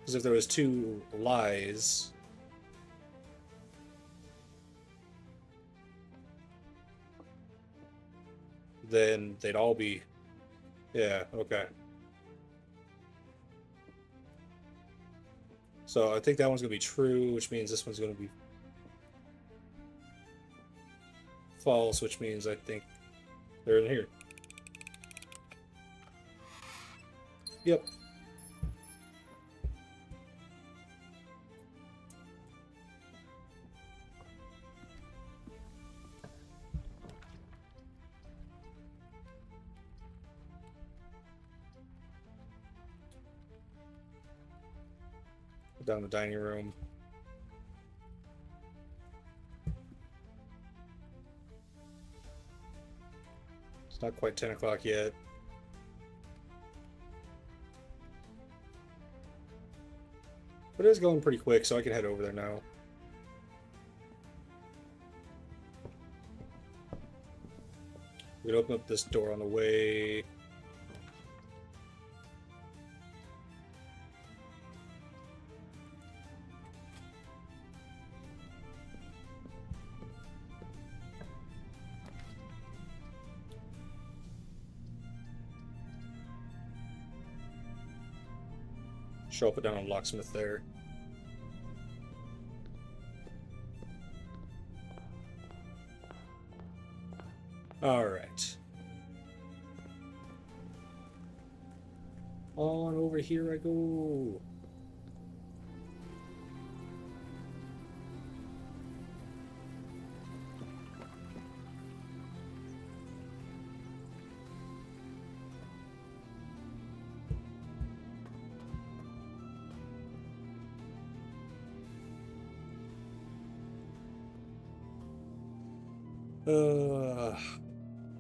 if there was 2 lies, then they'd all be... Yeah, okay. So I think that one's going to be true, which means this one's going to be false, which means I think they're in here. Yep. Down the dining room. It's not quite 10 o'clock yet. But it is going pretty quick, so I can head over there now. We're gonna open up this door on the way. Sure, I'll put down a locksmith there. All right. On over here I go.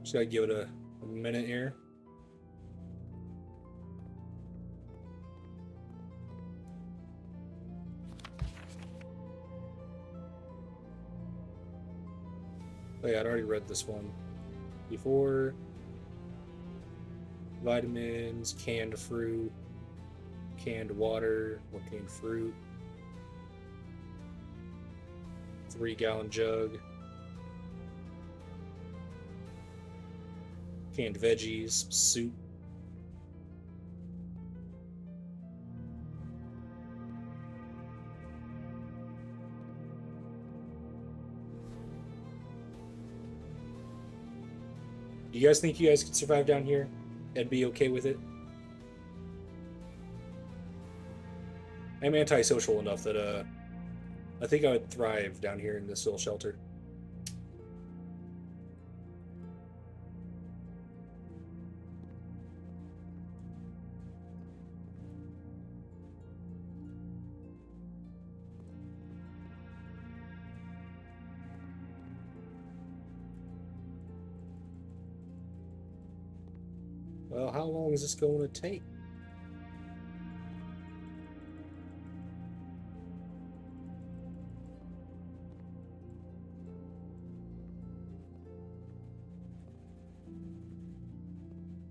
Just gotta give it a minute here. Oh yeah, I'd already read this one before. Vitamins, canned fruit, canned water, more canned fruit, 3-gallon jug, canned veggies, soup. Do you guys think you guys could survive down here and be okay with it? I'm antisocial enough that I think I would thrive down here in this little shelter. Well, how long is this going to take?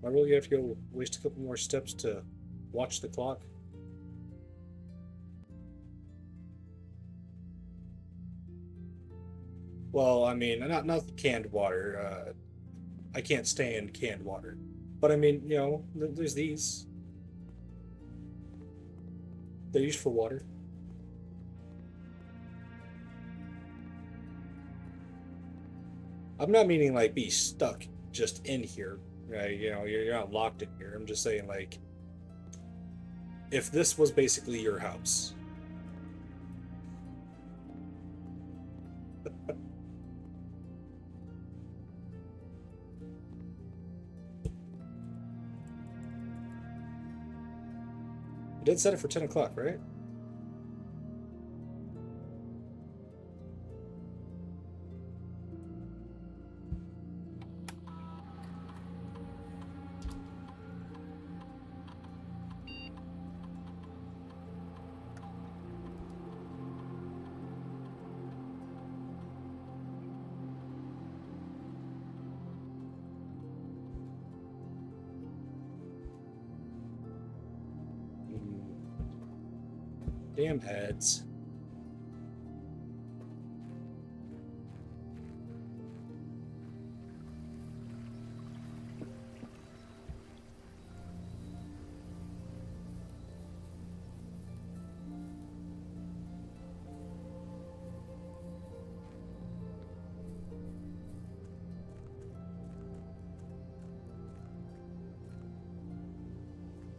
I really have to go waste a couple more steps to watch the clock. Well, I mean, not canned water. I can't stand canned water. But I mean, you know, there's these. They're used for water. I'm not meaning like be stuck just in here, right? You know, you're not locked in here. I'm just saying like if this was basically your house. You did set it for 10 o'clock, right? Damn heads.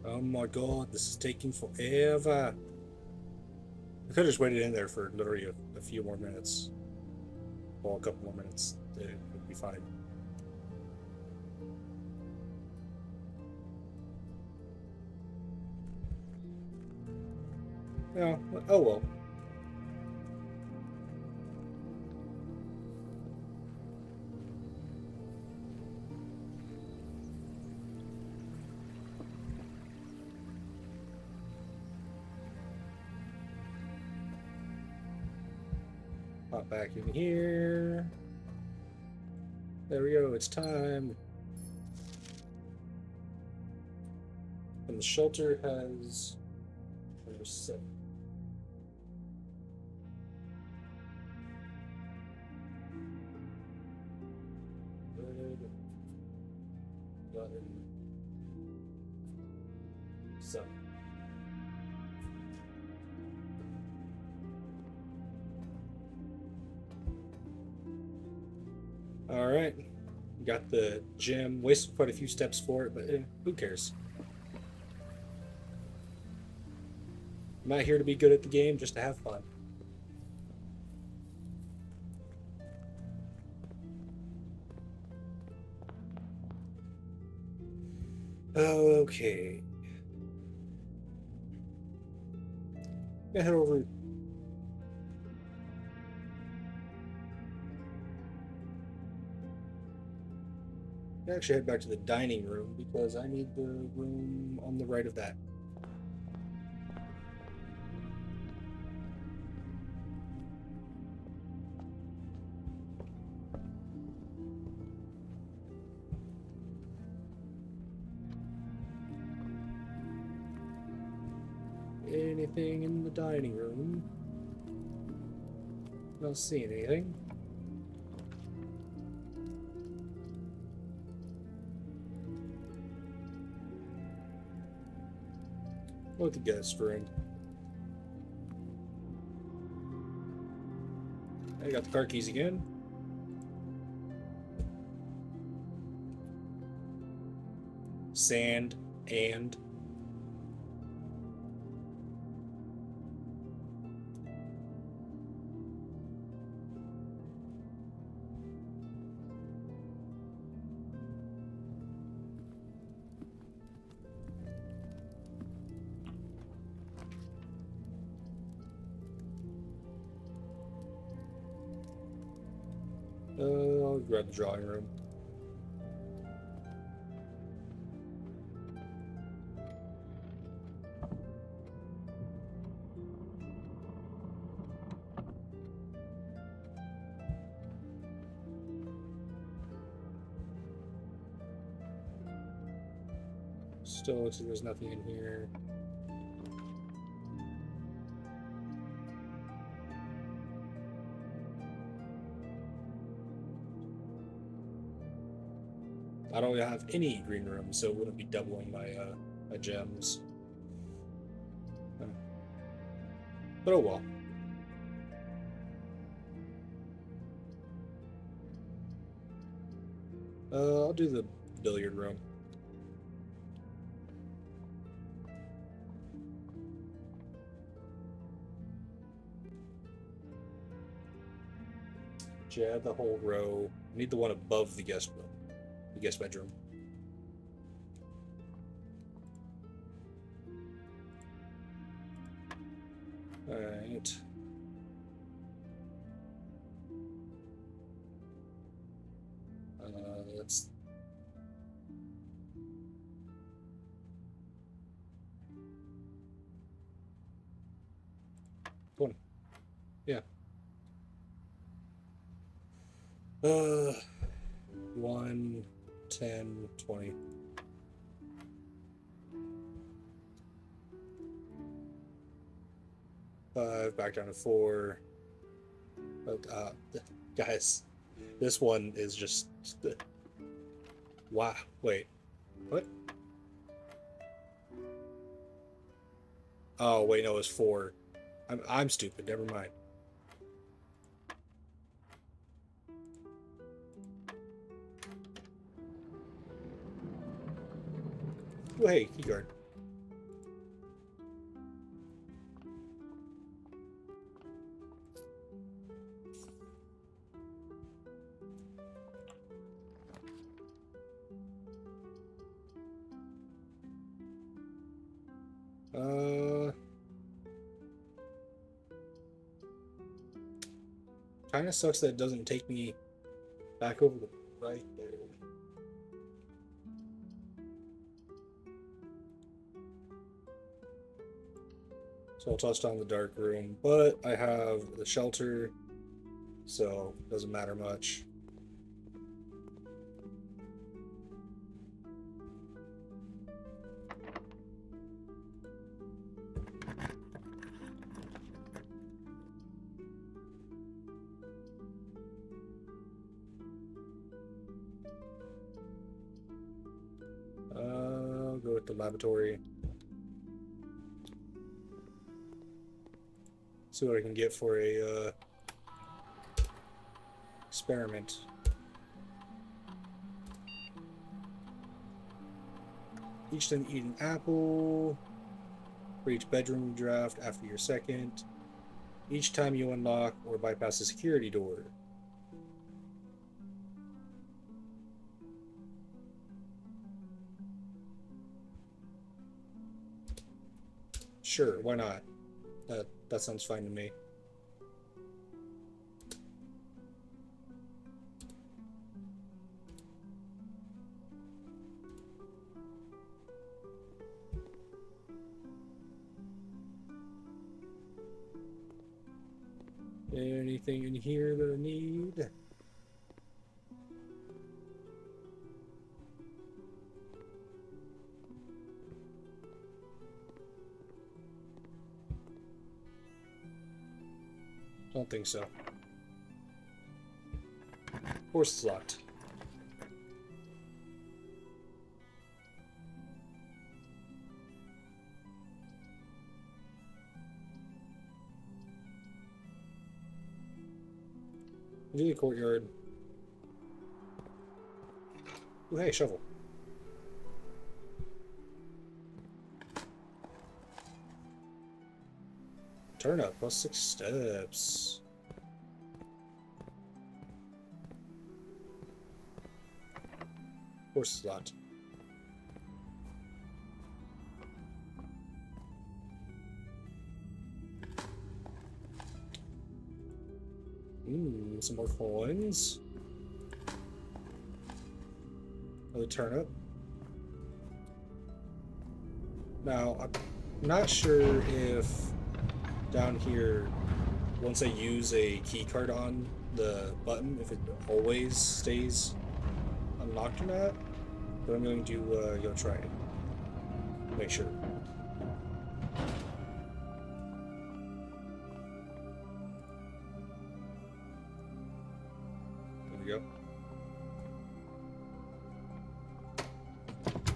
Oh my god, this is taking forever. I could have just waited in there for literally a few more minutes. Well, a couple more minutes. It would be fine. Yeah, oh well. Pop back in here. There we go, it's time. And the shelter has number 7. Red button 7. All right, got the gym. Wasted quite a few steps for it, but who cares? I'm not here to be good at the game, just to have fun. Okay. I'm gonna head over. Actually, head back to the dining room because I need the room on the right of that. Anything in the dining room? Don't see anything. What the guest room? I got the car keys again. Sand and I'll grab the drawing room. Still looks like there's nothing in here. I don't have any green rooms, so it wouldn't be doubling my gems. But oh well. I'll do the billiard room. Yeah, the whole row. I need the one above the guest room, the guest bedroom. All right. Let's. One. Yeah. 1, 10, 20. Five, back down to 4. But guys, this one is just wow. Wait, what? Oh wait, no, it's 4. I'm stupid. Never mind. Oh hey, keyguard. Kind of sucks that it doesn't take me back over the right there. So I'll touch on the dark room, but I have the shelter, so it doesn't matter much. I'll go with the laboratory. See what I can get for a experiment. Each time eat an apple. For each bedroom you draft after your second, each time you unlock or bypass a security door. Sure, why not? That sounds fine to me. Anything in here that I need? Don't think so. Of course it's locked. Into the courtyard. Oh, hey, shovel. Turn up, plus 6 steps. Of course it's locked. Some more coins. Another turnip. Now, I'm not sure if down here, once I use a key card on the button, if it always stays unlocked or not, but I'm going to go try it. Make sure. There we go.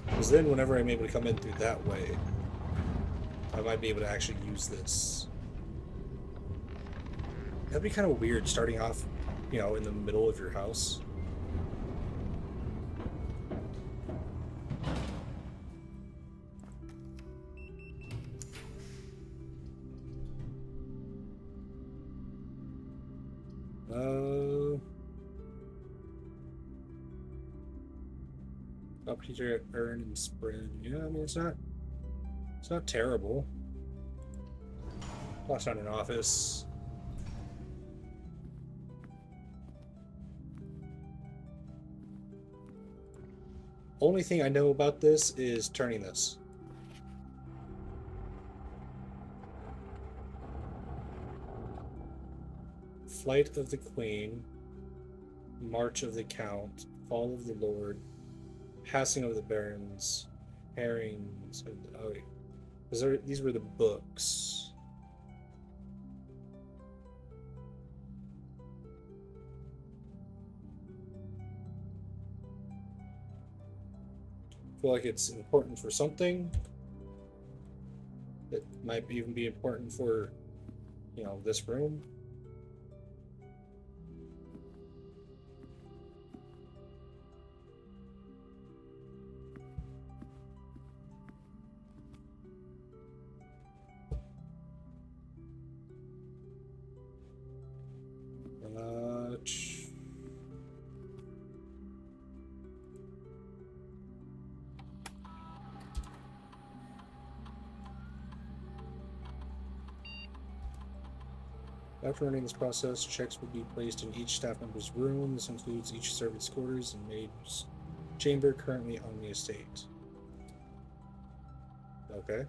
Because then whenever I'm able to come in through that way, I might be able to actually use this. That'd be kind of weird starting off, you know, in the middle of your house. Properties are earned and spread. Yeah, I mean it's not terrible. Plus not an office. Only thing I know about this is turning this. Flight of the Queen, March of the Count, Fall of the Lord, Passing of the Barons, Herrings. Oh, wait. These were the books. I feel like it's important for something. It might even be important for, you know, this room. After running this process, checks will be placed in each staff member's room. This includes each servant's quarters and maid's chamber currently on the estate. Okay.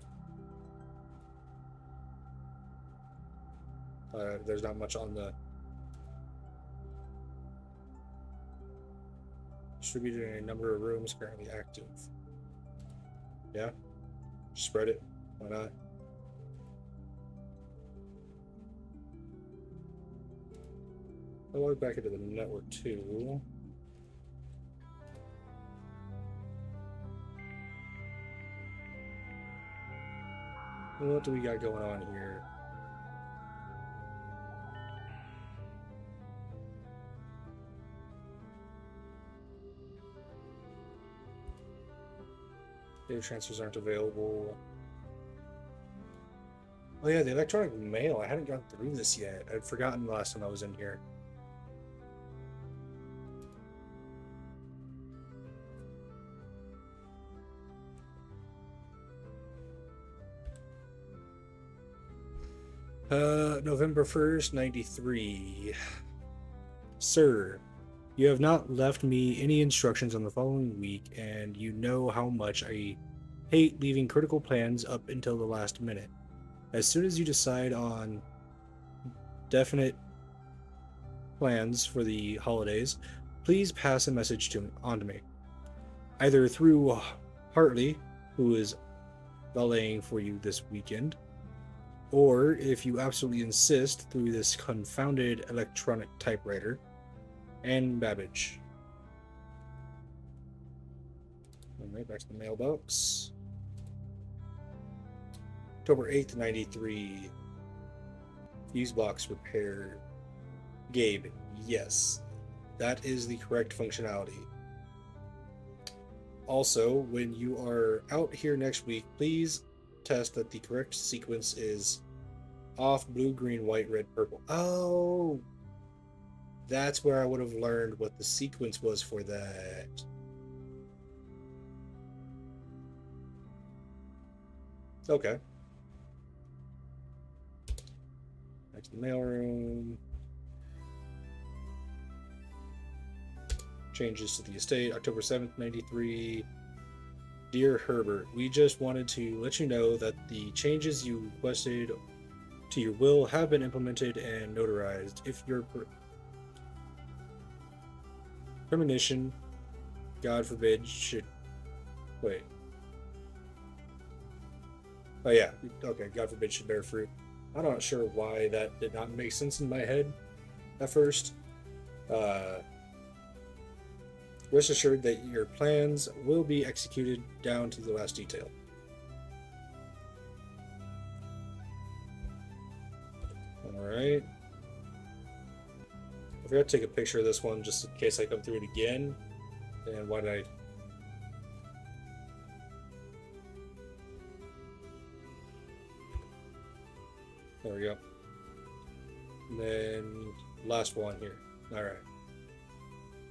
There's not much on the... Distributed in a number of rooms currently active. Yeah? Spread it. Why not? I'll log back into the network too. What do we got going on here? Data transfers aren't available. Oh yeah, the electronic mail. I hadn't gone through this yet. I'd forgotten the last time I was in here. November 1st, 93. Sir, you have not left me any instructions on the following week, and you know how much I hate leaving critical plans up until the last minute. As soon as you decide on definite plans for the holidays, please pass a message on to me. Either through Hartley, who is valeting for you this weekend, or if you absolutely insist, through this confounded electronic typewriter, and Babbage. Alright, back to the mailbox. October 8th, 93. Fuse box repair. Gabe, yes. That is the correct functionality. Also, when you are out here next week, please test that the correct sequence is off, blue, green, white, red, purple. Oh! That's where I would have learned what the sequence was for that. Okay. Back to the mailroom. Changes to the estate, October 7th, 93. Dear Herbert, we just wanted to let you know that the changes you requested to your will have been implemented and notarized. If your premonition, God forbid, should... Wait. Oh yeah, okay, God forbid should bear fruit. I'm not sure why that did not make sense in my head at first. Rest assured that your plans will be executed down to the last detail. Alright. I forgot to take a picture of this one just in case I come through it again. And why did I... There we go. And then last one here. Alright.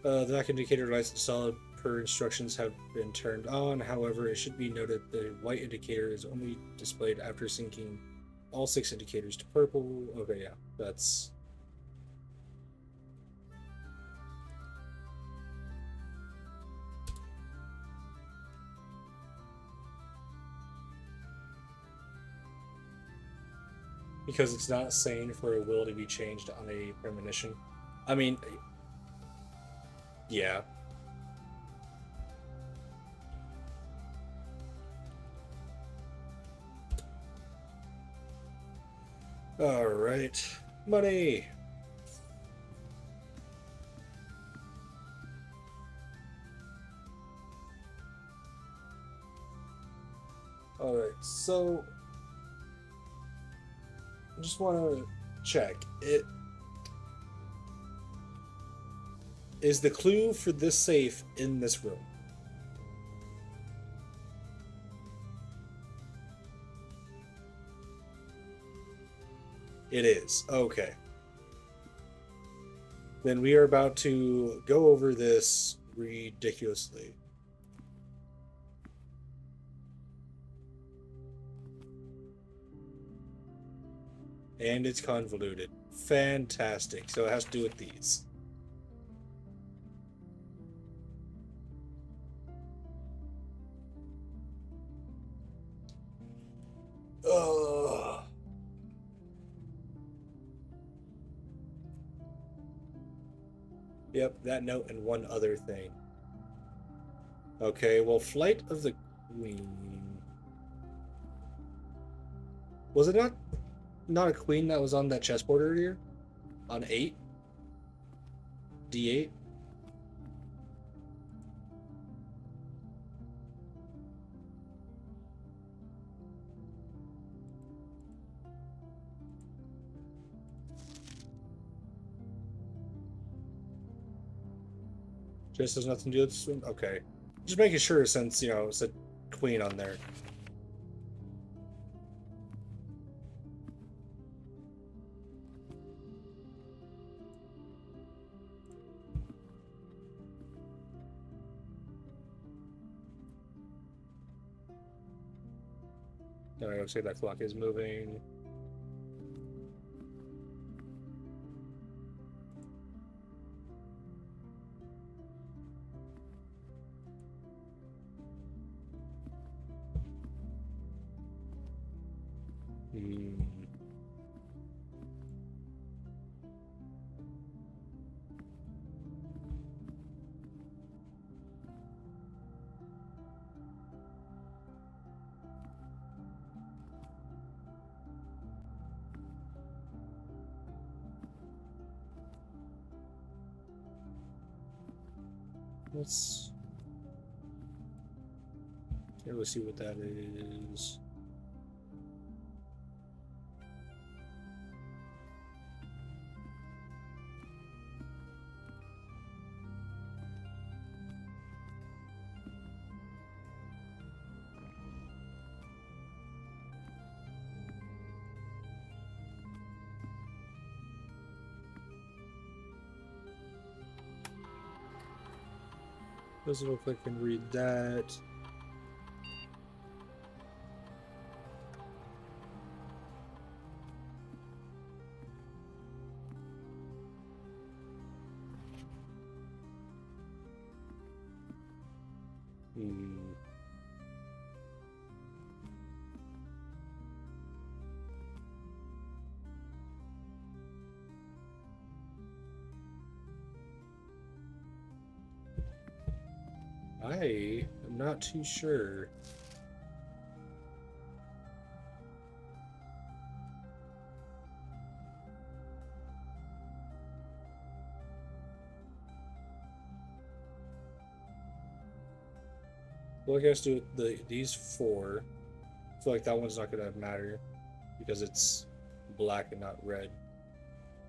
The knock indicator lights solid per instructions have been turned on. However, it should be noted the white indicator is only displayed after syncing all 6 indicators to purple. Okay, yeah, that's... Because it's not sane for a will to be changed on a premonition. I mean... Yeah. All right. Money. All right. So I just want to check it. Is the clue for this safe in this room? It is. Okay. Then we are about to go over this ridiculously. And it's convoluted. Fantastic. So it has to do with these. Ugh. Yep, that note and one other thing. Okay, well, Flight of the Queen. Was it not a queen that was on that chessboard earlier? On 8? D8? Just has nothing to do with this one? Okay. Just making sure since, you know, it said queen on there. No, I would say that clock is moving. Hmm. Let's see what that is. Doesn't look like I can read that. Hmm. I am not too sure. Well, I guess do these four. I feel like that one's not gonna matter because it's black and not red.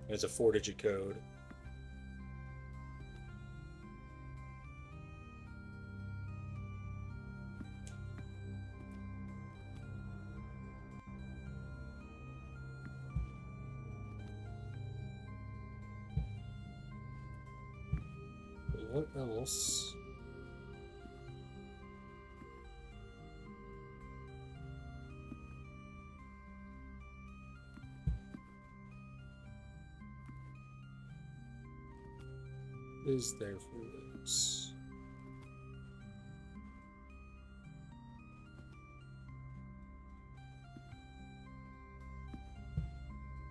And it's a 4-digit code. What else? Is there for this?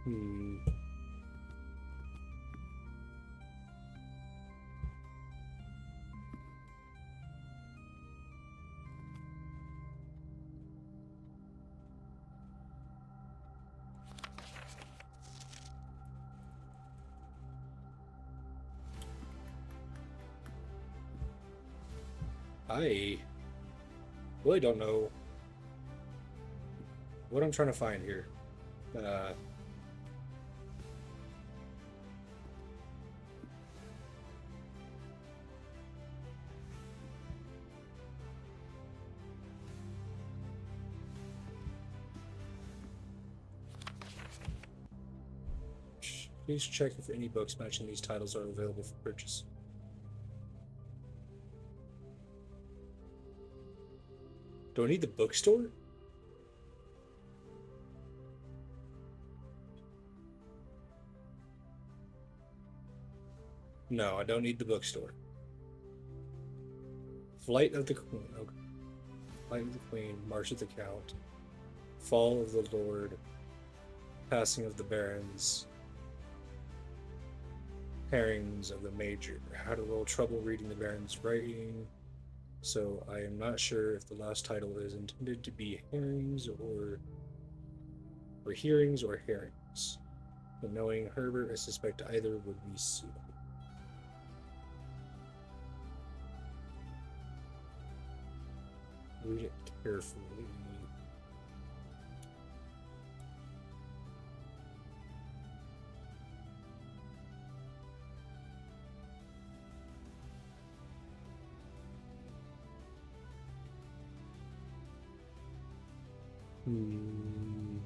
Hmm. I really don't know what I'm trying to find here. Uh, Please check if any books matching these titles are available for purchase. Do I need the bookstore? No, I don't need the bookstore. Flight of the Queen. Okay. Flight of the Queen, March of the Count, Fall of the Lord, Passing of the Barons, Pairings of the Major. Had a little trouble reading the Baron's writing, so I am not sure if the last title is intended to be Herrings or Hearings or Herrings. But knowing Herbert, I suspect either would be suitable. Read it carefully. Hmm.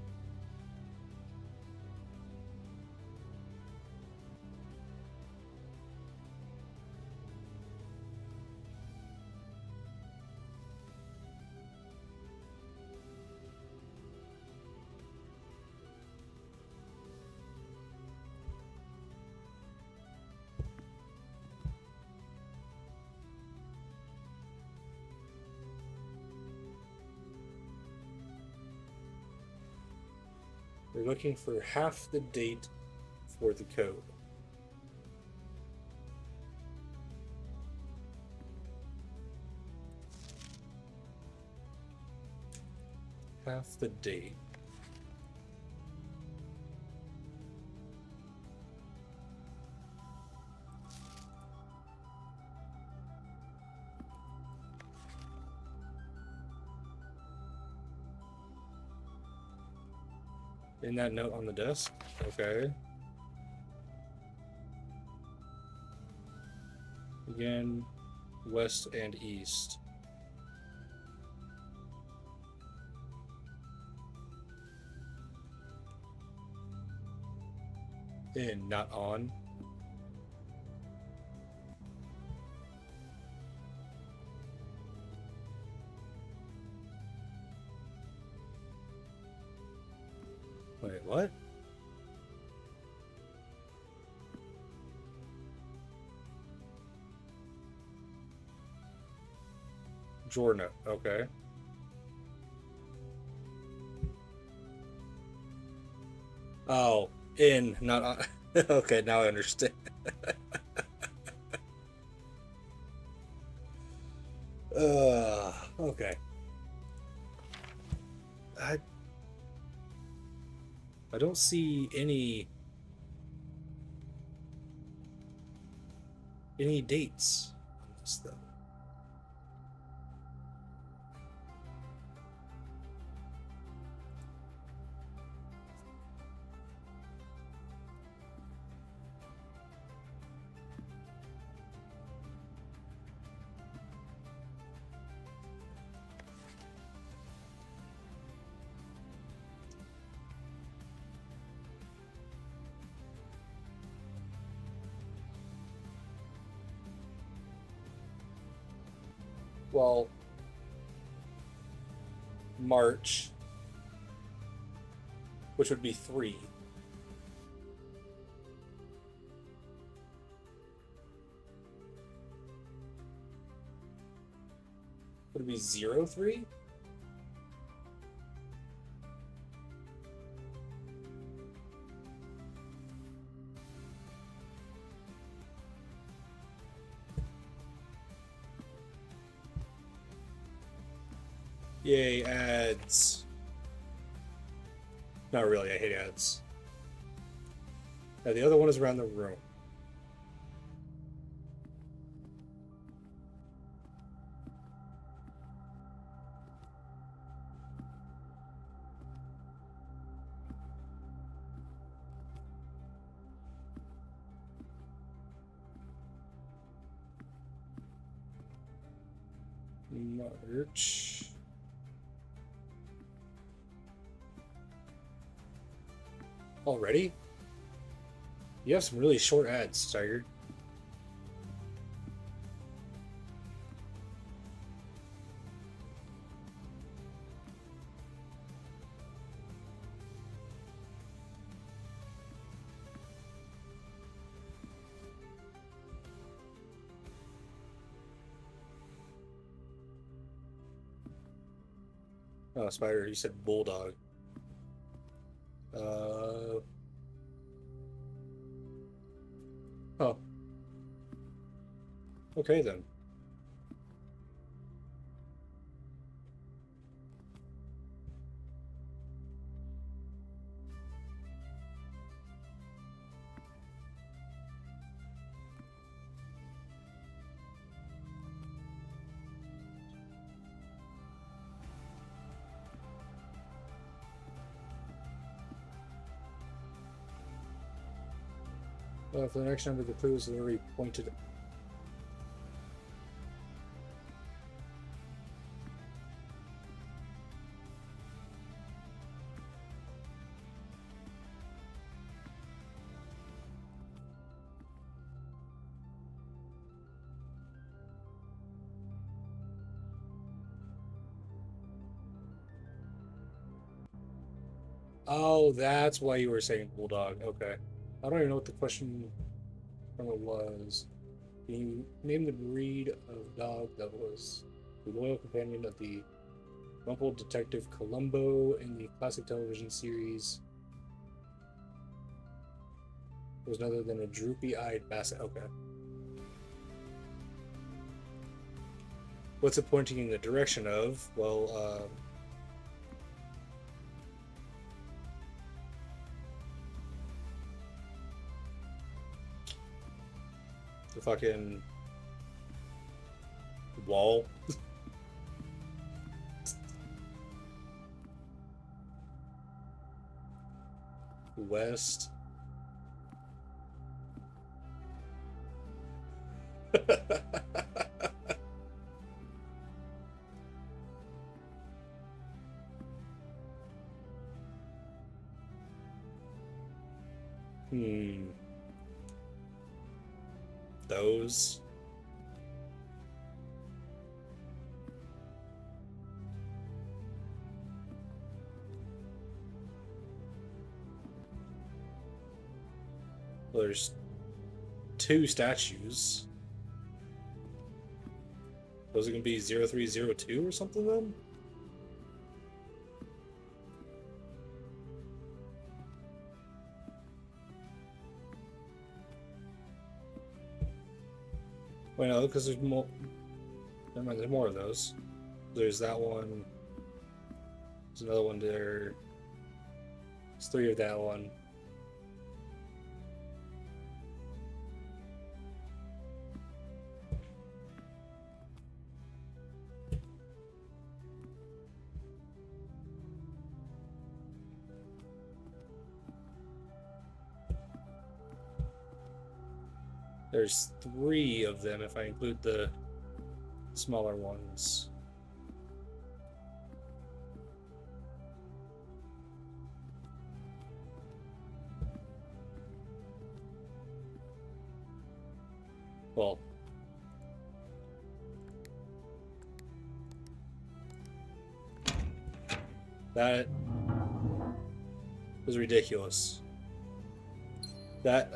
We're looking for half the date for the code. Half the date. In that note on the desk? Okay. Again, west and east. In, not on. Wait, what? Jorno, okay. Oh, in, not on. Okay, now I understand. Okay. I I don't see any dates on this though. Well, March, which would be 3. Would it be 03? Yay, ads. Not really, I hate ads. Now the other one is around the room. March. Already? You have some really short ads, Tiger. Oh, Spider, you said bulldog. Oh. Okay then. For the next number, the clues are already pointed. Oh, that's why you were saying bulldog. Okay. I don't even know what the question from it was. Can you name the breed of dog that was the loyal companion of the rumpled detective Columbo in the classic television series was none other than a droopy-eyed basset. Okay. What's it pointing in the direction of? Well, the fucking wall. West. Those. Well, there's two statues. Those are gonna be 0302 or something then? Wait, no, because there's more. Never mind, there's more of those. There's that one. There's another one there. There's three of that one. There's three of them if I include the smaller ones. Well, that was ridiculous. That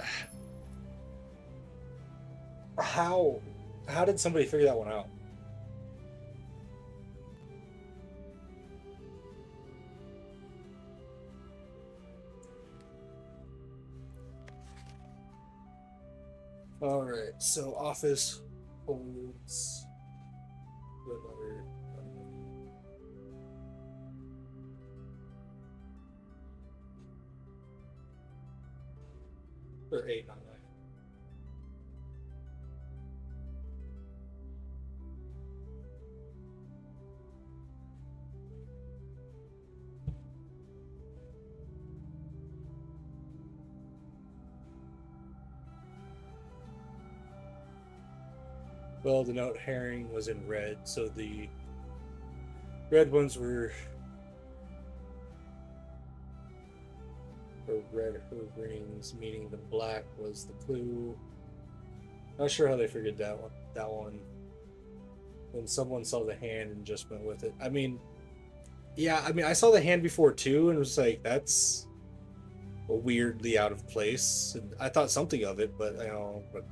how did somebody figure that one out? All right, so office holds red letter. Or 8, not 9. Well, the note herring was in red, so the red ones were red rings, meaning the black was the clue. Not sure how they figured that one. When someone saw the hand and just went with it. I mean, yeah, I saw the hand before too, and was like, that's weirdly out of place. And I thought something of it, but but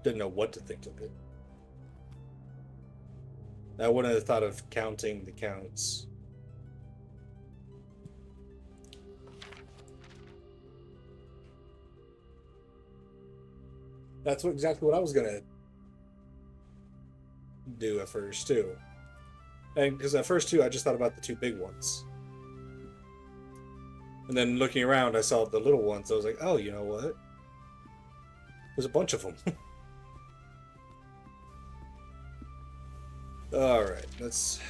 didn't know what to think of it. I wouldn't have thought of counting the counts. That's exactly what I was gonna do at first too, and because at first too, I just thought about the two big ones, and then looking around, I saw the little ones. I was like, oh, you know what? There's a bunch of them. All right, let's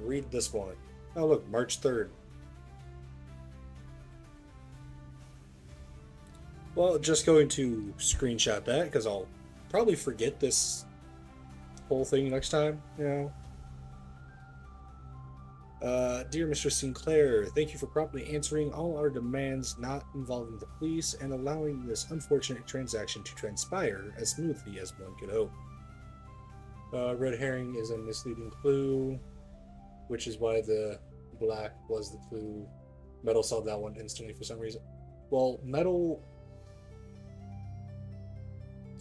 read this one. Oh, look, March 3rd. Well, just going to screenshot that because I'll probably forget this whole thing next time, Dear Mr. Sinclair, thank you for promptly answering all our demands not involving the police and allowing this unfortunate transaction to transpire as smoothly as one could hope. Red herring is a misleading clue, which is why the black was the clue. Metal saw that one instantly for some reason. Well, Metal,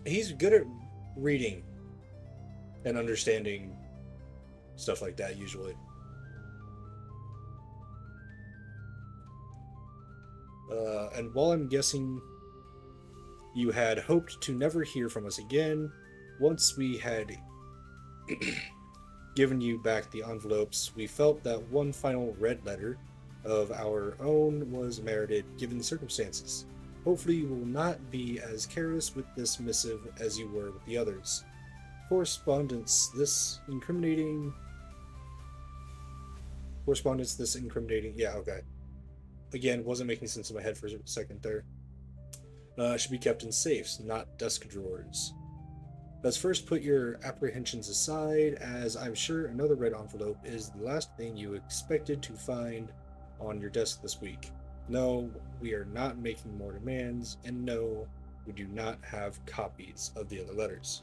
he's good at reading and understanding stuff like that usually. And while I'm guessing You had hoped to never hear from us again. Once we had given you back the envelopes, we felt that one final red letter of our own was merited given the circumstances. Hopefully, you will not be as careless with this missive as you were with the others. Correspondence this incriminating. Yeah, okay. Again, wasn't making sense in my head for a second there. Should be kept in safes, not desk drawers. Let's first put your apprehensions aside, as I'm sure another red envelope is the last thing you expected to find on your desk this week. No, we are not making more demands, and no, we do not have copies of the other letters.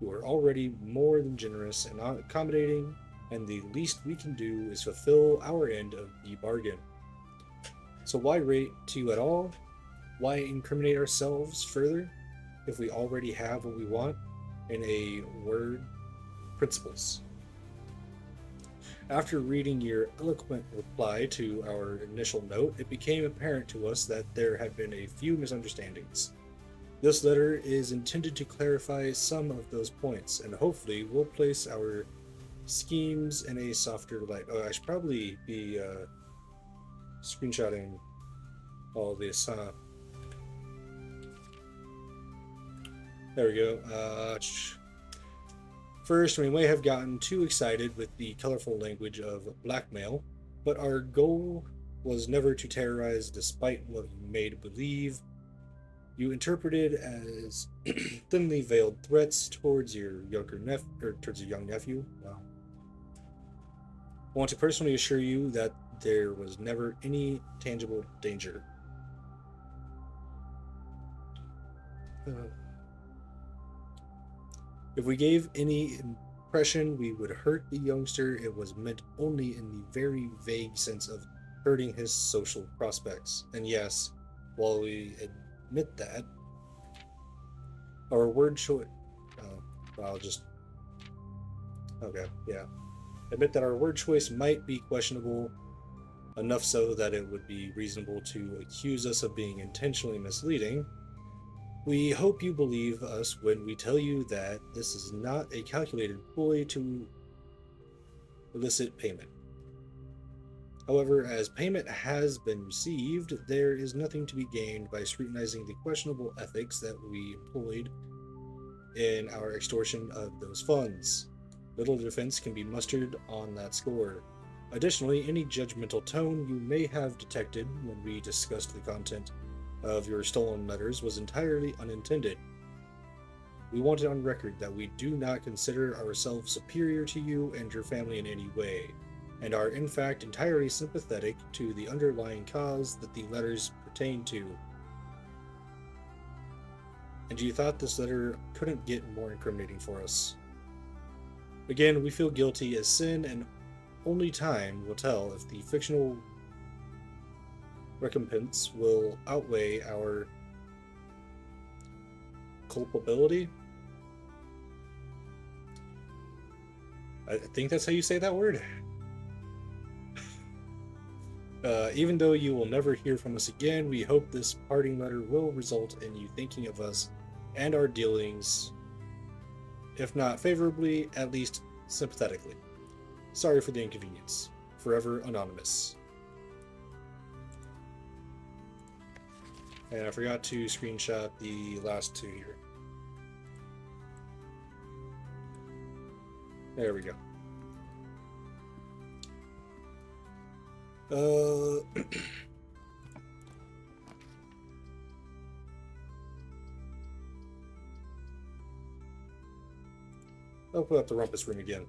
You are already more than generous and accommodating, and the least we can do is fulfill our end of the bargain. So why rate you at all? Why incriminate ourselves further if we already have what we want? In a word, principles. After reading your eloquent reply to our initial note, it became apparent to us that there had been a few misunderstandings. This letter is intended to clarify some of those points, and hopefully will place our schemes in a softer light. Oh, I should probably be screenshotting all this, huh? There we go. First, we may have gotten too excited with the colorful language of blackmail, but our goal was never to terrorize despite what you made believe. You interpreted as thinly veiled threats towards your young nephew. Wow. I want to personally assure you that there was never any tangible danger. If we gave any impression we would hurt the youngster, it was meant only in the very vague sense of hurting his social prospects. And yes, while we admit that, our word choice. Admit that our word choice might be questionable, enough so that it would be reasonable to accuse us of being intentionally misleading. We hope you believe us when we tell you that this is not a calculated ploy to elicit payment. However, as payment has been received, there is nothing to be gained by scrutinizing the questionable ethics that we employed in our extortion of those funds. Little defense can be mustered on that score. Additionally, any judgmental tone you may have detected when we discussed the content of your stolen letters was entirely unintended. We want it on record that we do not consider ourselves superior to you and your family in any way, and are in fact entirely sympathetic to the underlying cause that the letters pertain to. And you thought this letter couldn't get more incriminating for us. Again, we feel guilty as sin, and only time will tell if the fictional recompense will outweigh our culpability. I think that's how you say that word. Even though you will never hear from us again, we hope this parting letter will result in you thinking of us and our dealings, if not favorably, at least sympathetically. Sorry for the inconvenience. Forever Anonymous. And I forgot to screenshot the last two here. There we go. I'll put up the rumpus room again.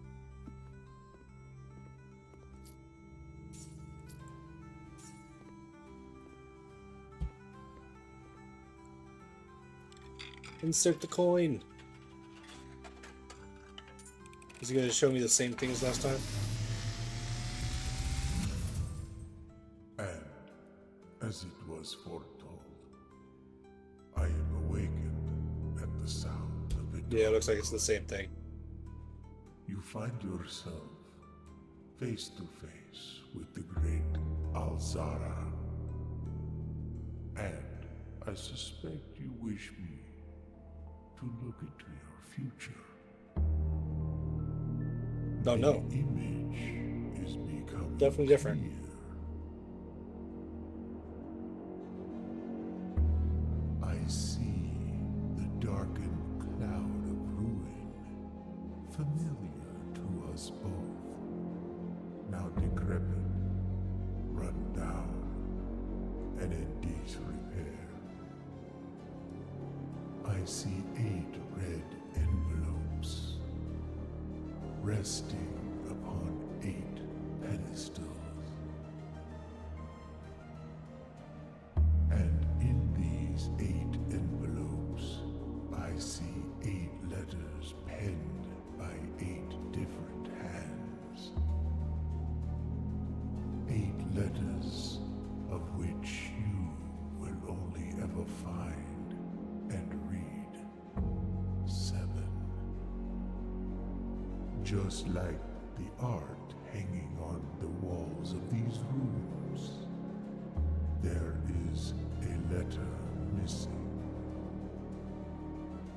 Insert the coin. Is he going to show me the same thing as last time? And as it was foretold, I am awakened at the sound of it. Yeah, it looks like it's the same thing. You find yourself face to face with the great Alzara. And I suspect you wish me to look into your future. Oh no, The image is becoming definitely different. clear. I see the darkened cloud of ruin, familiar to us both, now decrepit, run down, and in disrepair. I see 8 red envelopes, resting upon 8 pedestals. And in these 8 envelopes, I see 8 letters penned by 8 different hands. 8 letters of which you will only ever find and read 7. Just like the art hanging on the walls of these rooms, there is a letter missing.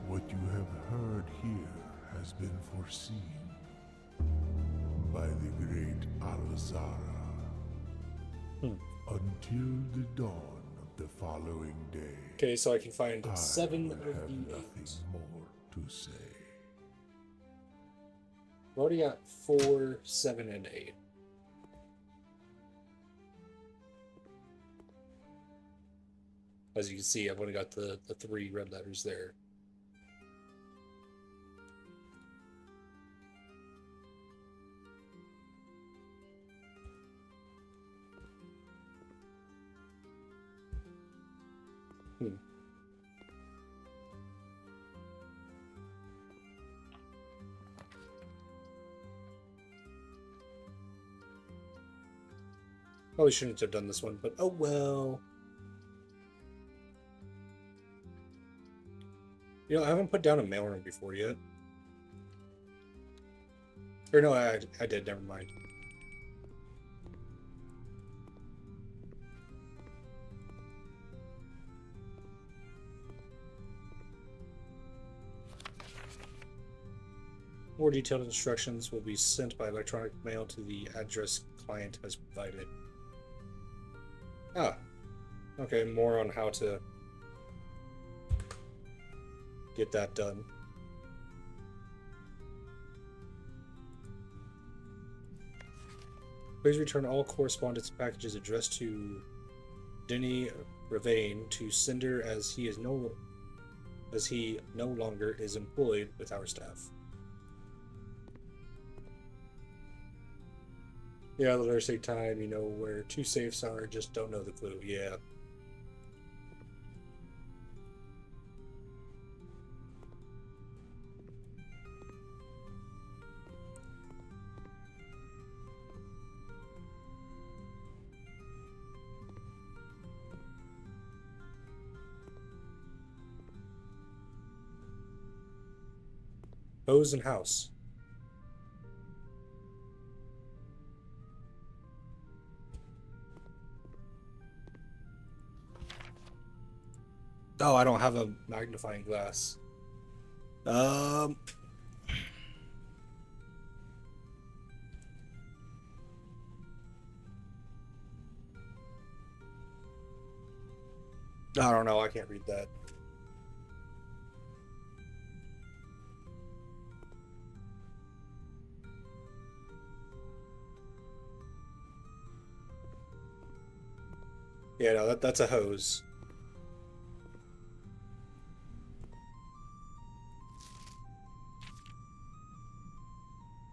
What you have heard here has been foreseen by the great Alzara. Until the dawn of the following day, Okay, so I can find I 7 will of have the nothing 8. more to say. I've already got 4, 7, and 8. As you can see, I've only got the 3 red letters there. Probably shouldn't have done this one, but oh well. You know, I haven't put down a mailroom before yet. Or no, I did, never mind. More detailed instructions will be sent by electronic mail to the address client has provided. Ah, okay, more on how to get that done. Please return all correspondence packages addressed to Denny Ravane to sender as he no longer is employed with our staff. Yeah, the letters take time, you know where 2 safes are, just don't know the clue. Yeah. Hose and house. Oh, I don't have a magnifying glass. I don't know, I can't read that. Yeah, no, that's a hose.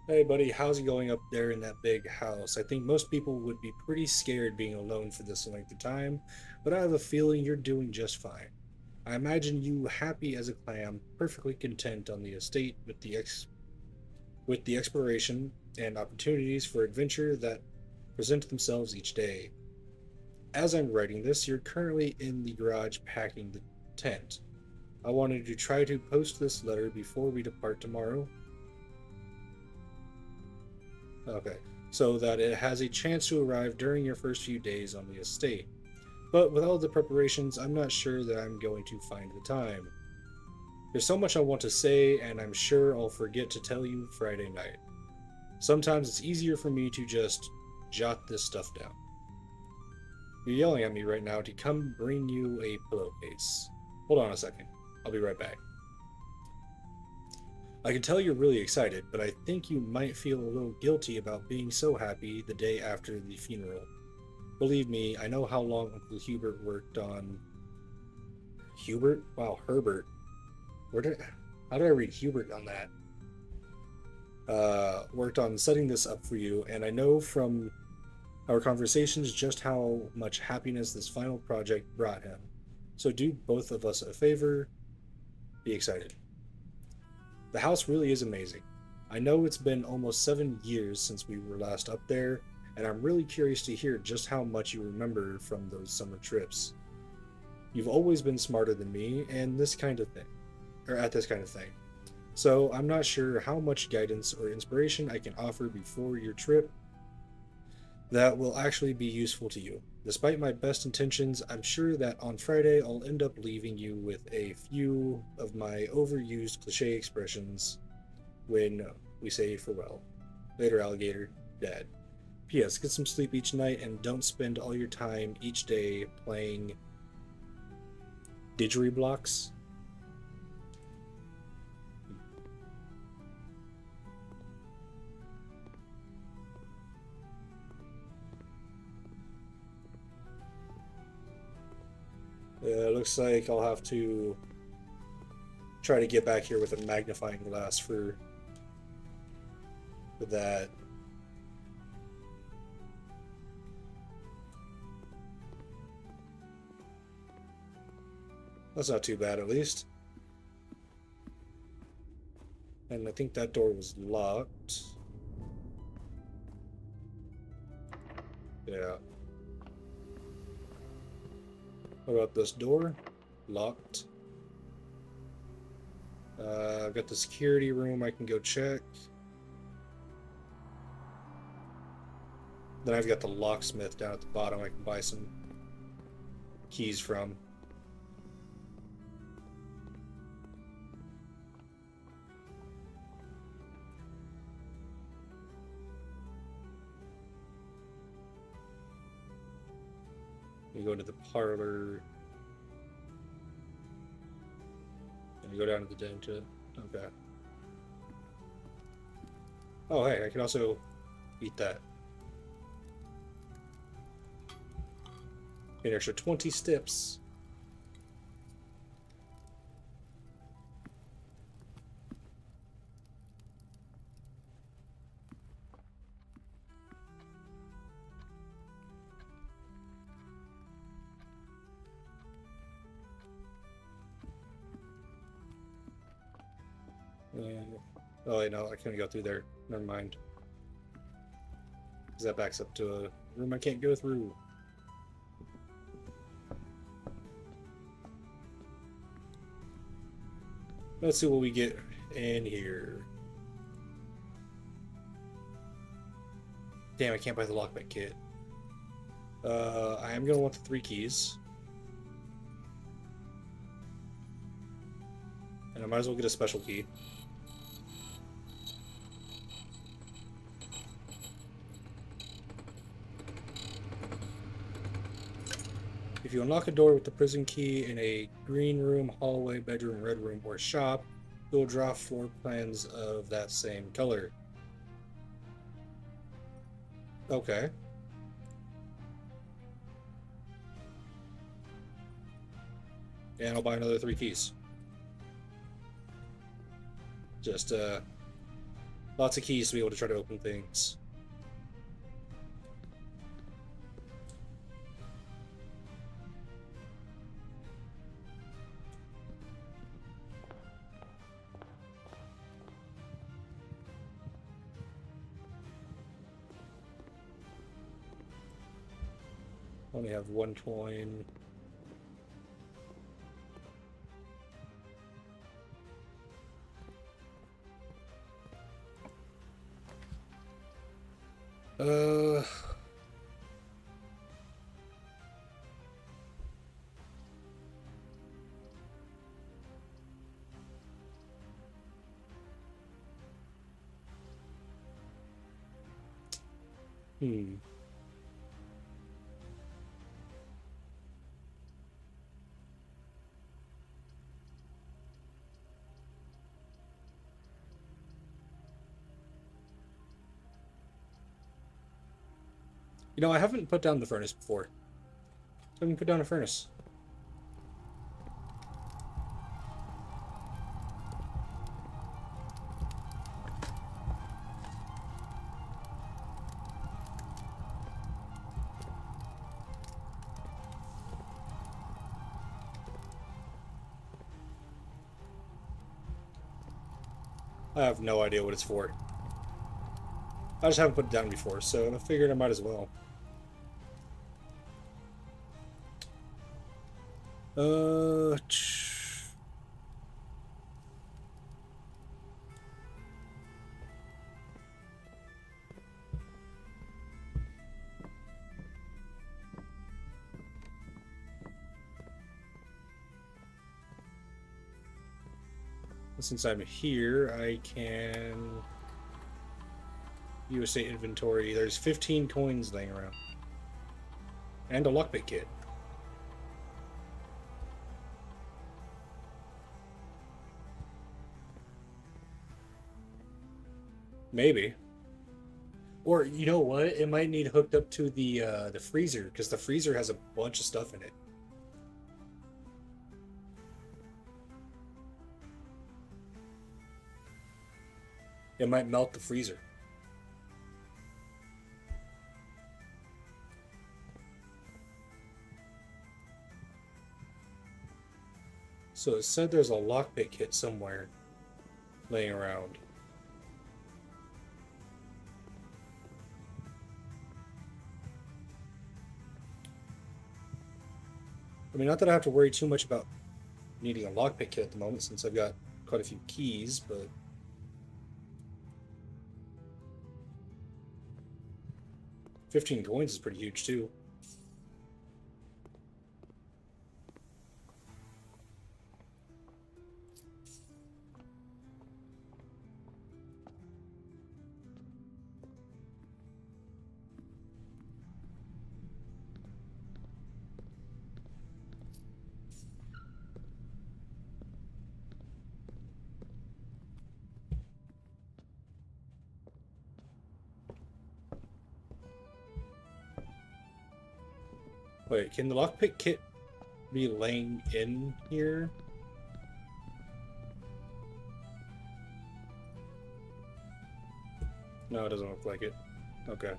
Hey buddy, how's it going up there in that big house? I think most people would be pretty scared being alone for this length of time, but I have a feeling you're doing just fine. I imagine you happy as a clam, perfectly content on the estate with the exploration and opportunities for adventure that present themselves each day. As I'm writing this, you're currently in the garage packing the tent. I wanted to try to post this letter before we depart tomorrow. Okay, so that it has a chance to arrive during your first few days on the estate. But with all the preparations, I'm not sure that I'm going to find the time. There's so much I want to say, and I'm sure I'll forget to tell you Friday night. Sometimes it's easier for me to just jot this stuff down. You're yelling at me right now to come bring you a pillowcase. Hold on a second. I'll be right back. I can tell you're really excited, but I think you might feel a little guilty about being so happy the day after the funeral. Believe me, I know how long Uncle Hubert worked on. Hubert? Wow, Herbert. How do I read Hubert on that? Worked on setting this up for you, and I know from our conversations just how much happiness this final project brought him. So do both of us a favor, be excited. The house really is amazing. I know it's been almost 7 years since we were last up there, and I'm really curious to hear just how much you remember from those summer trips. You've always been smarter than me and this kind of thing, or at this kind of thing. So I'm not sure how much guidance or inspiration I can offer before your trip that will actually be useful to you. Despite my best intentions, I'm sure that on Friday I'll end up leaving you with a few of my overused cliche expressions when we say farewell. Later, alligator, Dad. P.S. Get some sleep each night and don't spend all your time each day playing didgeridoo. Looks like I'll have to try to get back here with a magnifying glass for that. That's not too bad, at least. And I think that door was locked. Yeah. What about this door? Locked. I've got the security room I can go check. Then I've got the locksmith down at the bottom I can buy some keys from. You go to the parlor. And you go down to the den to. Okay. Oh, hey, I can also eat that. An extra 20 steps. Oh, wait, no, I can't go through there. Never mind. Because that backs up to a room I can't go through. Let's see what we get in here. Damn, I can't buy the lockpick kit. I am going to want the 3 keys. And I might as well get a special key. If you unlock a door with the prison key in a green room, hallway, bedroom, red room, or shop, it will draw 4 plans of that same color. Okay. And I'll buy another 3 keys. Just, lots of keys to be able to try to open things. Only have 1 coin. Hmm. You know, I haven't put down the furnace before. I haven't put down a furnace. I have no idea what it's for. I just haven't put it down before, so I figured I might as well. Uh, since I'm here, I can USA inventory. There's 15 coins laying around. And a lockpick kit. Maybe. Or you know what? It might need hooked up to the freezer, because the freezer has a bunch of stuff in it. It might melt the freezer. So it said there's a lockpick kit somewhere laying around. I mean, not that I have to worry too much about needing a lockpick kit at the moment, since I've got quite a few keys, but 15 coins is pretty huge too. Wait, can the lockpick kit be laying in here? No, it doesn't look like it. Okay.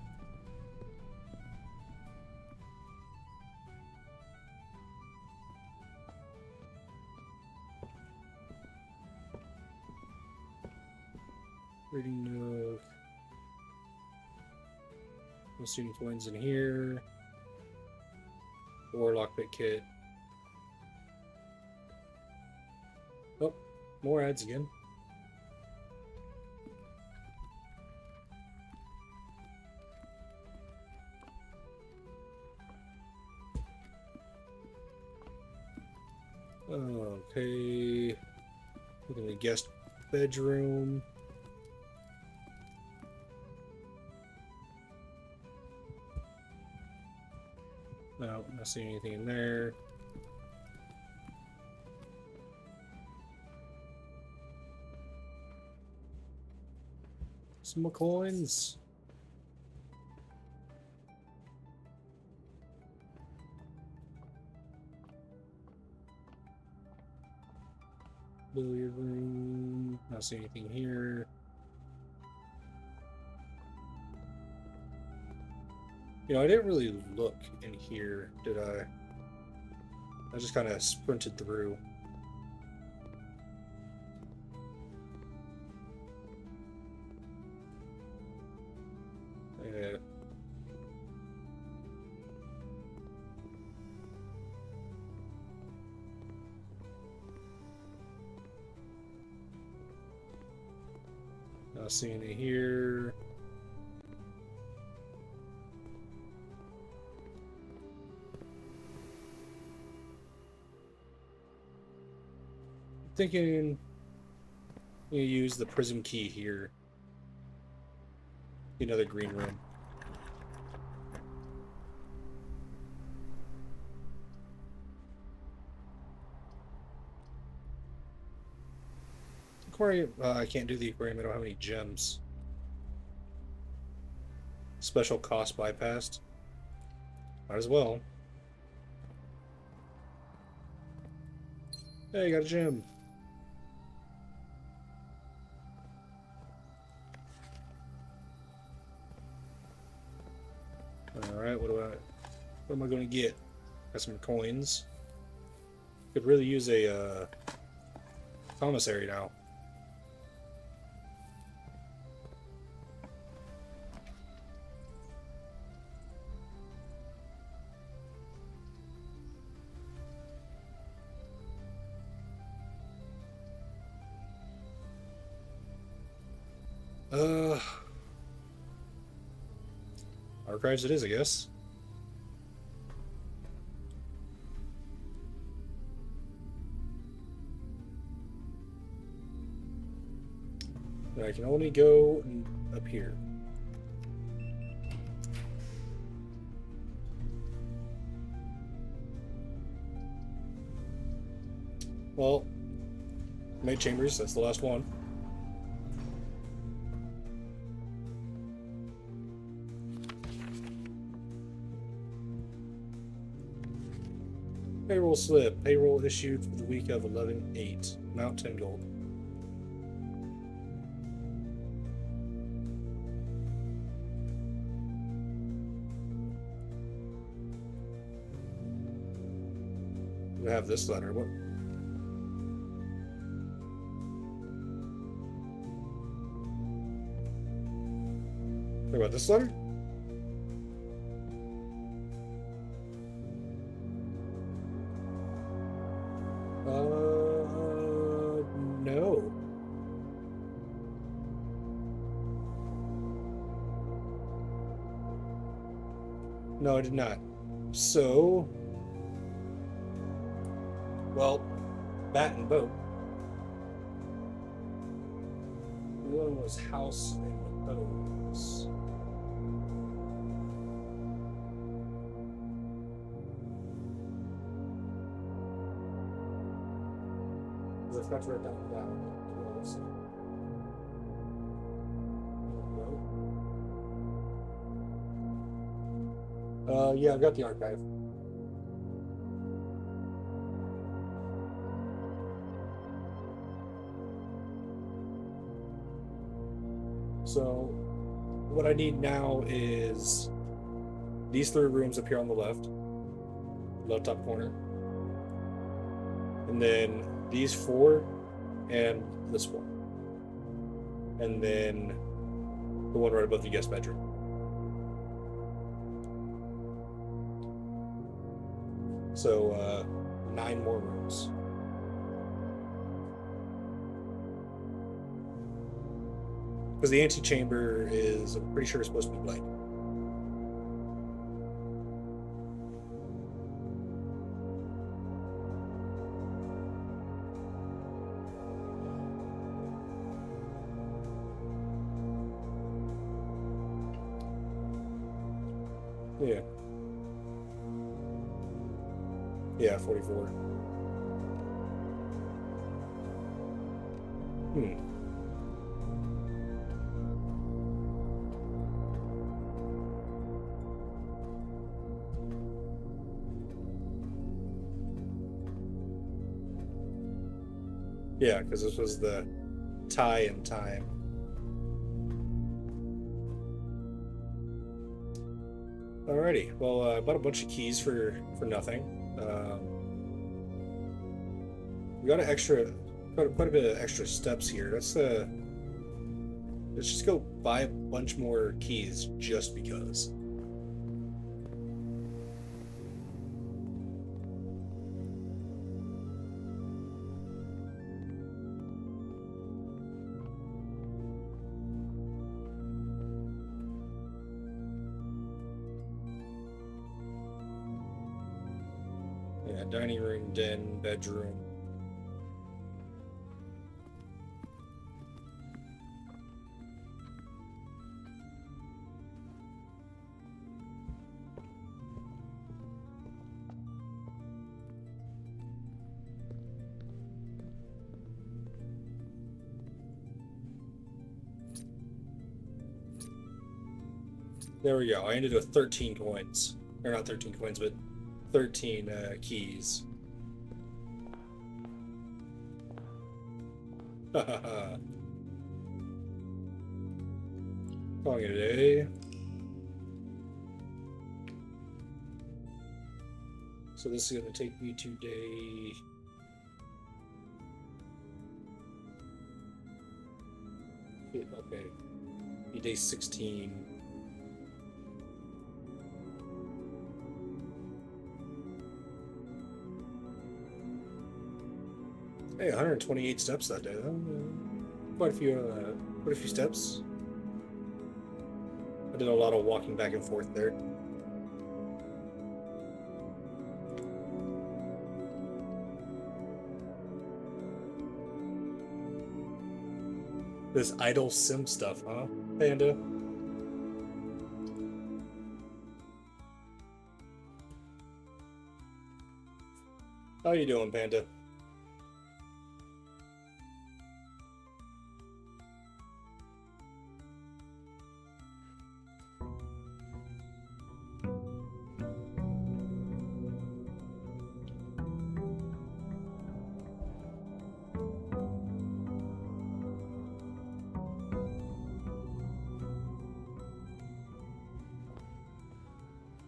Reading nook. No student coins in here. Or lockpick kit. Oh, more ads again. Okay. Look in the guest bedroom. No, not seeing anything in there. Some more coins. Billiard room. Not seeing anything here. You know, I didn't really look in here, did I? I just kind of sprinted through. Yeah. Not seeing it here. Thinking you use the prism key here. Another green room. Aquarium. I can't do the aquarium. I don't have any gems. Special cost bypassed. Might as well. Hey, got a gem. Alright, what am I gonna get? Got some coins. Could really use a commissary now. Archives it is, I guess. But I can only go up here. Well, Mage Chambers, that's the last one. Payroll slip. Payroll issued for the week of 11/8. Amount 10 gold. We have this letter. What? What about this letter? No. No, I did not. So, well, bat and boat. The other one was house and repose. I forgot to write that one down. Yeah, I've got the archive. So, what I need now is these 3 rooms up here on the left top corner, and then these 4 and this one, and then the one right above the guest bedroom. So 9 more rooms. Because the antechamber is, I'm pretty sure, it's supposed to be blank. Yeah. Yeah, 44. Yeah, because this was the tie in time. Alrighty, well, I bought a bunch of keys for nothing. We got quite a bit of extra steps here. Let's just go buy a bunch more keys just because. Yeah, dining room, den, bedroom. There we go. I ended with 13 coins. Or not 13 coins, but 13 keys. Hahaha. Calling it a day. So this is going to take me to day... Okay. Be day 16. Hey, 128 steps that day. Quite a few steps. I did a lot of walking back and forth there. This idle sim stuff, huh, Panda? How you doing, Panda?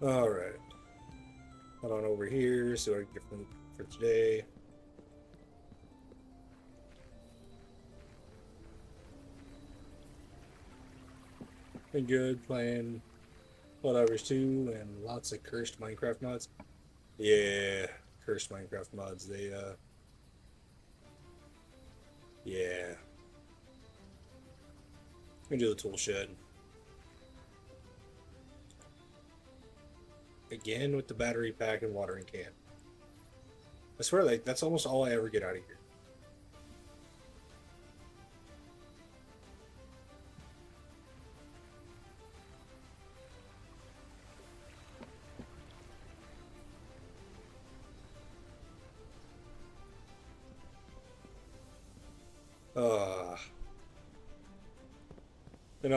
Alright. Head on over here, see what I can get for today. Been good playing Helldivers 2 and lots of cursed Minecraft mods. Yeah, cursed Minecraft mods, they yeah. We can do the tool shed. Again with the battery pack and watering can. I swear, like, that's almost all I ever get out of here.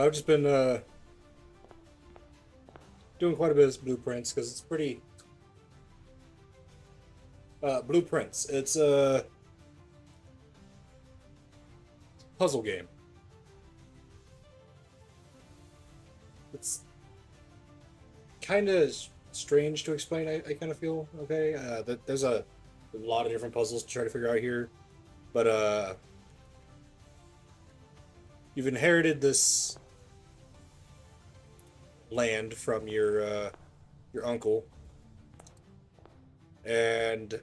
I've just been doing quite a bit of blueprints because it's pretty blueprints. It's a puzzle game. It's kind of strange to explain. I kind of feel okay. There's a lot of different puzzles to try to figure out here, but you've inherited this land from your uncle, and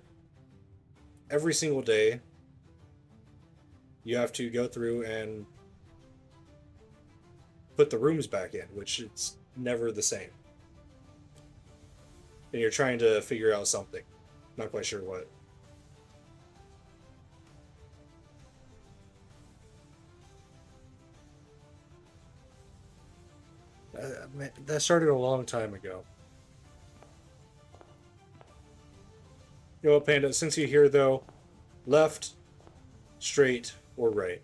every single day you have to go through and put the rooms back in, which it's never the same. And you're trying to figure out something. Not quite sure what. That started a long time ago. You know what, Panda? Since you're here, though, left, straight, or right?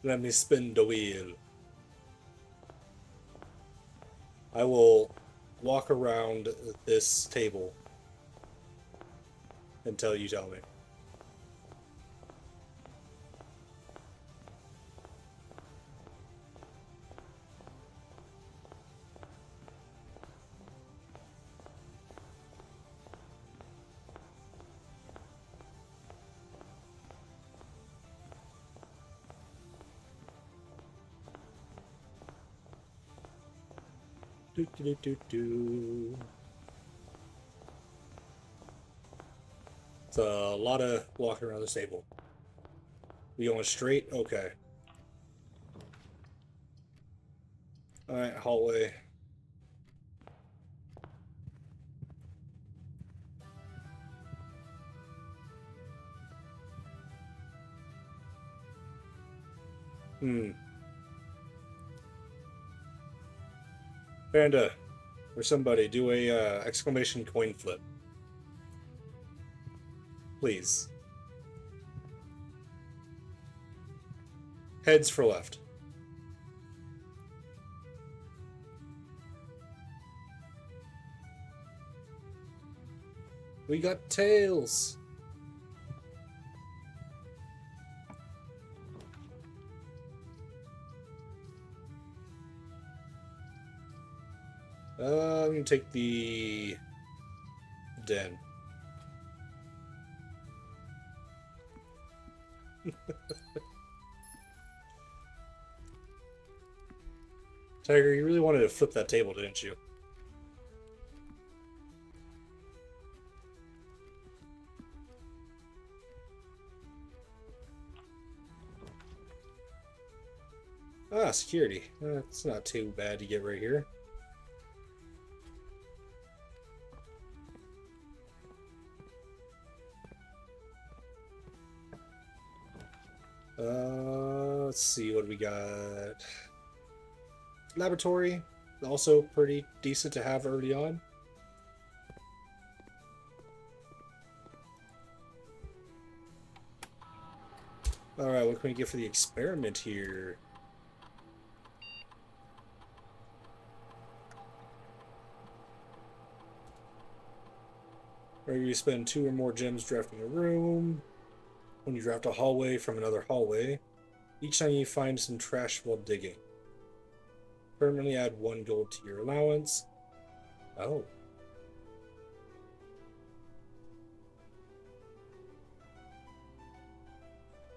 Let me spin the wheel. I will walk around this table until you tell me. Do, do, do, do, do. It's a lot of walking around this table. We going straight? Okay. Alright, hallway. Hmm. Panda, or somebody, do a exclamation coin flip, please. Heads for left. We got tails. I'm gonna take the den. Tiger, you really wanted to flip that table, didn't you? Ah, security. It's not too bad to get right here. Let's see what we got. Laboratory, also pretty decent to have early on. Alright, what can we get for the experiment here? Where you spend 2 or more gems drafting a room. When you draft a hallway from another hallway, each time you find some trash while digging. Permanently add 1 gold to your allowance. Oh.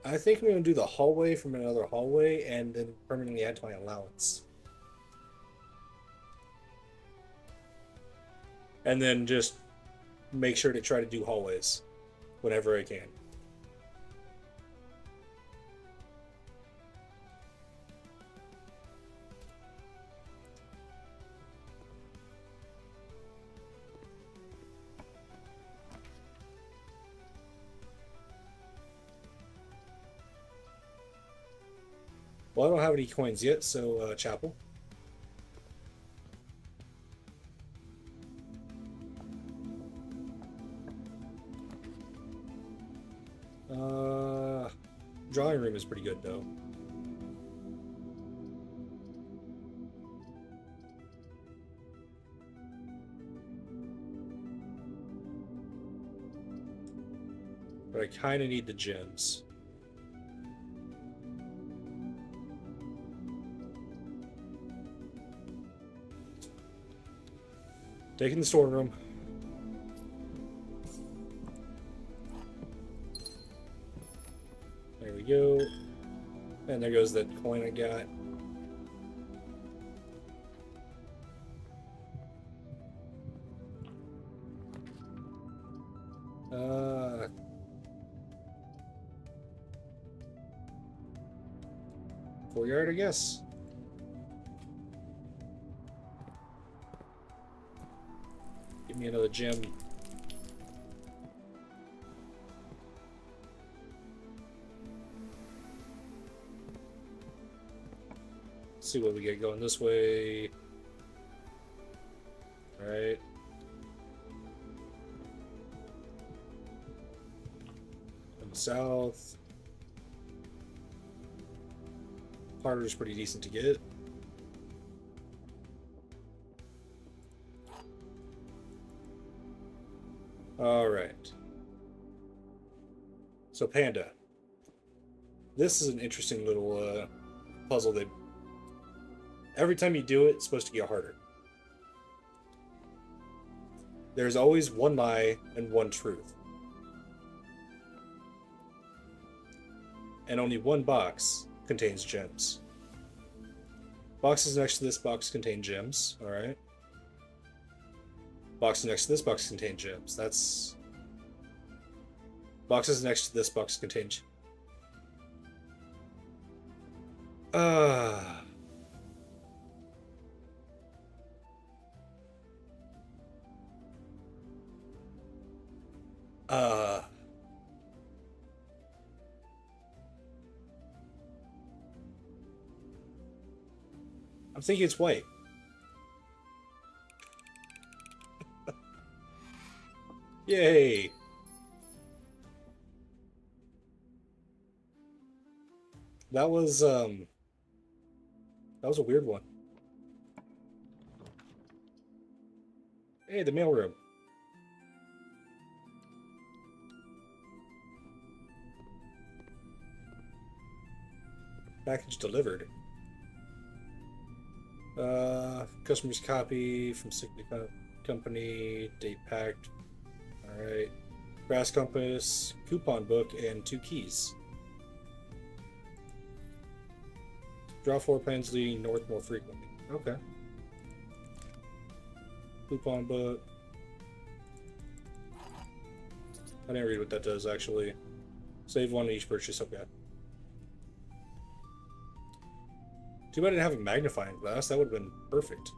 I think I'm going to do the hallway from another hallway and then permanently add to my allowance. And then just make sure to try to do hallways whenever I can. Well, I don't have any coins yet, so chapel. Drawing room is pretty good though. But I kind of need the gems. Taking the storeroom. There we go. And there goes that coin I got. Courtyard, I guess. Give me another gem. Let's see what we get going this way. All right. And south. Parter's pretty decent to get. All right. So Panda. This is an interesting little puzzle that every time you do it, it's supposed to get harder. There's always one lie and one truth. And only one box contains gems. Boxes next to this box contain gems, alright. Boxes next to this box contain gems. That's... Boxes next to this box contain... I'm thinking it's white. Yay! That was a weird one. Hey, the mailroom. Package delivered. Customer's copy from Signet Company, date packed. Alright. Brass compass, coupon book, and 2 keys. Draw 4 pens leading north more frequently. Okay. Coupon book. I didn't read what that does, actually. Save 1 each purchase. Okay. Too bad I didn't have a magnifying glass. That would have been perfect.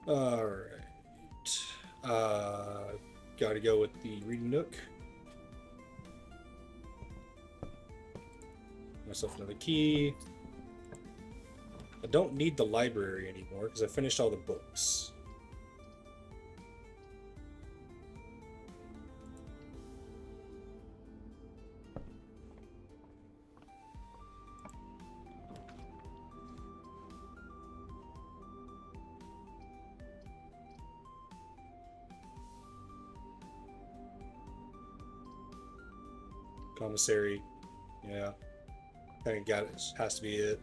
Alright. Gotta go with the reading nook. Myself another key. I don't need the library anymore because I finished all the books. Commissary. Yeah. I got it. Has to be it.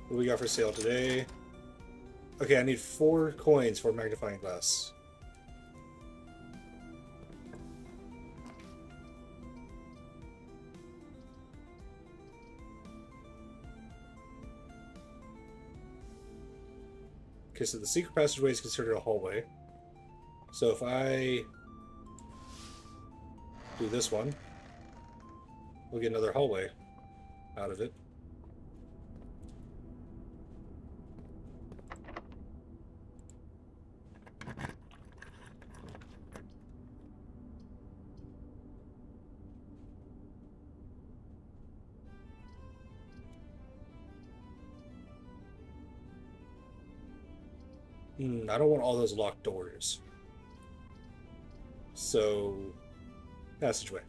What do we got for sale today? Okay, I need 4 coins for magnifying glass. Okay, so the secret passageway is considered a hallway. So if I do this one, we'll get another hallway out of it. I don't want all those locked doors. So, passageway.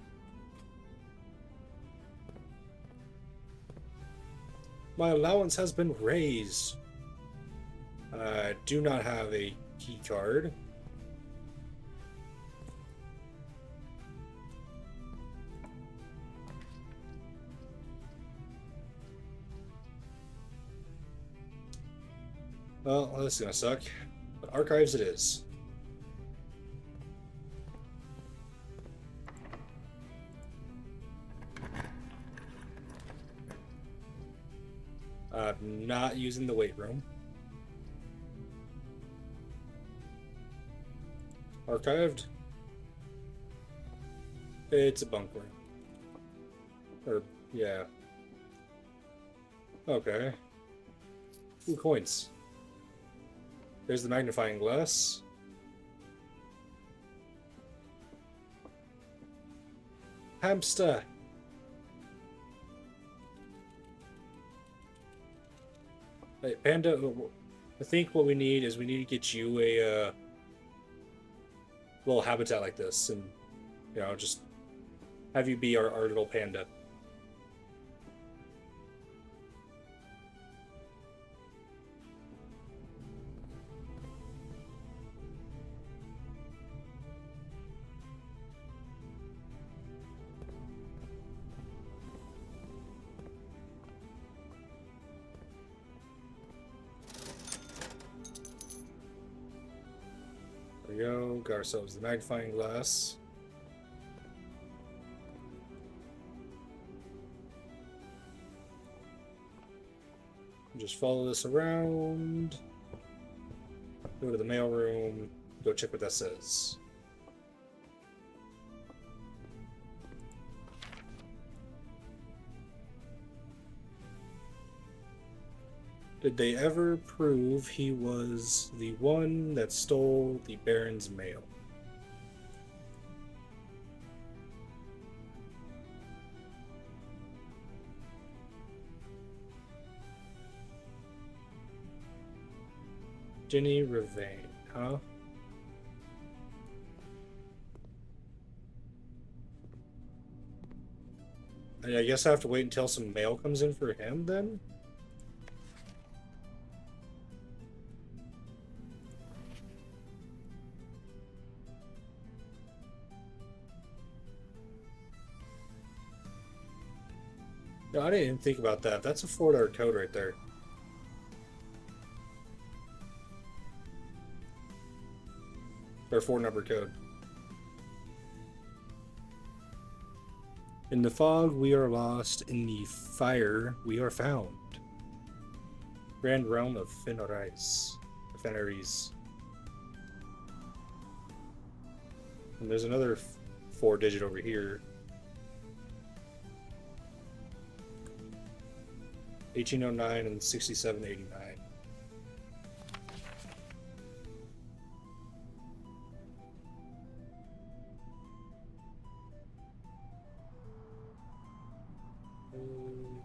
My allowance has been raised. I do not have a key card. Well, this is gonna suck. But archives it is. I'm not using the weight room. Archived. It's a bunk room. Or, yeah. Okay. 2 coins. There's the magnifying glass. Hamster. Hey, Panda, I think what we need is we need to get you a little habitat like this, and you know, just have you be our little panda. There we go. Got ourselves the magnifying glass. Just follow this around. Go to the mailroom. Go check what that says. Did they ever prove he was the one that stole the Baron's mail? Jenny Revane, huh? I guess I have to wait until some mail comes in for him then? No, I didn't even think about that. That's a $4 code right there. Or 4-number code. In the fog we are lost, in the fire we are found. Grand realm of Fenris. Fenris. And there's another 4-digit over here. 1809 and 6789. Um,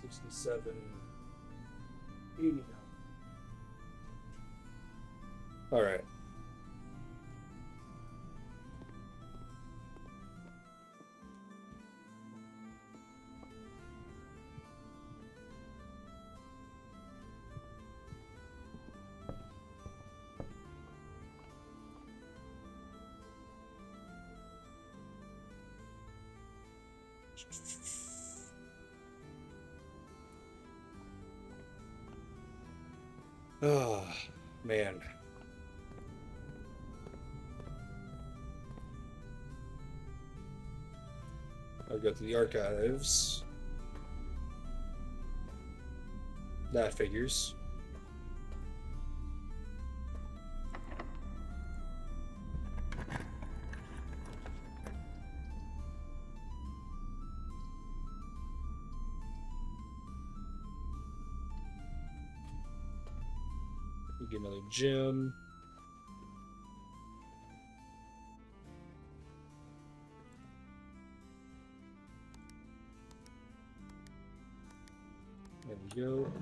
6789. All right. Oh, man. I'll go to the archives. That figures. We get another gem. There we go.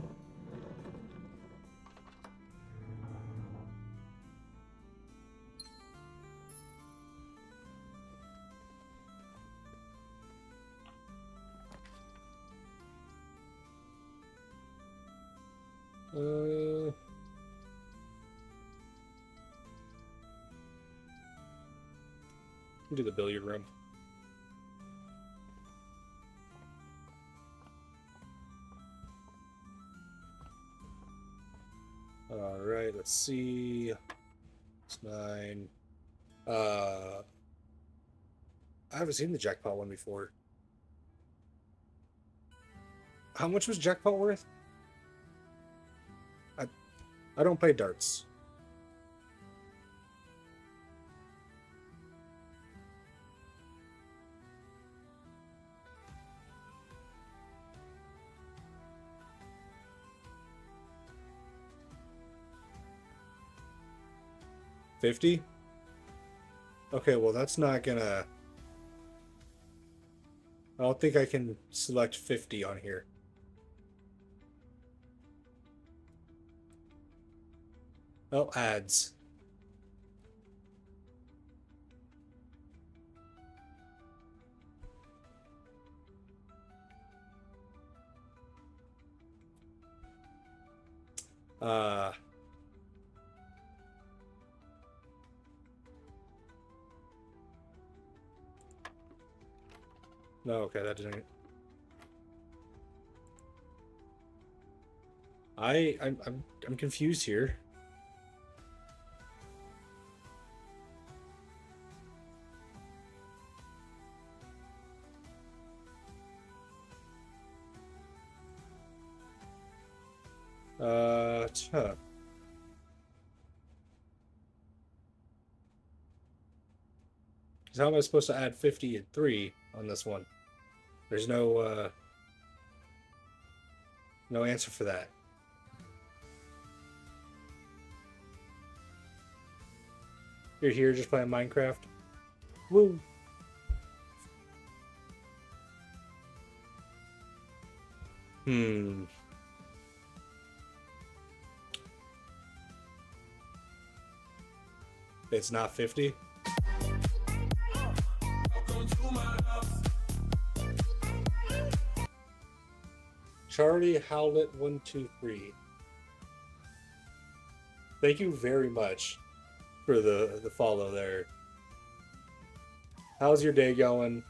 Do the billiard room. All right, let's see. It's 9. I haven't seen the jackpot one before. How much was jackpot worth? I don't play darts. $50? Okay, well that's not gonna... I don't think I can select 50 on here. Oh, ads. Uh... No, okay, that didn't... I'm confused here. Huh. How am I supposed to add 50 and 3 on this one? There's no no answer for that. You're here just playing Minecraft? Woo! Hmm. It's not 50? Charlie Howlett 123. Thank you very much for the follow there. How's your day going?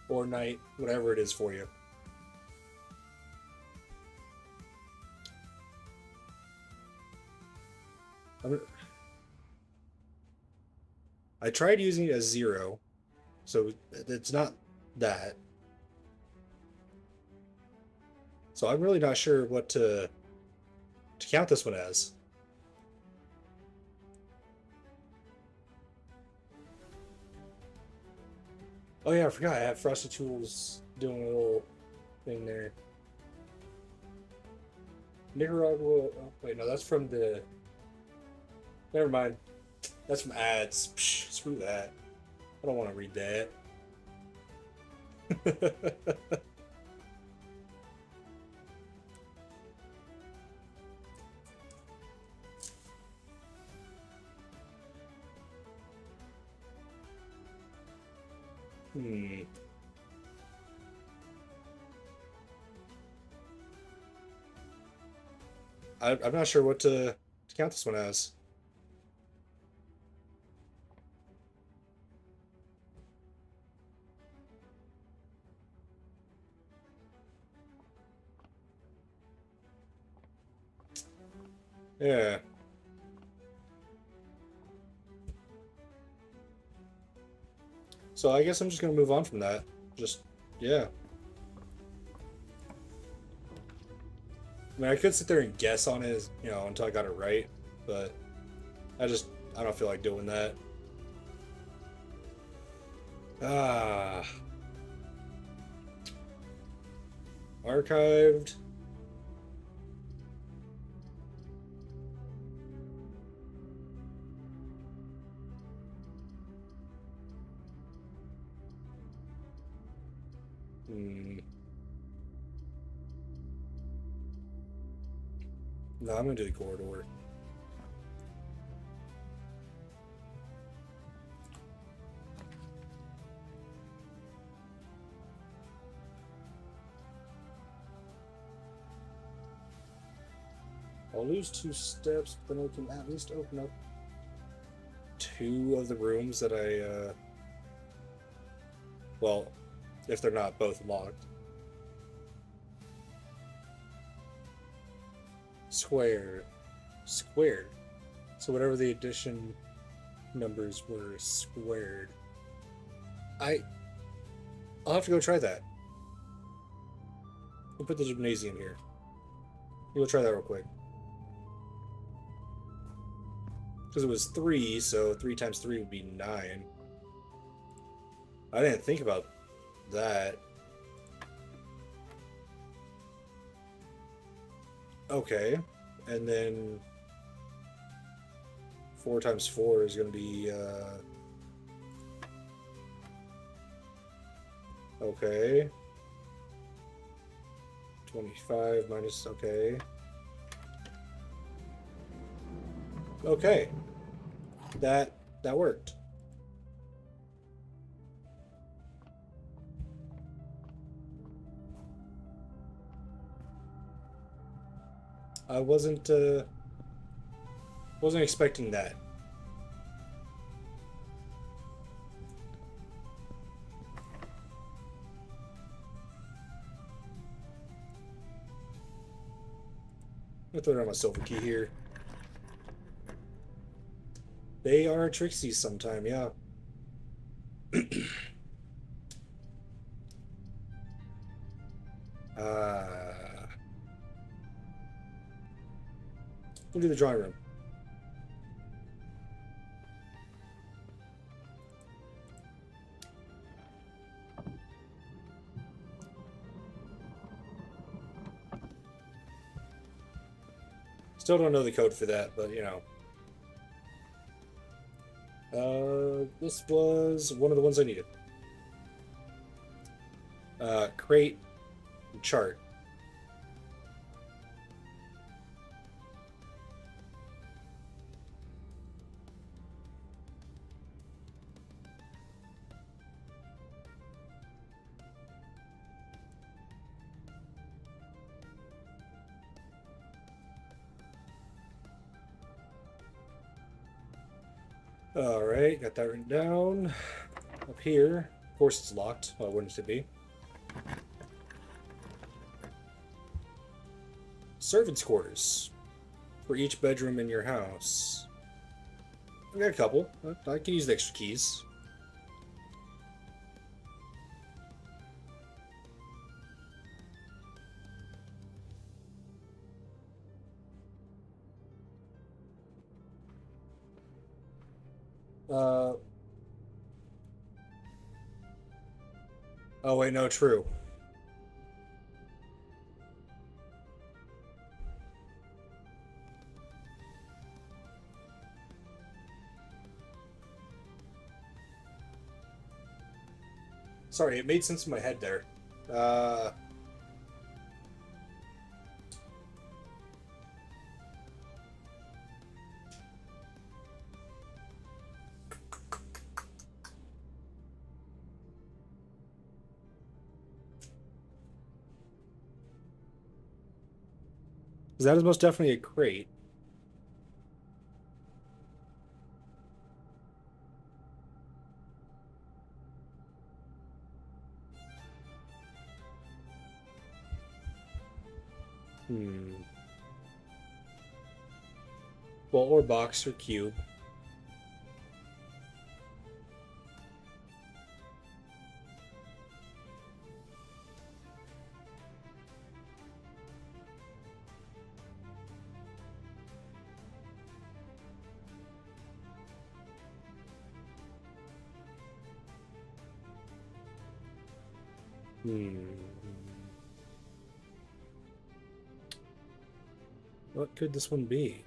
Or night, whatever it is for you. I tried using it as 0, so it's not that. So I'm really not sure what to count this one as. Oh yeah, I forgot I have Frosty Tools doing a little thing there. Nicaragua. Oh, wait, no, that's from the. Never mind. That's from ads. Psh, screw that. I don't want to read that. Hmm. I'm not sure what to count this one as. Yeah. So I guess I'm just gonna move on from that. Just, yeah. I mean, I could sit there and guess on it, until I got it right, but I don't feel like doing that. Ah, archived. Hmm. No, I'm gonna do the corridor. I'll lose 2 steps, but then I can at least open up 2 of the rooms that well, if they're not both locked. Squared. Squared. So whatever the addition numbers were squared. I'll have to go try that. We'll put the gymnasium here. We'll try that real quick. Because it was 3, so 3 times 3 would be 9. I didn't think about that. Okay. And then 4 times 4 is going to be, okay. 25 minus, okay. Okay. That worked. I wasn't expecting that. I'm gonna throw down my silver key here. They are trixies sometime, yeah. We'll do the drawing room. Still don't know the code for that, but this was one of the ones I needed. Crate, and chart. Alright, got that written down. Up here, of course it's locked. Why wouldn't it be? Servants' quarters for each bedroom in your house. I got a couple. I can use the extra keys. Uh, oh wait, no, true. Sorry, it made sense in my head there. Uh, 'Cause that is most definitely a crate. Hmm. Well, or box or cube. Hmm. What could this one be?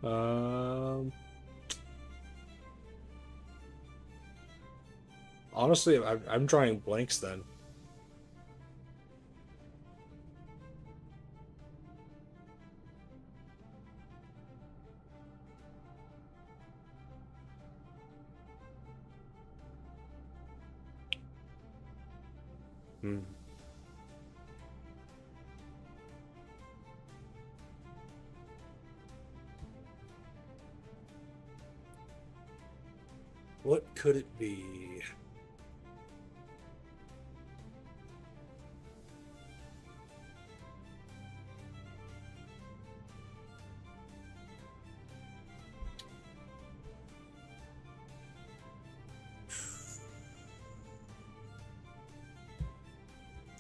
Um, Honestly, I'm drawing blanks then. Hmm. What could it be?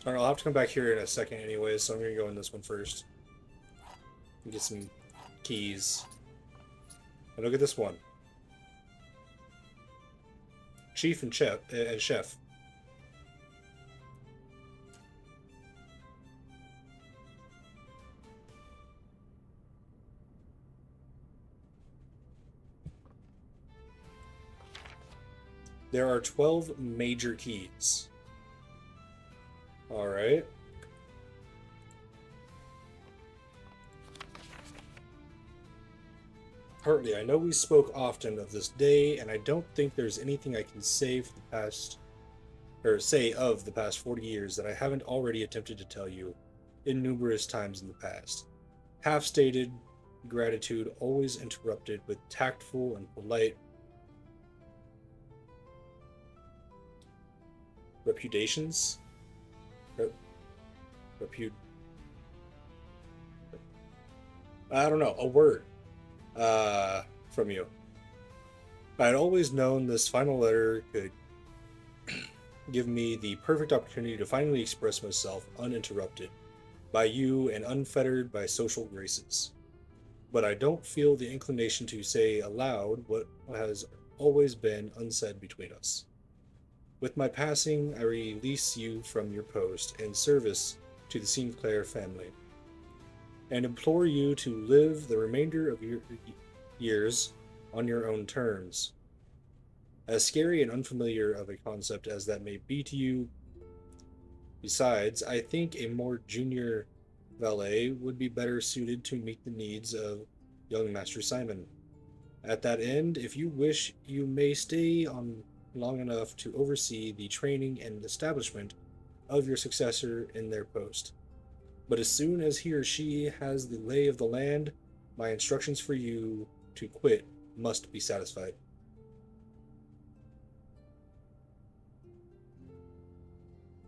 All right, I'll have to come back here in a second anyway, so I'm gonna go in this one first and get some keys. And look at this one. Chief and chef. There are 12 major keys. All right. Hartley, I know we spoke often of this day, and I don't think there's anything I can say for the past, or say of the past 40 years that I haven't already attempted to tell you in numerous times in the past. Half-stated gratitude always interrupted with tactful and polite reputations. Rep, repute. I don't know, a word from you. I had always known this final letter could give me the perfect opportunity to finally express myself uninterrupted by you and unfettered by social graces. But I don't feel the inclination to say aloud what has always been unsaid between us. With my passing, I release you from your post and service to the Sinclair family, and implore you to live the remainder of your years on your own terms. As scary and unfamiliar of a concept as that may be to you, besides, I think a more junior valet would be better suited to meet the needs of young Master Simon. At that end, if you wish, you may stay on long enough to oversee the training and establishment of your successor in their post. But as soon as he or she has the lay of the land, my instructions for you to quit must be satisfied.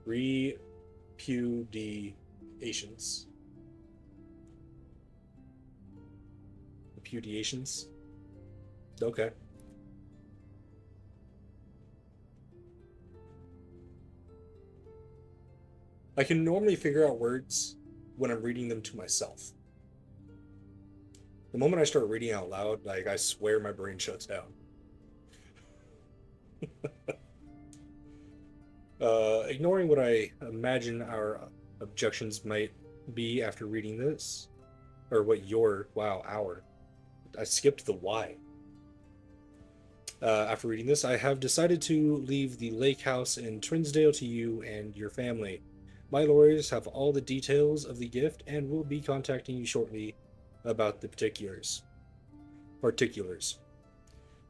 Repudiations. Repudiations? Okay. I can normally figure out words when I'm reading them to myself. The moment I start reading out loud, like I swear my brain shuts down. Ignoring what I imagine our objections might be after reading this, or what your, wow, our. I skipped the why. After reading this, I have decided to leave the lake house in Trinsdale to you and your family. My lawyers have all the details of the gift and will be contacting you shortly about the particulars. Particulars.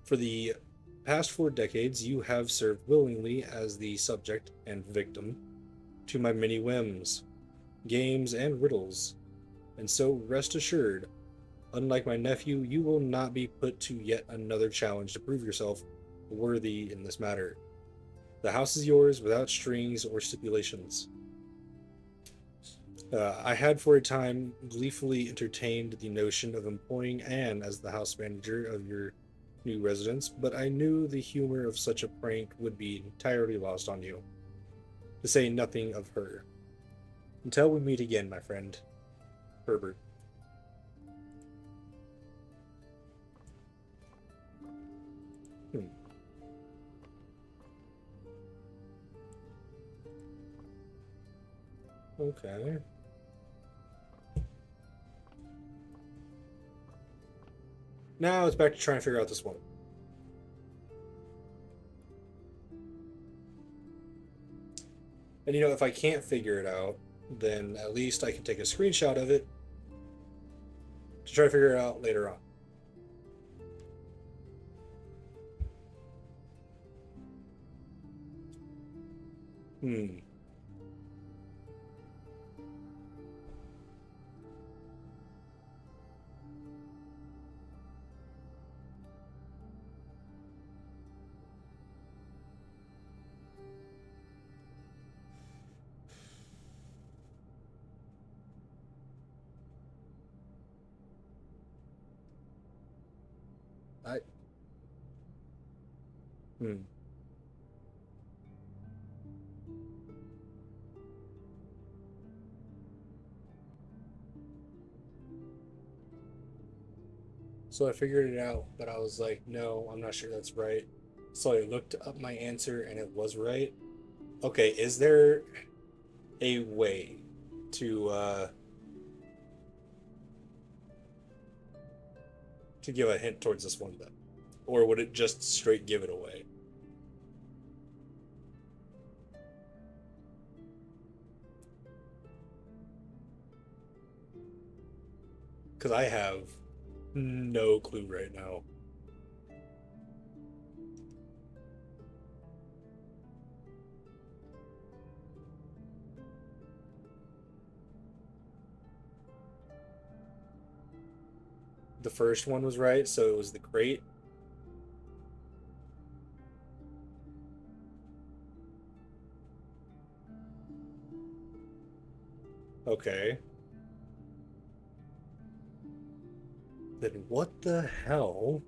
For the past 4 decades, you have served willingly as the subject and victim to my many whims, games, and riddles, and so rest assured, unlike my nephew, you will not be put to yet another challenge to prove yourself worthy in this matter. The house is yours without strings or stipulations. I had for a time gleefully entertained the notion of employing Anne as the house manager of your new residence, but I knew the humor of such a prank would be entirely lost on you, to say nothing of her. Until we meet again, my friend, Herbert. Hmm. Okay. Now it's back to trying to figure out this one. And if I can't figure it out, then at least I can take a screenshot of it to try to figure it out later on. Hmm. I. Hmm. So I figured it out, but I was like, no, I'm not sure that's right. So I looked up my answer and it was right. Okay, is there a way to to give a hint towards this one then? Or would it just straight give it away? Because I have no clue right now. The first one was right, so it was the crate. Okay. Then what the hell?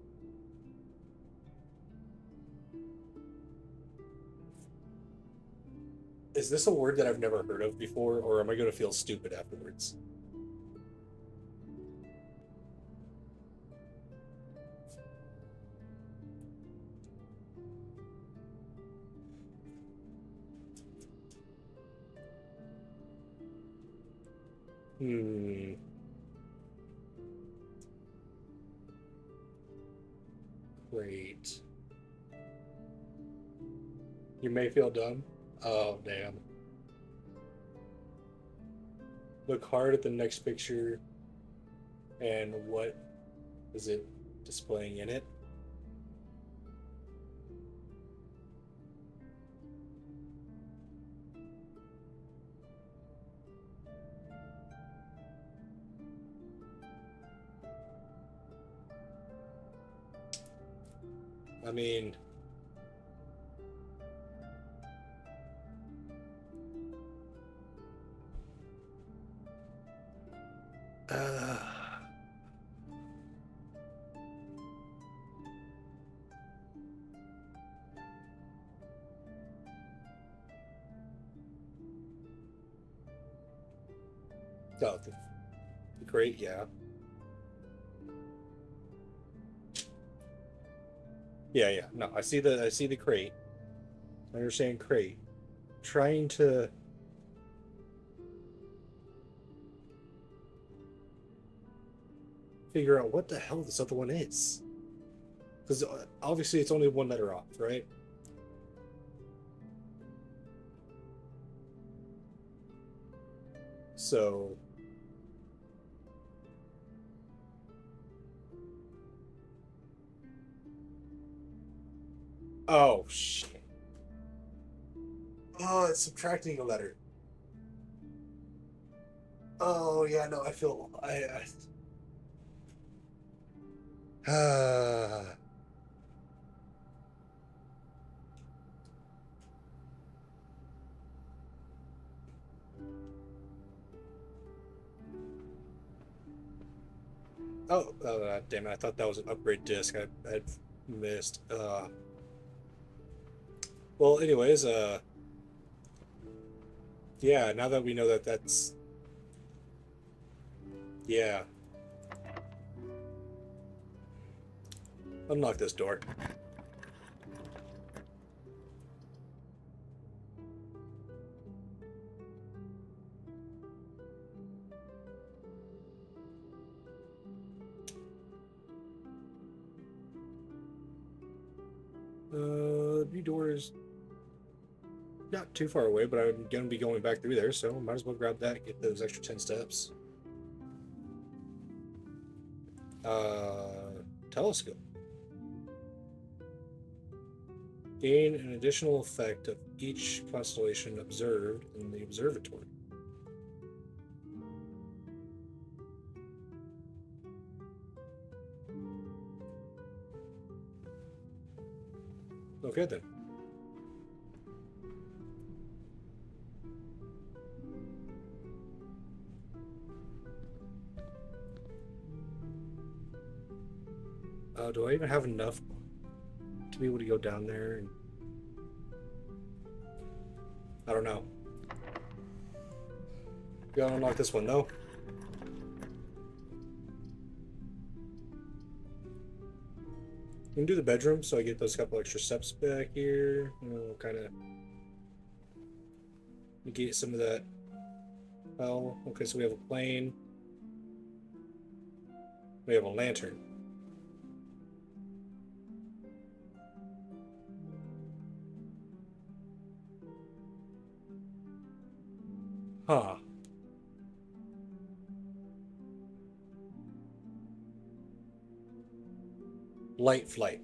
Is this a word that I've never heard of before, or am I going to feel stupid afterwards? Hmm. Great. You may feel dumb. Oh, damn. Look hard at the next picture and what is it displaying in it? I mean, uh, oh, the crate, yeah. Yeah, yeah. No, I see the crate. I understand crate. Trying to figure out what the hell this other one is. Because obviously it's only one letter off, right? So, oh shit. Oh, it's subtracting a letter. Oh yeah, no, I feel I oh, damn it! I thought that was an upgrade disc. I had missed. Well, anyways, yeah. Now that we know that that's yeah, unlock this door. New door is not too far away, but I'm gonna be going back through there, so might as well grab that, get those extra 10 steps. Telescope. Gain an additional effect of each constellation observed in the observatory. Okay then. Do I even have enough to be able to go down there? And... I don't know. Gotta unlock this one though. We can do the bedroom, so I get those couple extra steps back here. We'll kind of negate some of that. Oh, okay, so we have a plane. We have a lantern. Huh. Light flight.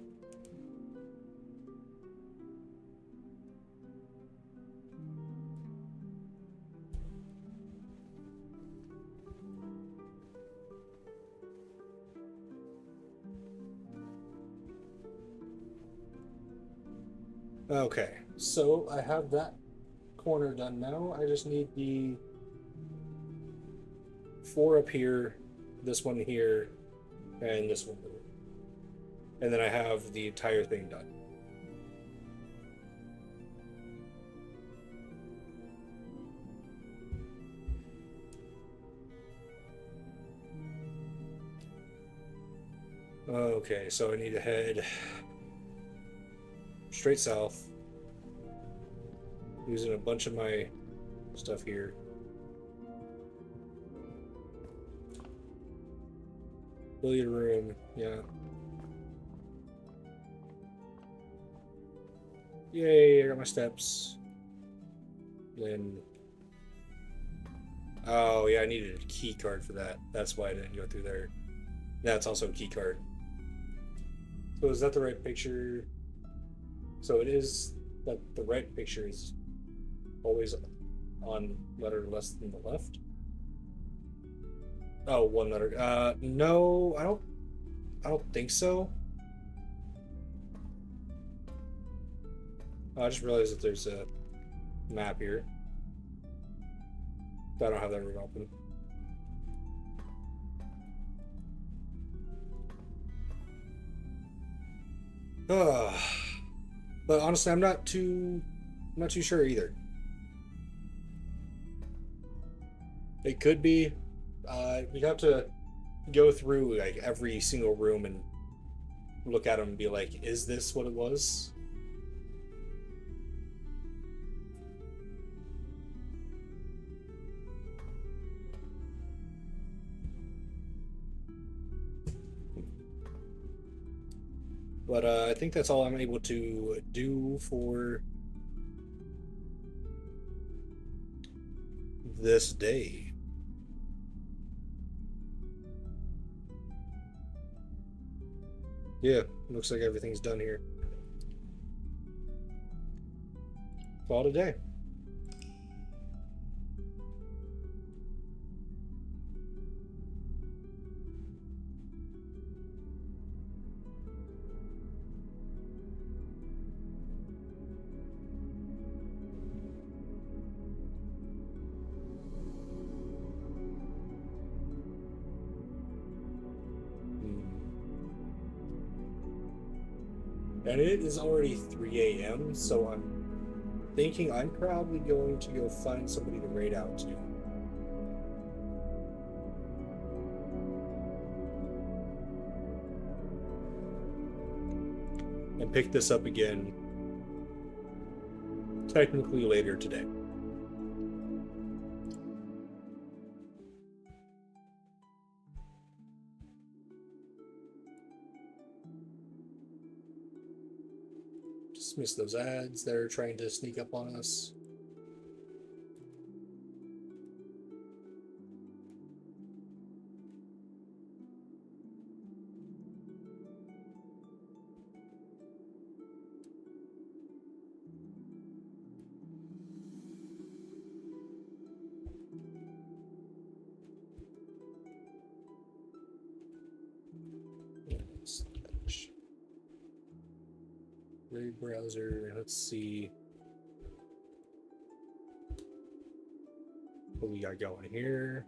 Okay, so I have that corner done now. I just need the 4 up here, this one here, and this one here. And then I have the entire thing done. Okay, so I need to head straight south, using a bunch of my stuff here. Billiard room, yeah. Yay, I got my steps. Then, oh yeah, I needed a key card for that. That's why I didn't go through there. That's also a key card. So is that the right picture? So it is that the right picture is always on letter less than the left. Oh, one letter. No, I don't. I don't think so. I just realized that there's a map here. But I don't have that room open. But honestly, I'm not too sure either. It could be. We'd have to go through like every single room and look at them and be like, is this what it was? But I think that's all I'm able to do for this day. Yeah, looks like everything's done here. Call it a day. And it is already 3 a.m., so I'm thinking I'm probably going to go find somebody to raid out to. And pick this up again technically later today. Dismiss those ads that are trying to sneak up on us. Raid browser, let's see what we got going here.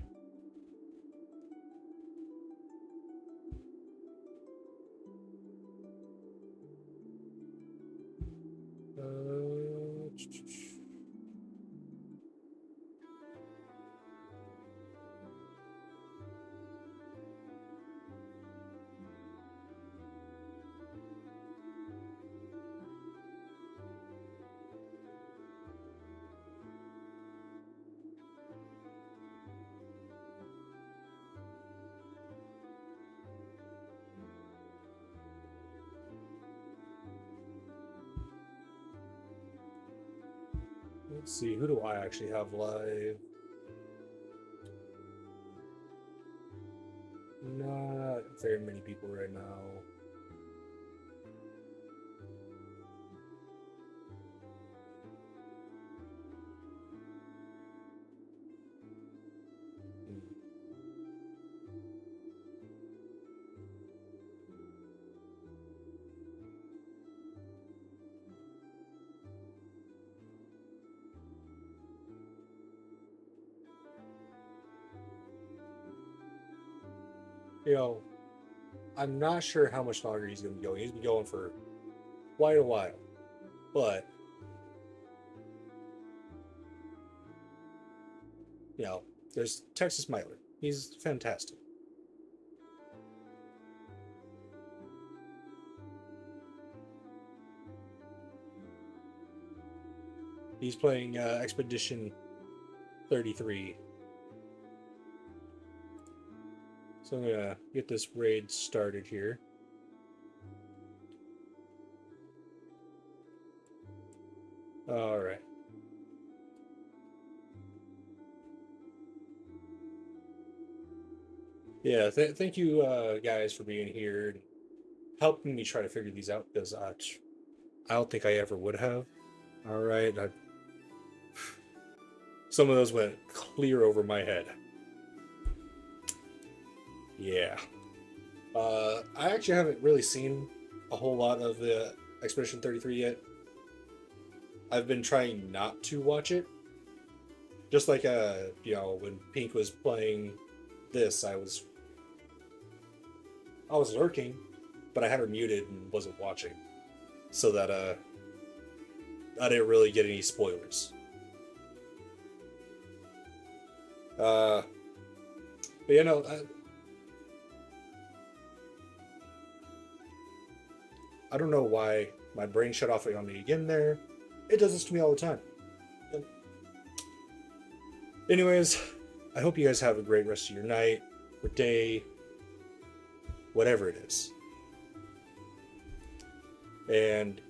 Let's see, who do I actually have live? Not very many people right now. You know, I'm not sure how much longer he's going to be going. He's been going for quite a while. But, you know, there's Texas Myler. He's fantastic. He's playing Expedition 33. So I'm gonna get this raid started here. All right. Yeah, thank you guys for being here and helping me try to figure these out because I don't think I ever would have. All right, some of those went clear over my head. Yeah. I actually haven't really seen a whole lot of the Expedition 33 yet. I've been trying not to watch it. Just like when Pink was playing this, I was lurking, but I had her muted and wasn't watching. So that I didn't really get any spoilers. But I don't know why my brain shut off on me again there. It does this to me all the time. Anyways, I hope you guys have a great rest of your night or day, whatever it is. And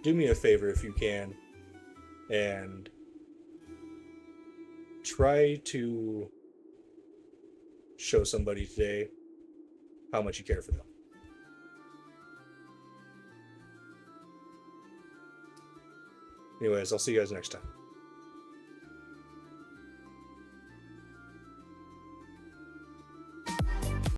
do me a favor if you can and try to show somebody today how much you care for them. Anyways, I'll see you guys next time.